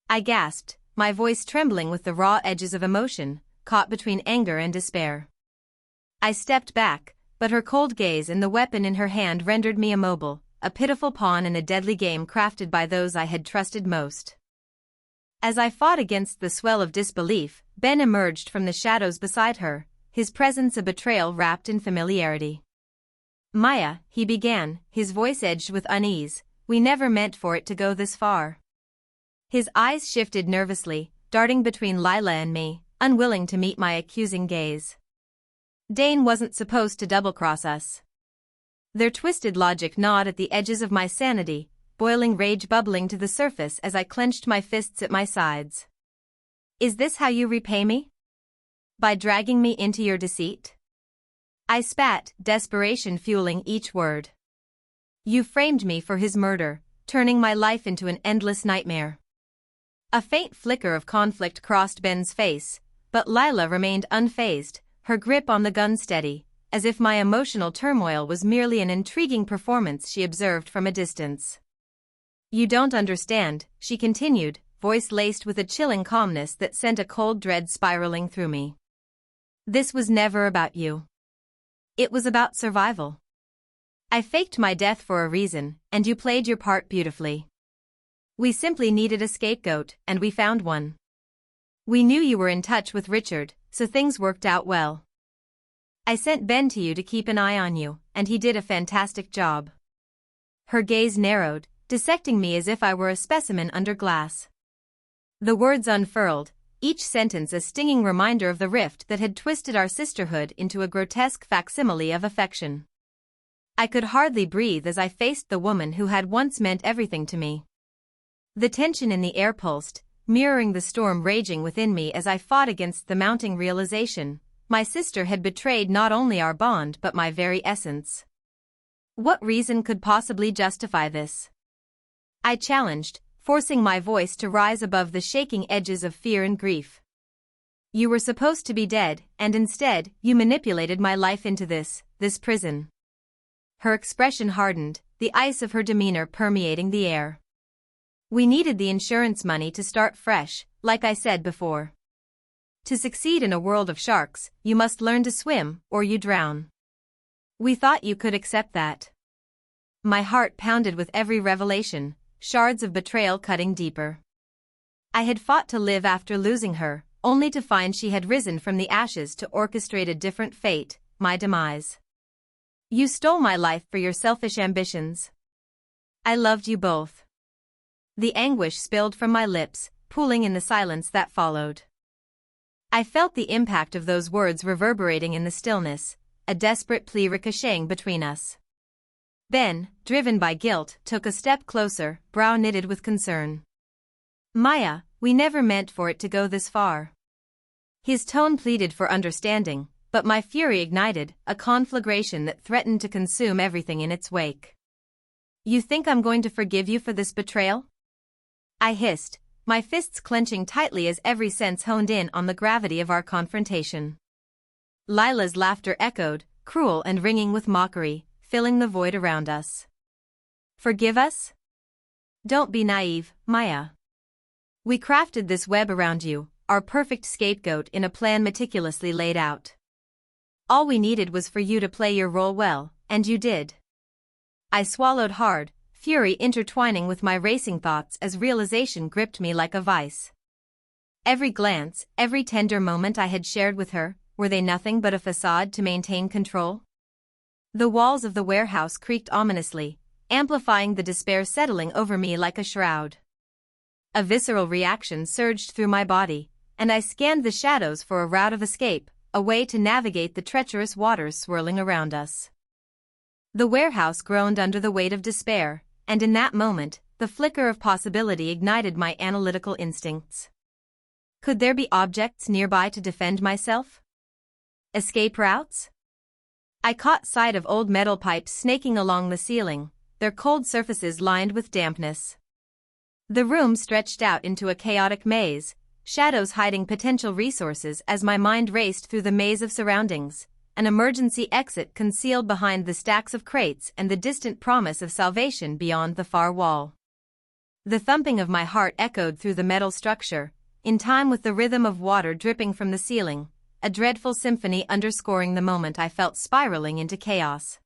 I gasped, my voice trembling with the raw edges of emotion, caught between anger and despair. I stepped back, but her cold gaze and the weapon in her hand rendered me immobile, a pitiful pawn in a deadly game crafted by those I had trusted most. As I fought against the swell of disbelief, Ben emerged from the shadows beside her, his presence a betrayal wrapped in familiarity. "Maya," he began, his voice edged with unease, "we never meant for it to go this far." His eyes shifted nervously, darting between Lila and me, unwilling to meet my accusing gaze. "Dane wasn't supposed to double-cross us." Their twisted logic gnawed at the edges of my sanity, boiling rage bubbling to the surface as I clenched my fists at my sides. "Is this how you repay me? By dragging me into your deceit?" I spat, desperation fueling each word. You framed me for his murder, turning my life into an endless nightmare. A faint flicker of conflict crossed Ben's face, but Lila remained unfazed, her grip on the gun steady, as if my emotional turmoil was merely an intriguing performance she observed from a distance. You don't understand, she continued, voice laced with a chilling calmness that sent a cold dread spiraling through me. This was never about you. It was about survival. I faked my death for a reason, and you played your part beautifully. We simply needed a scapegoat, and we found one. We knew you were in touch with Richard, so things worked out well. I sent Ben to you to keep an eye on you, and he did a fantastic job. Her gaze narrowed, dissecting me as if I were a specimen under glass. The words unfurled, each sentence a stinging reminder of the rift that had twisted our sisterhood into a grotesque facsimile of affection. I could hardly breathe as I faced the woman who had once meant everything to me. The tension in the air pulsed, mirroring the storm raging within me as I fought against the mounting realization, my sister had betrayed not only our bond but my very essence. What reason could possibly justify this? I challenged, forcing my voice to rise above the shaking edges of fear and grief. You were supposed to be dead, and instead, you manipulated my life into this prison. Her expression hardened, the ice of her demeanor permeating the air. We needed the insurance money to start fresh, like I said before. To succeed in a world of sharks, you must learn to swim, or you drown. We thought you could accept that. My heart pounded with every revelation, shards of betrayal cutting deeper. I had fought to live after losing her, only to find she had risen from the ashes to orchestrate a different fate, my demise. You stole my life for your selfish ambitions. I loved you both. The anguish spilled from my lips, pooling in the silence that followed. I felt the impact of those words reverberating in the stillness, a desperate plea ricocheting between us. Ben, driven by guilt, took a step closer, brow knitted with concern. Maya, we never meant for it to go this far. His tone pleaded for understanding, but my fury ignited, a conflagration that threatened to consume everything in its wake. You think I'm going to forgive you for this betrayal? I hissed, my fists clenching tightly as every sense honed in on the gravity of our confrontation. Lila's laughter echoed, cruel and ringing with mockery, filling the void around us. Forgive us? Don't be naive, Maya. We crafted this web around you, our perfect scapegoat in a plan meticulously laid out. All we needed was for you to play your role well, and you did. I swallowed hard, fury intertwining with my racing thoughts as realization gripped me like a vice. Every glance, every tender moment I had shared with her, were they nothing but a facade to maintain control? The walls of the warehouse creaked ominously, amplifying the despair settling over me like a shroud. A visceral reaction surged through my body, and I scanned the shadows for a route of escape, a way to navigate the treacherous waters swirling around us. The warehouse groaned under the weight of despair, and in that moment, the flicker of possibility ignited my analytical instincts. Could there be objects nearby to defend myself? Escape routes? I caught sight of old metal pipes snaking along the ceiling, their cold surfaces lined with dampness. The room stretched out into a chaotic maze, shadows hiding potential resources as my mind raced through the maze of surroundings, an emergency exit concealed behind the stacks of crates and the distant promise of salvation beyond the far wall. The thumping of my heart echoed through the metal structure, in time with the rhythm of water dripping from the ceiling, a dreadful symphony underscoring the moment I felt spiraling into chaos.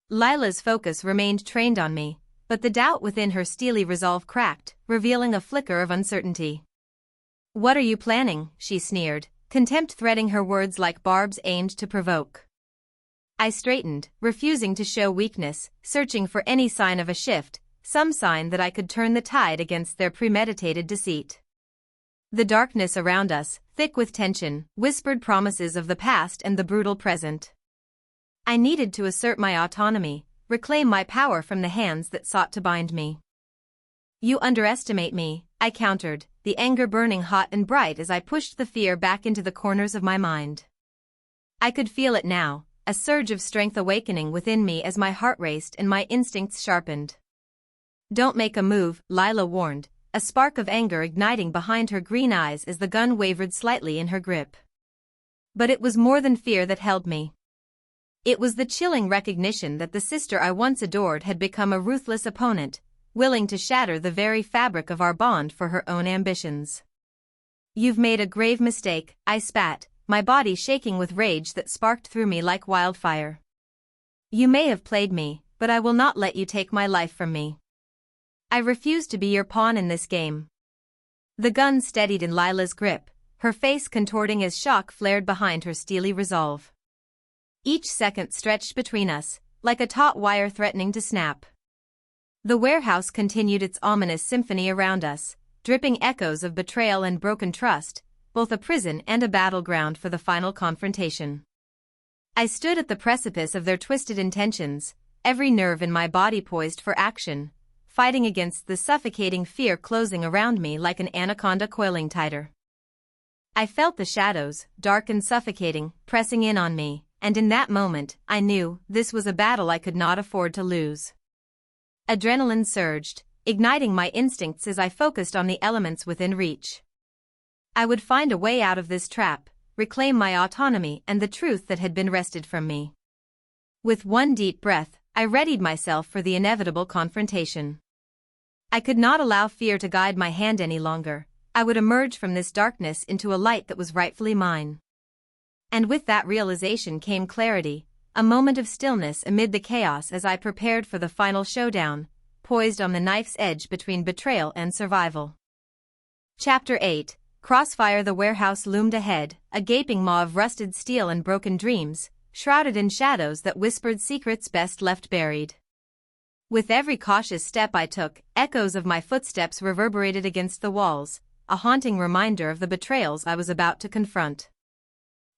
Lila's focus remained trained on me, but the doubt within her steely resolve cracked, revealing a flicker of uncertainty. What are you planning? She sneered, contempt threading her words like barbs aimed to provoke. I straightened, refusing to show weakness, searching for any sign of a shift, some sign that I could turn the tide against their premeditated deceit. The darkness around us, thick with tension, whispered promises of the past and the brutal present. I needed to assert my autonomy, reclaim my power from the hands that sought to bind me. You underestimate me, I countered, the anger burning hot and bright as I pushed the fear back into the corners of my mind. I could feel it now, a surge of strength awakening within me as my heart raced and my instincts sharpened. "Don't make a move," Lila warned, a spark of anger igniting behind her green eyes as the gun wavered slightly in her grip. But it was more than fear that held me. It was the chilling recognition that the sister I once adored had become a ruthless opponent, willing to shatter the very fabric of our bond for her own ambitions. "You've made a grave mistake," I spat, my body shaking with rage that sparked through me like wildfire. "You may have played me, but I will not let you take my life from me. I refuse to be your pawn in this game." The gun steadied in Lila's grip, her face contorting as shock flared behind her steely resolve. Each second stretched between us, like a taut wire threatening to snap. The warehouse continued its ominous symphony around us, dripping echoes of betrayal and broken trust, both a prison and a battleground for the final confrontation. I stood at the precipice of their twisted intentions, every nerve in my body poised for action, fighting against the suffocating fear closing around me like an anaconda coiling tighter. I felt the shadows, dark and suffocating, pressing in on me, and in that moment, I knew this was a battle I could not afford to lose. Adrenaline surged, igniting my instincts as I focused on the elements within reach. I would find a way out of this trap, reclaim my autonomy and the truth that had been wrested from me. With one deep breath, I readied myself for the inevitable confrontation. I could not allow fear to guide my hand any longer. I would emerge from this darkness into a light that was rightfully mine. And with that realization came clarity, a moment of stillness amid the chaos as I prepared for the final showdown, poised on the knife's edge between betrayal and survival. Chapter 8, Crossfire. The warehouse loomed ahead, a gaping maw of rusted steel and broken dreams, shrouded in shadows that whispered secrets best left buried. With every cautious step I took, echoes of my footsteps reverberated against the walls, a haunting reminder of the betrayals I was about to confront.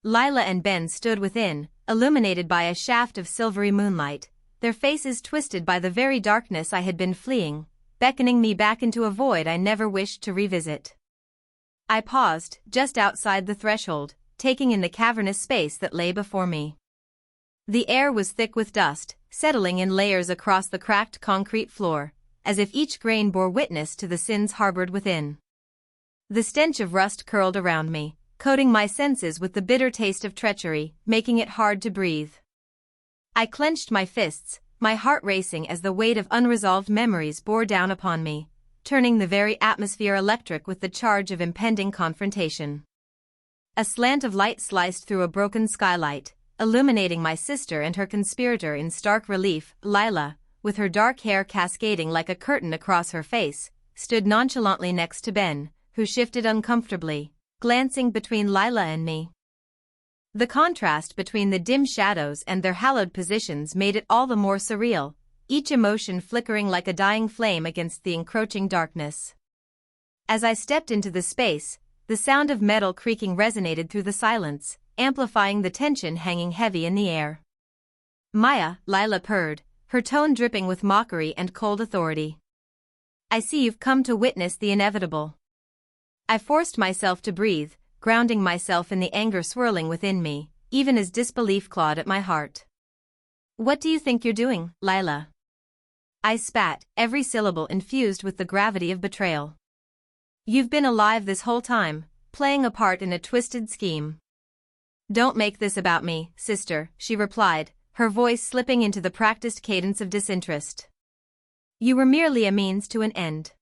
Lila and Ben stood within, illuminated by a shaft of silvery moonlight, their faces twisted by the very darkness I had been fleeing, beckoning me back into a void I never wished to revisit. I paused, just outside the threshold, taking in the cavernous space that lay before me. The air was thick with dust, settling in layers across the cracked concrete floor, as if each grain bore witness to the sins harbored within. The stench of rust curled around me, coating my senses with the bitter taste of treachery, making it hard to breathe. I clenched my fists, my heart racing as the weight of unresolved memories bore down upon me, turning the very atmosphere electric with the charge of impending confrontation. A slant of light sliced through a broken skylight, illuminating my sister and her conspirator in stark relief. Lila, with her dark hair cascading like a curtain across her face, stood nonchalantly next to Ben, who shifted uncomfortably, glancing between Lila and me. The contrast between the dim shadows and their hallowed positions made it all the more surreal, each emotion flickering like a dying flame against the encroaching darkness. As I stepped into the space, the sound of metal creaking resonated through the silence, amplifying the tension hanging heavy in the air. "Maya," Lila purred, her tone dripping with mockery and cold authority. "I see you've come to witness the inevitable." I forced myself to breathe, grounding myself in the anger swirling within me, even as disbelief clawed at my heart. "What do you think you're doing, Lila?" I spat, every syllable infused with the gravity of betrayal. "You've been alive this whole time, playing a part in a twisted scheme." "Don't make this about me, sister," she replied, her voice slipping into the practiced cadence of disinterest. "You were merely a means to an end.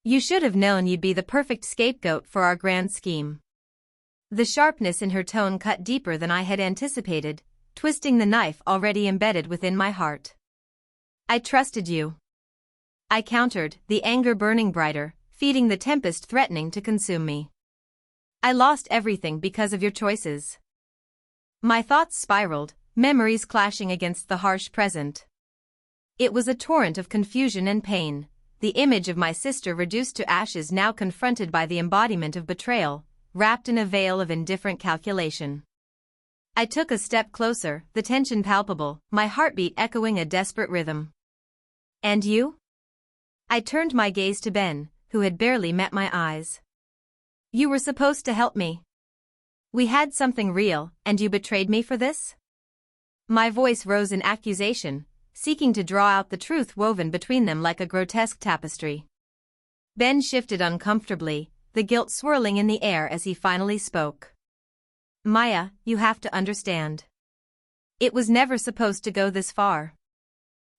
You should have known you'd be the perfect scapegoat for our grand scheme." The sharpness in her tone cut deeper than I had anticipated, twisting the knife already embedded within my heart. "I trusted you," I countered, the anger burning brighter, feeding the tempest threatening to consume me. "I lost everything because of your choices." My thoughts spiraled, memories clashing against the harsh present. It was a torrent of confusion and pain, the image of my sister reduced to ashes now confronted by the embodiment of betrayal, wrapped in a veil of indifferent calculation. I took a step closer, the tension palpable, my heartbeat echoing a desperate rhythm. "And you?" I turned my gaze to Ben, who had barely met my eyes. "You were supposed to help me. We had something real, and you betrayed me for this?" My voice rose in accusation, seeking to draw out the truth woven between them like a grotesque tapestry. Ben shifted uncomfortably, the guilt swirling in the air as he finally spoke. Maya, you have to understand. It was never supposed to go this far.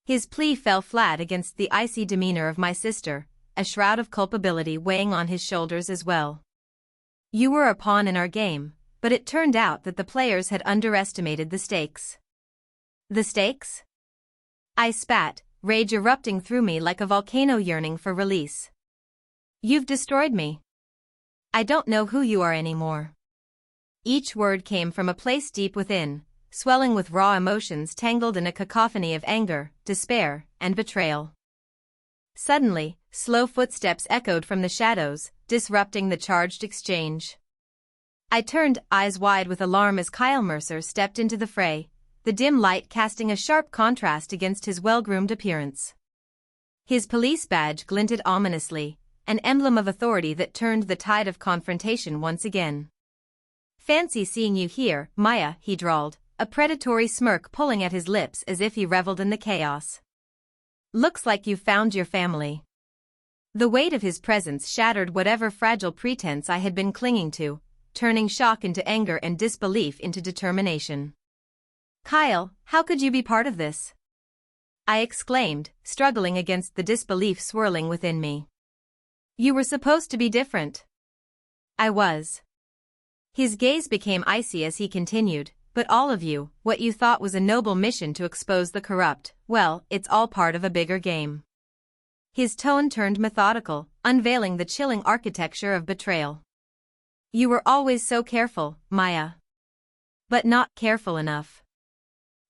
His plea fell flat against the icy demeanor of my sister, a shroud of culpability weighing on his shoulders as well. You were a pawn in our game, but it turned out that the players had underestimated the stakes. The stakes? I spat, rage erupting through me like a volcano yearning for release. You've destroyed me. I don't know who you are anymore. Each word came from a place deep within, swelling with raw emotions tangled in a cacophony of anger, despair, and betrayal. Suddenly, slow footsteps echoed from the shadows, disrupting the charged exchange. I turned, eyes wide with alarm as Kyle Mercer stepped into the fray, the dim light casting a sharp contrast against his well-groomed appearance. His police badge glinted ominously, an emblem of authority that turned the tide of confrontation once again. Fancy seeing you here, Maya, he drawled, a predatory smirk pulling at his lips as if he reveled in the chaos. Looks like you've found your family. The weight of his presence shattered whatever fragile pretense I had been clinging to, turning shock into anger and disbelief into determination. Kyle, how could you be part of this? I exclaimed, struggling against the disbelief swirling within me. You were supposed to be different. I was. His gaze became icy as he continued, but all of you, what you thought was a noble mission to expose the corrupt, well, it's all part of a bigger game. His tone turned methodical, unveiling the chilling architecture of betrayal. You were always so careful, Maya. But not careful enough.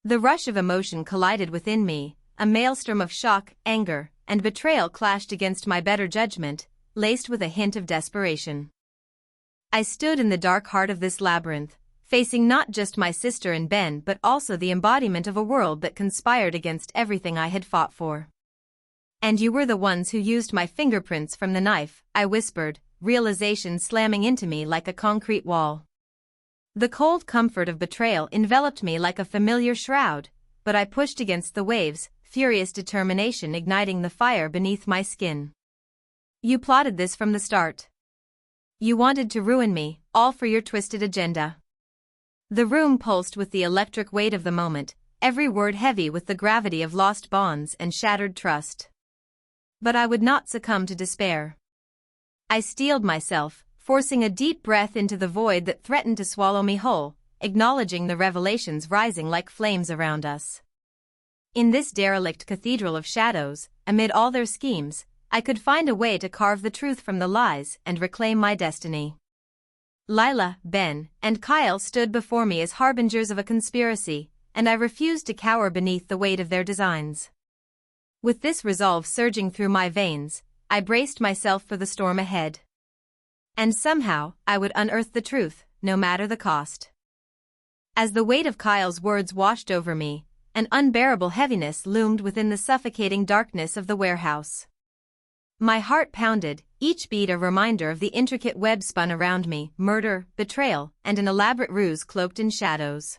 The rush of emotion collided within me, a maelstrom of shock, anger, and betrayal clashed against my better judgment, laced with a hint of desperation. I stood in the dark heart of this labyrinth, facing not just my sister and Ben but also the embodiment of a world that conspired against everything I had fought for. And you were the ones who used my fingerprints from the knife, I whispered, realization slamming into me like a concrete wall. The cold comfort of betrayal enveloped me like a familiar shroud, but I pushed against the waves, furious determination igniting the fire beneath my skin. You plotted this from the start. You wanted to ruin me, all for your twisted agenda. The room pulsed with the electric weight of the moment, every word heavy with the gravity of lost bonds and shattered trust. But I would not succumb to despair. I steeled myself, forcing a deep breath into the void that threatened to swallow me whole, acknowledging the revelations rising like flames around us. In this derelict cathedral of shadows, amid all their schemes, I could find a way to carve the truth from the lies and reclaim my destiny. Lila, Ben, and Kyle stood before me as harbingers of a conspiracy, and I refused to cower beneath the weight of their designs. With this resolve surging through my veins, I braced myself for the storm ahead. And somehow, I would unearth the truth, no matter the cost. As the weight of Kyle's words washed over me, an unbearable heaviness loomed within the suffocating darkness of the warehouse. My heart pounded, each beat a reminder of the intricate web spun around me, murder, betrayal, and an elaborate ruse cloaked in shadows.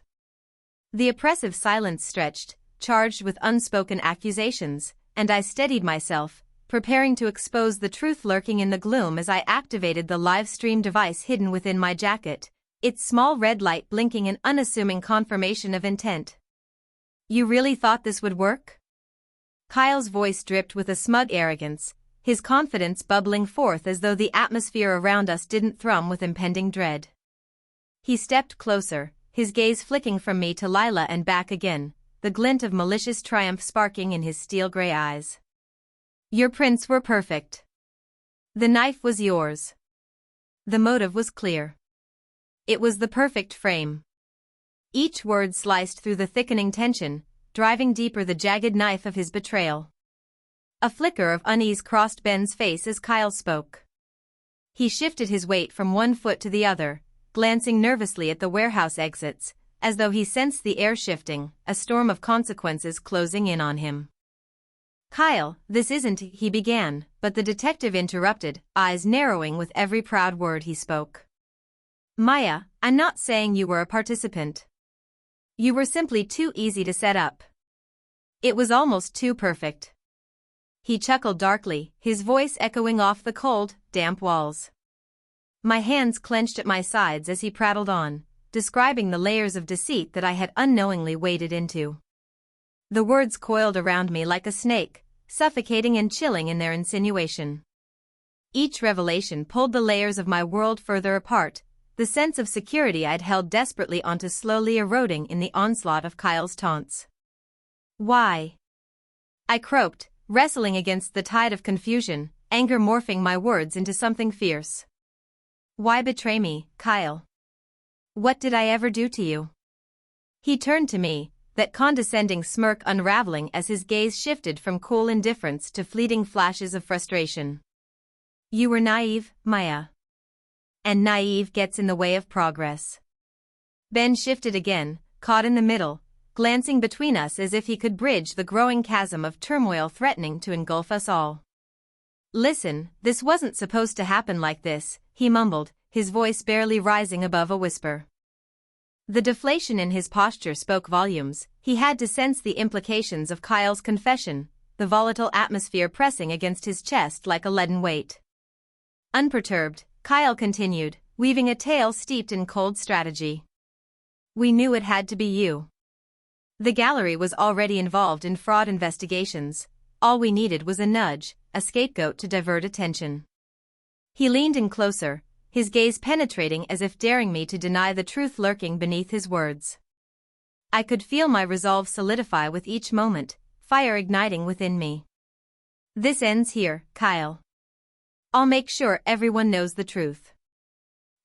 The oppressive silence stretched, charged with unspoken accusations, and I steadied myself, preparing to expose the truth lurking in the gloom as I activated the live stream device hidden within my jacket, its small red light blinking in unassuming confirmation of intent. You really thought this would work? Kyle's voice dripped with a smug arrogance, his confidence bubbling forth as though the atmosphere around us didn't thrum with impending dread. He stepped closer, his gaze flicking from me to Lila and back again, the glint of malicious triumph sparking in his steel-gray eyes. Your prints were perfect. The knife was yours. The motive was clear. It was the perfect frame. Each word sliced through the thickening tension, driving deeper the jagged knife of his betrayal. A flicker of unease crossed Ben's face as Kyle spoke. He shifted his weight from one foot to the other, glancing nervously at the warehouse exits, as though he sensed the air shifting, a storm of consequences closing in on him. Kyle, this isn't, he began, but the detective interrupted, eyes narrowing with every proud word he spoke. Maya, I'm not saying you were a participant. You were simply too easy to set up. It was almost too perfect. He chuckled darkly, his voice echoing off the cold, damp walls. My hands clenched at my sides as he prattled on, describing the layers of deceit that I had unknowingly waded into. The words coiled around me like a snake, suffocating and chilling in their insinuation. Each revelation pulled the layers of my world further apart, the sense of security I'd held desperately onto slowly eroding in the onslaught of Kyle's taunts. Why? I croaked, wrestling against the tide of confusion, anger morphing my words into something fierce. Why betray me, Kyle? What did I ever do to you? He turned to me, that condescending smirk unraveling as his gaze shifted from cool indifference to fleeting flashes of frustration. You were naive, Maya. And naive gets in the way of progress. Ben shifted again, caught in the middle, glancing between us as if he could bridge the growing chasm of turmoil threatening to engulf us all. Listen, this wasn't supposed to happen like this, he mumbled, his voice barely rising above a whisper. The deflation in his posture spoke volumes. He had to sense the implications of Kyle's confession, the volatile atmosphere pressing against his chest like a leaden weight. Unperturbed, Kyle continued, weaving a tale steeped in cold strategy. We knew it had to be you. The gallery was already involved in fraud investigations. All we needed was a nudge, a scapegoat to divert attention. He leaned in closer, his gaze penetrating as if daring me to deny the truth lurking beneath his words. I could feel my resolve solidify with each moment, fire igniting within me. This ends here, Kyle. I'll make sure everyone knows the truth.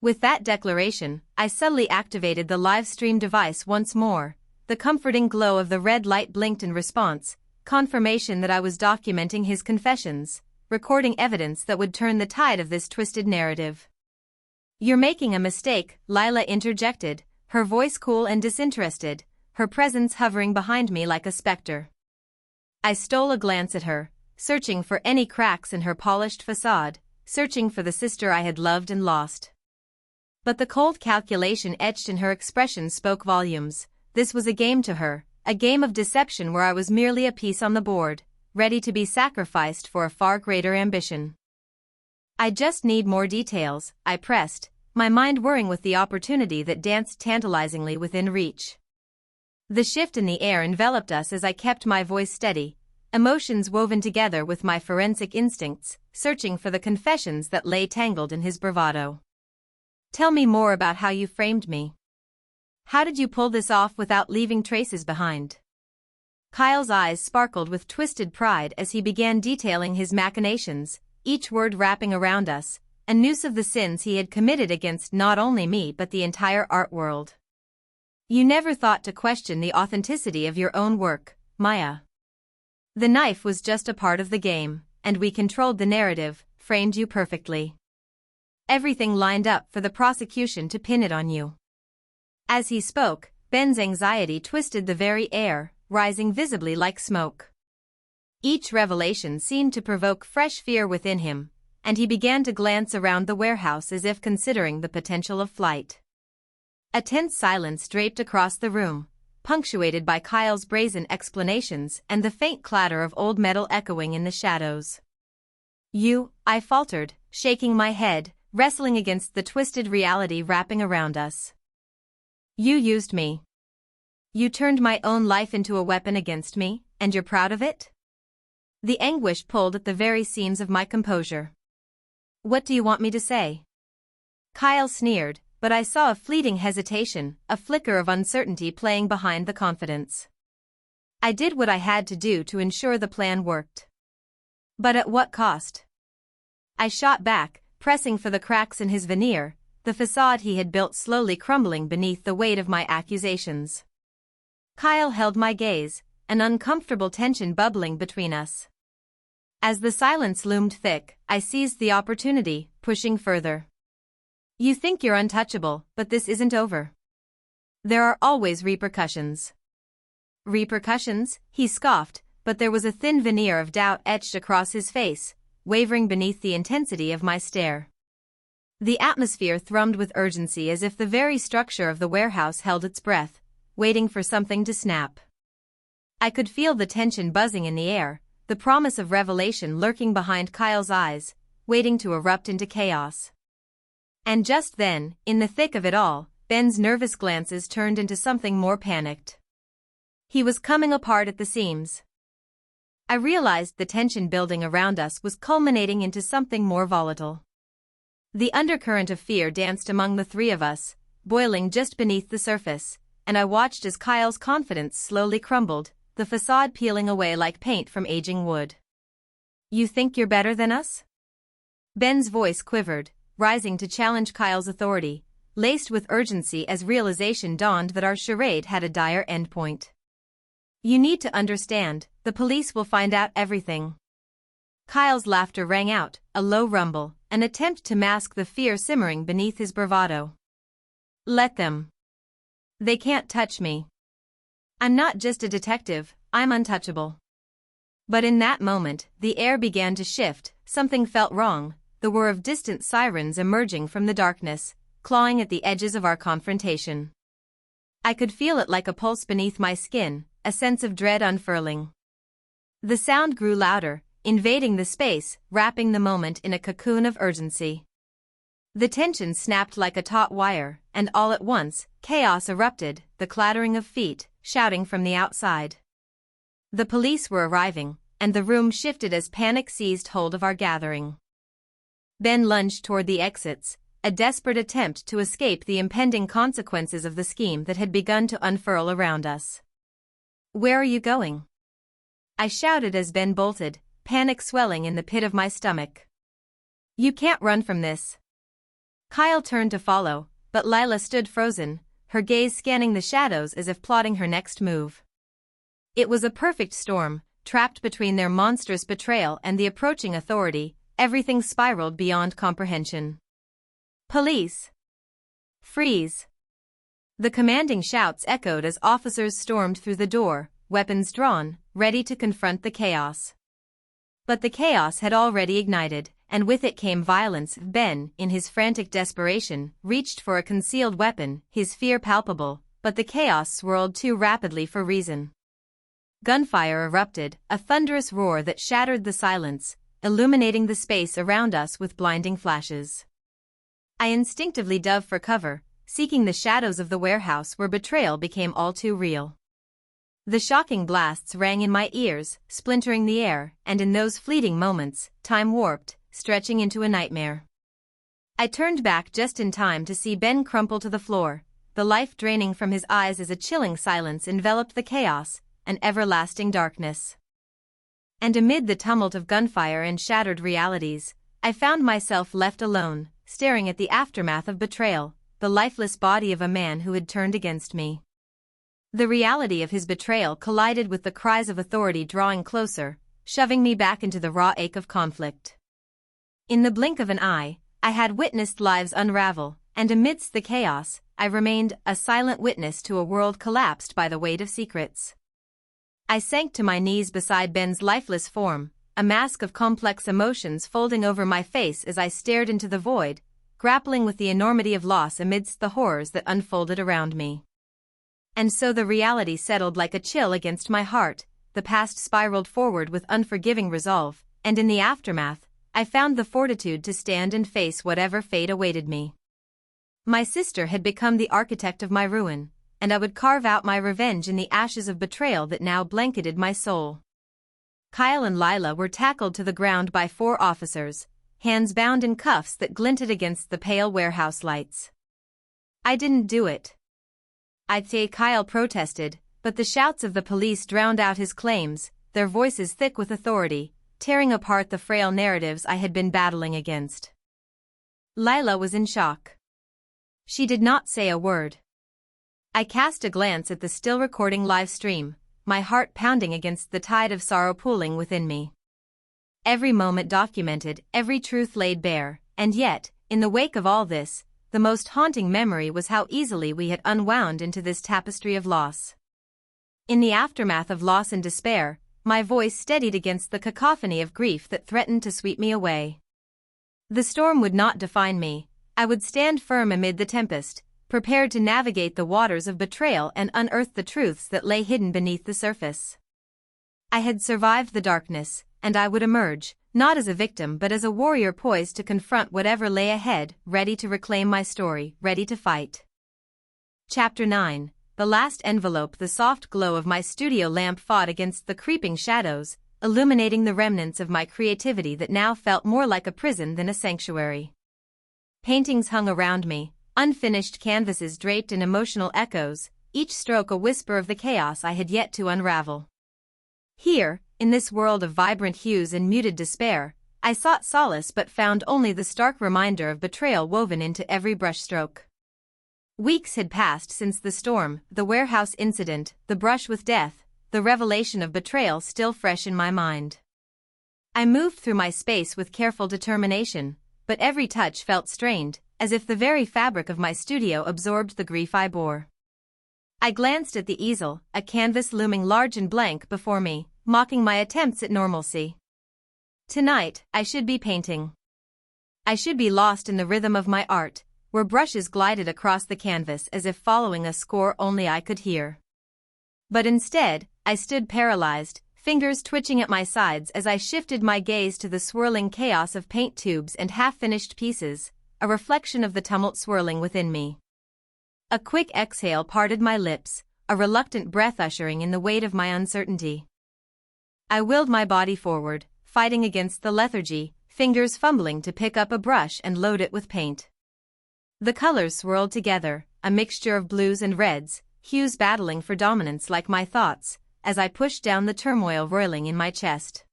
With that declaration, I subtly activated the live stream device once more. The comforting glow of the red light blinked in response, confirmation that I was documenting his confessions, recording evidence that would turn the tide of this twisted narrative. You're making a mistake, Lila interjected, her voice cool and disinterested, her presence hovering behind me like a specter. I stole a glance at her, searching for any cracks in her polished facade, searching for the sister I had loved and lost. But the cold calculation etched in her expression spoke volumes. This was a game to her, a game of deception where I was merely a piece on the board, ready to be sacrificed for a far greater ambition. I just need more details, I pressed, my mind whirring with the opportunity that danced tantalizingly within reach. The shift in the air enveloped us as I kept my voice steady, emotions woven together with my forensic instincts, searching for the confessions that lay tangled in his bravado. Tell me more about how you framed me. How did you pull this off without leaving traces behind? Kyle's eyes sparkled with twisted pride as he began detailing his machinations, each word wrapping around us, a noose of the sins he had committed against not only me but the entire art world. You never thought to question the authenticity of your own work, Maya. The knife was just a part of the game, and we controlled the narrative, framed you perfectly. Everything lined up for the prosecution to pin it on you. As he spoke, Ben's anxiety twisted the very air, rising visibly like smoke. Each revelation seemed to provoke fresh fear within him, and he began to glance around the warehouse as if considering the potential of flight. A tense silence draped across the room, punctuated by Kyle's brazen explanations and the faint clatter of old metal echoing in the shadows. I faltered, shaking my head, wrestling against the twisted reality wrapping around us. You used me. You turned my own life into a weapon against me, and you're proud of it? The anguish pulled at the very seams of my composure. What do you want me to say? Kyle sneered, but I saw a fleeting hesitation, a flicker of uncertainty playing behind the confidence. I did what I had to do to ensure the plan worked. But at what cost? I shot back, pressing for the cracks in his veneer, the facade he had built slowly crumbling beneath the weight of my accusations. Kyle held my gaze, an uncomfortable tension bubbling between us. As the silence loomed thick, I seized the opportunity, pushing further. You think you're untouchable, but this isn't over. There are always repercussions. Repercussions? He scoffed, but there was a thin veneer of doubt etched across his face, wavering beneath the intensity of my stare. The atmosphere thrummed with urgency as if the very structure of the warehouse held its breath, waiting for something to snap. I could feel the tension buzzing in the air, the promise of revelation lurking behind Kyle's eyes, waiting to erupt into chaos. And just then, in the thick of it all, Ben's nervous glances turned into something more panicked. He was coming apart at the seams. I realized the tension building around us was culminating into something more volatile. The undercurrent of fear danced among the three of us, boiling just beneath the surface, and I watched as Kyle's confidence slowly crumbled, the facade peeling away like paint from aging wood. "You think you're better than us?" Ben's voice quivered, rising to challenge Kyle's authority, laced with urgency as realization dawned that our charade had a dire endpoint. "You need to understand, the police will find out everything." Kyle's laughter rang out, a low rumble, an attempt to mask the fear simmering beneath his bravado. "Let them. They can't touch me. I'm not just a detective, I'm untouchable." But in that moment, the air began to shift, something felt wrong, the whir of distant sirens emerging from the darkness, clawing at the edges of our confrontation. I could feel it like a pulse beneath my skin, a sense of dread unfurling. The sound grew louder, invading the space, wrapping the moment in a cocoon of urgency. The tension snapped like a taut wire, and all at once, chaos erupted, the clattering of feet, shouting from the outside. The police were arriving, and the room shifted as panic seized hold of our gathering. Ben lunged toward the exits, a desperate attempt to escape the impending consequences of the scheme that had begun to unfurl around us. "Where are you going?" I shouted as Ben bolted, panic swelling in the pit of my stomach. "You can't run from this." Kyle turned to follow, but Lila stood frozen, her gaze scanning the shadows as if plotting her next move. It was a perfect storm, trapped between their monstrous betrayal and the approaching authority, everything spiraled beyond comprehension. "Police! Freeze!" The commanding shouts echoed as officers stormed through the door, weapons drawn, ready to confront the chaos. But the chaos had already ignited, and with it came violence. Ben, in his frantic desperation, reached for a concealed weapon, his fear palpable, but the chaos swirled too rapidly for reason. Gunfire erupted, a thunderous roar that shattered the silence, illuminating the space around us with blinding flashes. I instinctively dove for cover, seeking the shadows of the warehouse where betrayal became all too real. The shocking blasts rang in my ears, splintering the air, and in those fleeting moments, time warped, stretching into a nightmare. I turned back just in time to see Ben crumple to the floor, the life draining from his eyes as a chilling silence enveloped the chaos, an everlasting darkness. And amid the tumult of gunfire and shattered realities, I found myself left alone, staring at the aftermath of betrayal, the lifeless body of a man who had turned against me. The reality of his betrayal collided with the cries of authority drawing closer, shoving me back into the raw ache of conflict. In the blink of an eye, I had witnessed lives unravel, and amidst the chaos, I remained a silent witness to a world collapsed by the weight of secrets. I sank to my knees beside Ben's lifeless form, a mask of complex emotions folding over my face as I stared into the void, grappling with the enormity of loss amidst the horrors that unfolded around me. And so the reality settled like a chill against my heart, the past spiraled forward with unforgiving resolve, and in the aftermath, I found the fortitude to stand and face whatever fate awaited me. My sister had become the architect of my ruin, and I would carve out my revenge in the ashes of betrayal that now blanketed my soul. Kyle and Lila were tackled to the ground by 4 officers, hands bound in cuffs that glinted against the pale warehouse lights. "I didn't do it," I'd say Kyle protested, but the shouts of the police drowned out his claims, their voices thick with authority, tearing apart the frail narratives I had been battling against. Lila was in shock. She did not say a word. I cast a glance at the still recording live stream, my heart pounding against the tide of sorrow pooling within me. Every moment documented, every truth laid bare, and yet, in the wake of all this, the most haunting memory was how easily we had unwound into this tapestry of loss. In the aftermath of loss and despair, my voice steadied against the cacophony of grief that threatened to sweep me away. The storm would not define me, I would stand firm amid the tempest, prepared to navigate the waters of betrayal and unearth the truths that lay hidden beneath the surface. I had survived the darkness, and I would emerge, not as a victim but as a warrior poised to confront whatever lay ahead, ready to reclaim my story, ready to fight. Chapter 9. The last envelope. The soft glow of my studio lamp fought against the creeping shadows, illuminating the remnants of my creativity that now felt more like a prison than a sanctuary. Paintings hung around me, unfinished canvases draped in emotional echoes, each stroke a whisper of the chaos I had yet to unravel. Here, in this world of vibrant hues and muted despair, I sought solace but found only the stark reminder of betrayal woven into every brushstroke. Weeks had passed since the storm, the warehouse incident, the brush with death, the revelation of betrayal still fresh in my mind. I moved through my space with careful determination, but every touch felt strained, as if the very fabric of my studio absorbed the grief I bore. I glanced at the easel, a canvas looming large and blank before me, mocking my attempts at normalcy. Tonight, I should be painting. I should be lost in the rhythm of my art, where brushes glided across the canvas as if following a score only I could hear. But instead, I stood paralyzed, fingers twitching at my sides as I shifted my gaze to the swirling chaos of paint tubes and half-finished pieces, a reflection of the tumult swirling within me. A quick exhale parted my lips, a reluctant breath ushering in the weight of my uncertainty. I willed my body forward, fighting against the lethargy, fingers fumbling to pick up a brush and load it with paint. The colors swirled together, a mixture of blues and reds, hues battling for dominance like my thoughts, as I pushed down the turmoil roiling in my chest.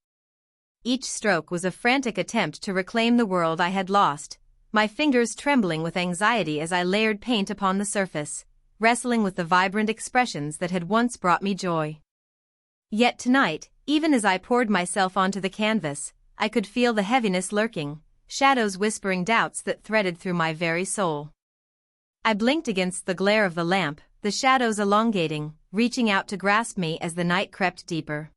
Each stroke was a frantic attempt to reclaim the world I had lost, my fingers trembling with anxiety as I layered paint upon the surface, wrestling with the vibrant expressions that had once brought me joy. Yet tonight, even as I poured myself onto the canvas, I could feel the heaviness lurking, shadows whispering doubts that threaded through my very soul. I blinked against the glare of the lamp, the shadows elongating, reaching out to grasp me as the night crept deeper.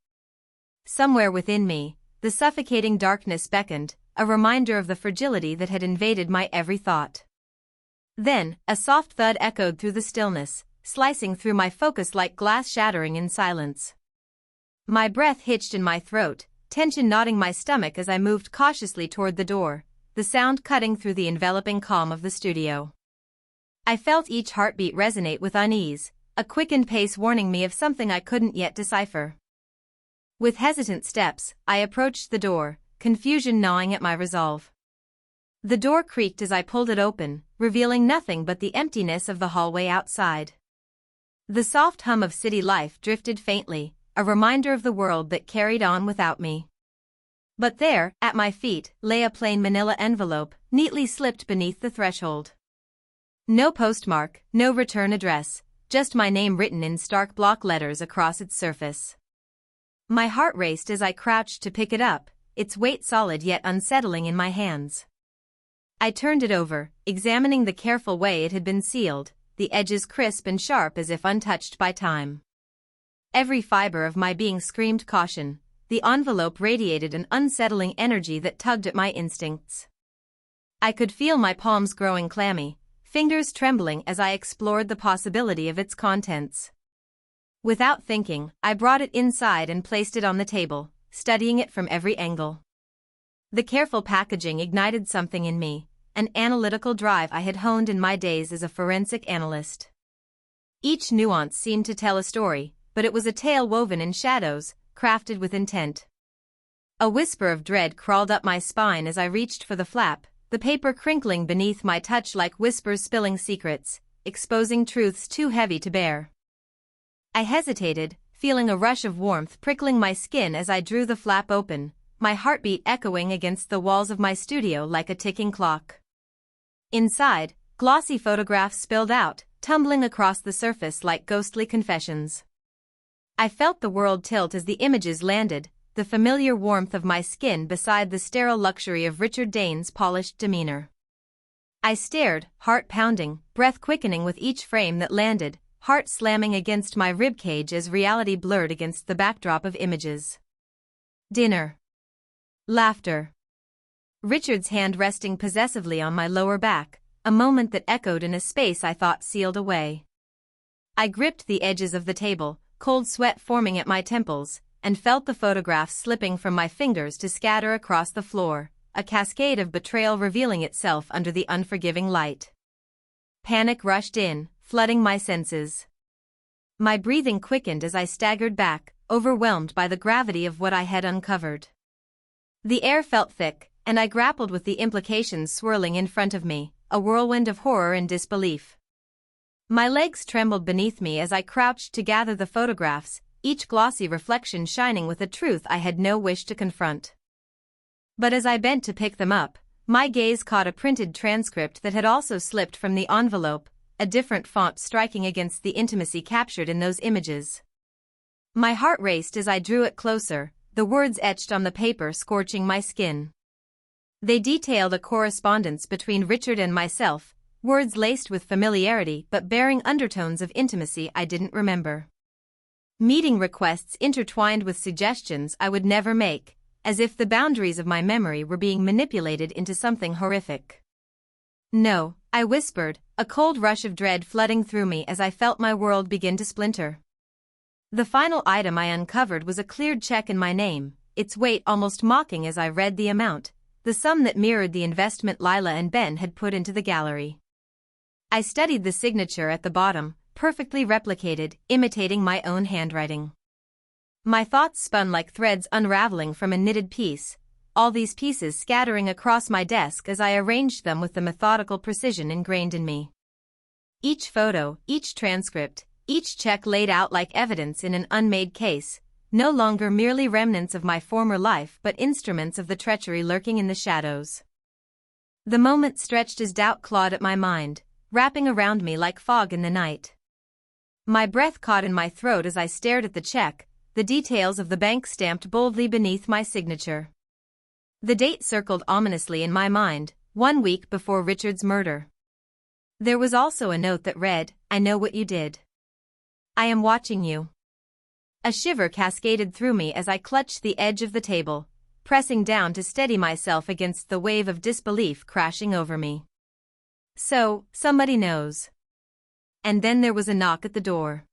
Somewhere within me, the suffocating darkness beckoned, a reminder of the fragility that had invaded my every thought. Then, a soft thud echoed through the stillness, slicing through my focus like glass shattering in silence. My breath hitched in my throat, tension knotting my stomach as I moved cautiously toward the door, the sound cutting through the enveloping calm of the studio. I felt each heartbeat resonate with unease, a quickened pace warning me of something I couldn't yet decipher. With hesitant steps, I approached the door, confusion gnawing at my resolve. The door creaked as I pulled it open, revealing nothing but the emptiness of the hallway outside. The soft hum of city life drifted faintly, a reminder of the world that carried on without me. But there, at my feet, lay a plain manila envelope, neatly slipped beneath the threshold. No postmark, no return address, just my name written in stark block letters across its surface. My heart raced as I crouched to pick it up, its weight solid yet unsettling in my hands. I turned it over, examining the careful way it had been sealed, the edges crisp and sharp as if untouched by time. Every fiber of my being screamed caution, the envelope radiated an unsettling energy that tugged at my instincts. I could feel my palms growing clammy, fingers trembling as I explored the possibility of its contents. Without thinking, I brought it inside and placed it on the table, studying it from every angle. The careful packaging ignited something in me, an analytical drive I had honed in my days as a forensic analyst. Each nuance seemed to tell a story, but it was a tale woven in shadows, crafted with intent. A whisper of dread crawled up my spine as I reached for the flap, the paper crinkling beneath my touch like whispers spilling secrets, exposing truths too heavy to bear. I hesitated, feeling a rush of warmth prickling my skin as I drew the flap open, my heartbeat echoing against the walls of my studio like a ticking clock. Inside, glossy photographs spilled out, tumbling across the surface like ghostly confessions. I felt the world tilt as the images landed, the familiar warmth of my skin beside the sterile luxury of Richard Dane's polished demeanor. I stared, heart pounding, breath quickening with each frame that landed, heart slamming against my ribcage as reality blurred against the backdrop of images. Dinner. Laughter. Richard's hand resting possessively on my lower back, a moment that echoed in a space I thought sealed away. I gripped the edges of the table, cold sweat forming at my temples, and felt the photographs slipping from my fingers to scatter across the floor, a cascade of betrayal revealing itself under the unforgiving light. Panic rushed in, flooding my senses. My breathing quickened as I staggered back, overwhelmed by the gravity of what I had uncovered. The air felt thick, and I grappled with the implications swirling in front of me, a whirlwind of horror and disbelief. My legs trembled beneath me as I crouched to gather the photographs, each glossy reflection shining with a truth I had no wish to confront. But as I bent to pick them up, my gaze caught a printed transcript that had also slipped from the envelope, a different font striking against the intimacy captured in those images. My heart raced as I drew it closer, the words etched on the paper scorching my skin. They detailed a correspondence between Richard and myself, words laced with familiarity but bearing undertones of intimacy I didn't remember. Meeting requests intertwined with suggestions I would never make, as if the boundaries of my memory were being manipulated into something horrific. "No," I whispered, a cold rush of dread flooding through me as I felt my world begin to splinter. The final item I uncovered was a cleared check in my name, its weight almost mocking as I read the amount, the sum that mirrored the investment Lila and Ben had put into the gallery. I studied the signature at the bottom, perfectly replicated, imitating my own handwriting. My thoughts spun like threads unraveling from a knitted piece, all these pieces scattering across my desk as I arranged them with the methodical precision ingrained in me. Each photo, each transcript, each check laid out like evidence in an unmade case, no longer merely remnants of my former life but instruments of the treachery lurking in the shadows. The moment stretched as doubt clawed at my mind, wrapping around me like fog in the night. My breath caught in my throat as I stared at the check, the details of the bank stamped boldly beneath my signature. The date circled ominously in my mind, 1 week before Richard's murder. There was also a note that read, "I know what you did. I am watching you." A shiver cascaded through me as I clutched the edge of the table, pressing down to steady myself against the wave of disbelief crashing over me. So, somebody knows. And then there was a knock at the door.